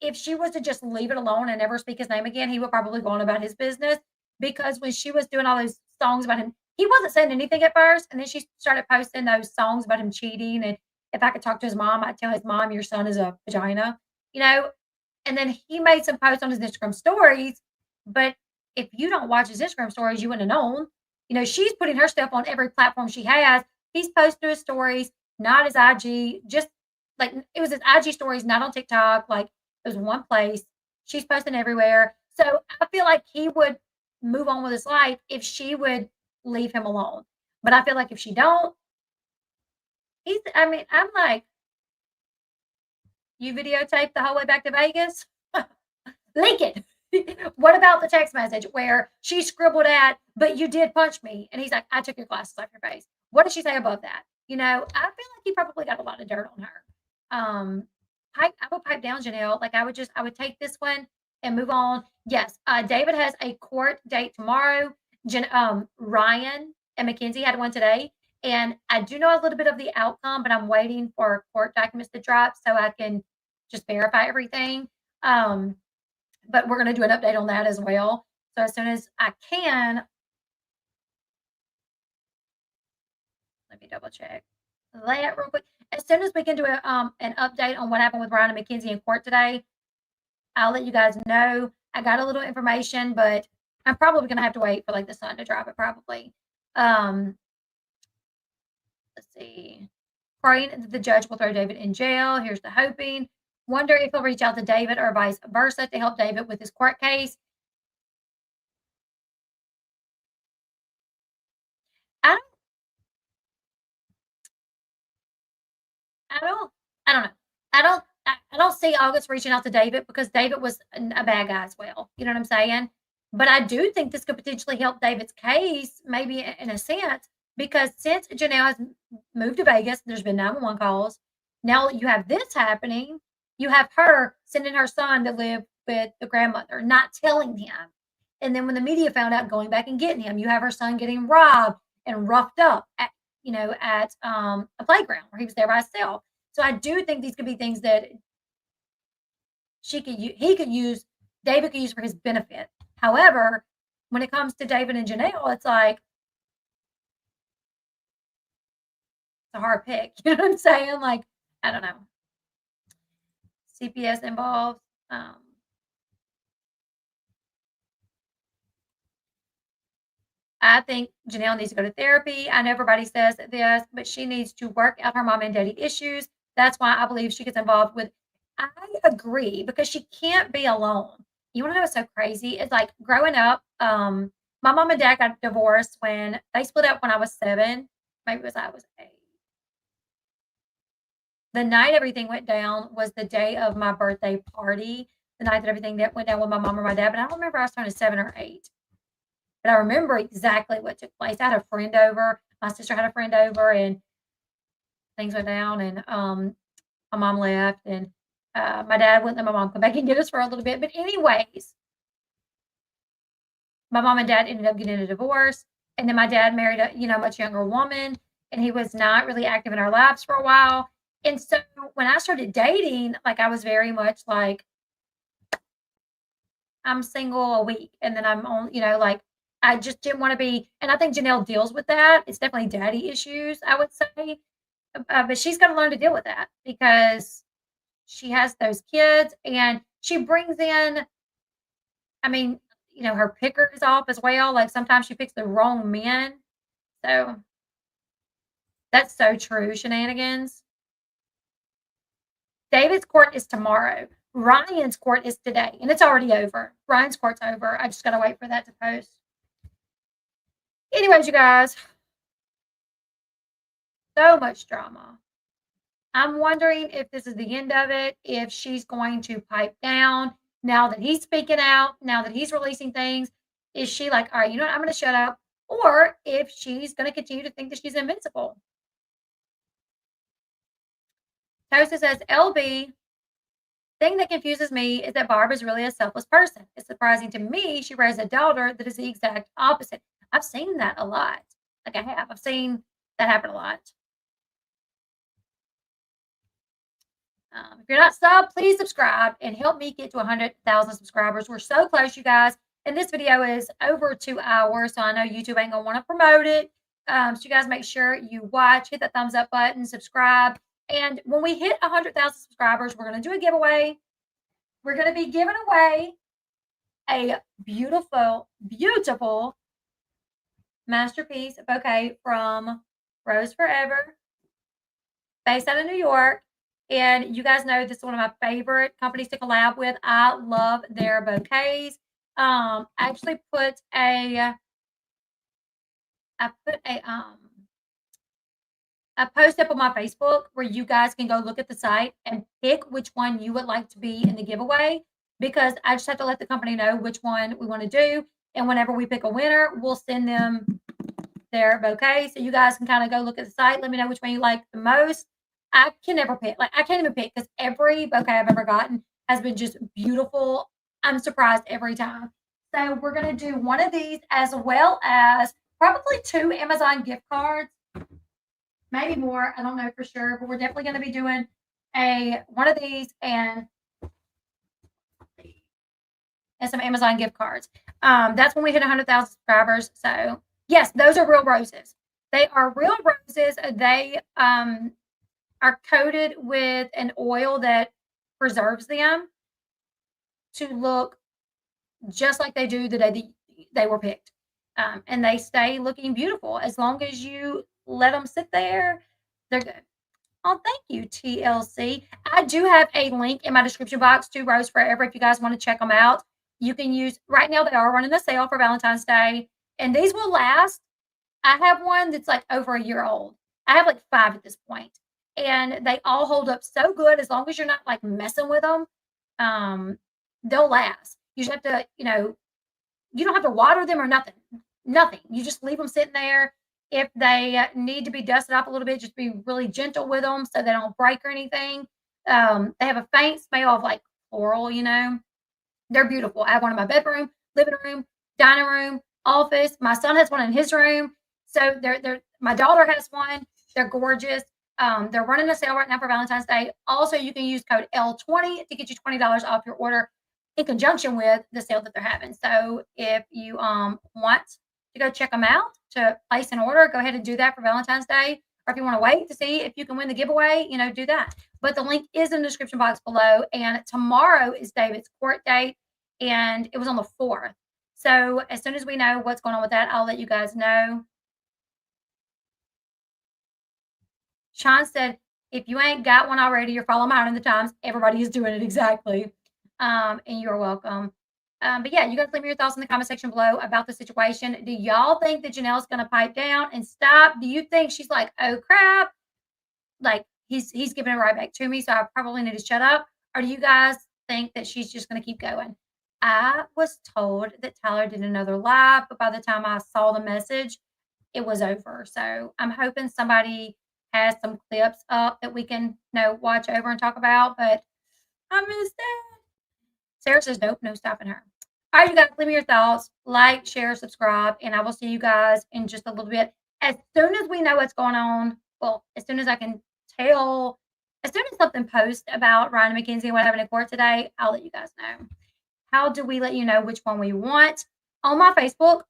if she was to just leave it alone and never speak his name again, he would probably go on about his business. Because when she was doing all those songs about him, he wasn't saying anything at first. And then she started posting those songs about him cheating. And if I could talk to his mom, I'd tell his mom, your son is a vagina, you know? And then he made some posts on his Instagram stories. But if you don't watch his Instagram stories, you wouldn't have known. She's putting her stuff on every platform she has. He's posting his stories, not his IG, just like it was his IG stories, not on TikTok. Like it was one place. She's posting everywhere. So I feel like he would move on with his life if she would leave him alone. But I feel like if she don't, I'm like, you videotape the whole way back to Vegas? Link it. What about the text message where she scribbled at, but you did punch me? And he's like, I took your glasses off your face. What did she say above that? I feel like he probably got a lot of dirt on her. I would pipe down, Jenelle. Like I would take this one and move on. Yes, David has a court date tomorrow. Ryan and Mackenzie had one today. And I do know a little bit of the outcome, but I'm waiting for court documents to drop so I can just verify everything. But we're going to do an update on that as well. So as soon as I can, let me double check that real quick. As soon as we can do an update on what happened with Ryan and Mackenzie in court today, I'll let you guys know. I got a little information, but I'm probably going to have to wait for like the sun to drop it probably. Let's see. Praying that the judge will throw David in jail. Here's the hoping. Wonder if he'll reach out to David or vice versa to help David with his court case. I don't know. I don't see August reaching out to David because David was a bad guy as well. You know what I'm saying? But I do think this could potentially help David's case, maybe in a sense, because since Jenelle has moved to Vegas, there's been 911 calls. Now you have this happening. You have her sending her son to live with the grandmother, not telling him. And then when the media found out, going back and getting him, you have her son getting robbed and roughed up at a playground where he was there by himself. So I do think these could be things that David could use for his benefit. However, when it comes to David and Jenelle, it's like it's a hard pick. You know what I'm saying? Like, I don't know. CPS involved. I think Jenelle needs to go to therapy. I know everybody says this, but she needs to work out her mom and daddy issues. That's why I believe she gets involved with. I agree because she can't be alone. You want to know what's so crazy? It's like growing up, my mom and dad got divorced when they split up when I was 7. maybe I was 8. The night everything went down was the day of my birthday party, the night that everything that went down with my mom or my dad, but I don't remember if I was turning 7 or 8. But I remember exactly what took place. I had a friend over. My sister had a friend over, and things went down, and my mom left, and my dad wouldn't let my mom come back and get us for a little bit. But anyways, my mom and dad ended up getting a divorce, and then my dad married a much younger woman, and he was not really active in our lives for a while. And so when I started dating, like I was very much like, I'm single a week, and then I'm on, like I just didn't want to be. And I think Jenelle deals with that. It's definitely daddy issues, I would say, but she's got to learn to deal with that because she has those kids, and she brings in. I mean, her picker is off as well. Like sometimes she picks the wrong men. So that's so true. Shenanigans. David's court is tomorrow. Ryan's court is today, and it's already over. Ryan's court's over. I just got to wait for that to post. Anyways, you guys, so much drama. I'm wondering if this is the end of it, if she's going to pipe down now that he's speaking out, now that he's releasing things. Is she like, all right, you know what, I'm going to shut up? Or if she's going to continue to think that she's invincible. Tosa says, Elle Bee, thing that confuses me is that Barb is really a selfless person. It's surprising to me she raised a daughter that is the exact opposite. I've seen that a lot. Like I have. I've seen that happen a lot. If you're not subbed, please subscribe and help me get to 100,000 subscribers. We're so close, you guys. And this video is over 2 hours, so I know YouTube ain't going to want to promote it. So you guys make sure you watch, hit that thumbs up button, subscribe. And when we hit 100,000 subscribers, we're going to do a giveaway. We're going to be giving away a beautiful, beautiful masterpiece bouquet from Rose Forever, based out of New York. And you guys know this is one of my favorite companies to collab with. I love their bouquets. I actually put a post up on my Facebook where you guys can go look at the site and pick which one you would like to be in the giveaway, because I just have to let the company know which one we want to do. And whenever we pick a winner, we'll send them their bouquet. So you guys can kind of go look at the site. Let me know which one you like the most. I can never pick. Like I can't even pick because every bouquet I've ever gotten has been just beautiful. I'm surprised every time. So we're going to do one of these as well as probably 2 Amazon gift cards. Maybe more. I don't know for sure, but we're definitely going to be doing one of these and some Amazon gift cards. That's when we hit 100,000 subscribers. So yes, those are real roses. They are real roses. They are coated with an oil that preserves them to look just like they do the day they were picked. And they stay looking beautiful. As long as you let them sit there, they're good. Oh, thank you, TLC. I do have a link in my description box to Rose Forever if you guys want to check them out. You can use, right now they are running a sale for Valentine's Day, and these will last. I have one that's like over a year old. I have like 5 at this point, and they all hold up so good as long as you're not like messing with them. They'll last. You just have to, you don't have to water them or nothing. Nothing. You just leave them sitting there. If they need to be dusted up a little bit, just be really gentle with them so they don't break or anything. They have a faint smell of like floral, They're beautiful. I have one in my bedroom, living room, dining room, office. My son has one in his room. So my daughter has one. They're gorgeous. They're running a sale right now for Valentine's Day. Also, you can use code L20 to get you $20 off your order in conjunction with the sale that they're having. So if you want to go check them out to place an order, go ahead and do that for Valentine's Day. Or if you want to wait to see if you can win the giveaway, do that. But the link is in the description box below. And tomorrow is David's court date, and it was on the 4th. So as soon as we know what's going on with that, I'll let you guys know. Sean said, if you ain't got one already, you're following Modern the Times. Everybody is doing it exactly. And you're welcome. But yeah, you guys leave me your thoughts in the comment section below about the situation. Do y'all think that Janelle's going to pipe down and stop? Do you think she's like, oh crap, like he's giving it right back to me, so I probably need to shut up? Or do you guys think that she's just going to keep going? I was told that Tyler did another live, but by the time I saw the message, it was over. So I'm hoping somebody has some clips up that we can, watch over and talk about. But I missed it. Sarah says, nope, no stopping her. All right, you guys, leave me your thoughts. Like, share, subscribe, and I will see you guys in just a little bit. As soon as we know what's going on, well, as soon as I can tell, as soon as something posts about Ryan and Mackenzie and what happened in court today, I'll let you guys know. How do we let you know which one we want? On my Facebook.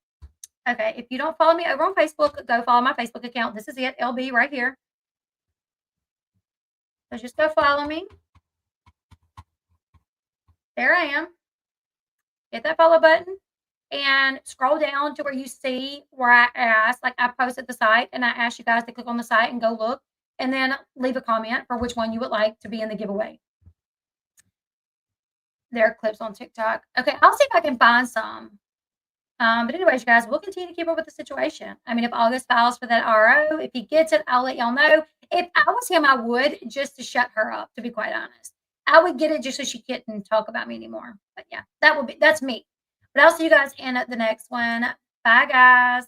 Okay, if you don't follow me over on Facebook, go follow my Facebook account. This is it, Elle Bee right here. So just go follow me. There I am. Hit that follow button and scroll down to where you see where I asked, like I posted the site and I asked you guys to click on the site and go look and then leave a comment for which one you would like to be in the giveaway. There are clips on TikTok. Okay, I'll see if I can find some. But anyways, you guys, we'll continue to keep up with the situation. I mean, if August files for that RO, if he gets it, I'll let y'all know. If I was him, I would, just to shut her up, to be quite honest. I would get it just so she couldn't talk about me anymore. But yeah, that's me. But I'll see you guys in the next one. Bye, guys.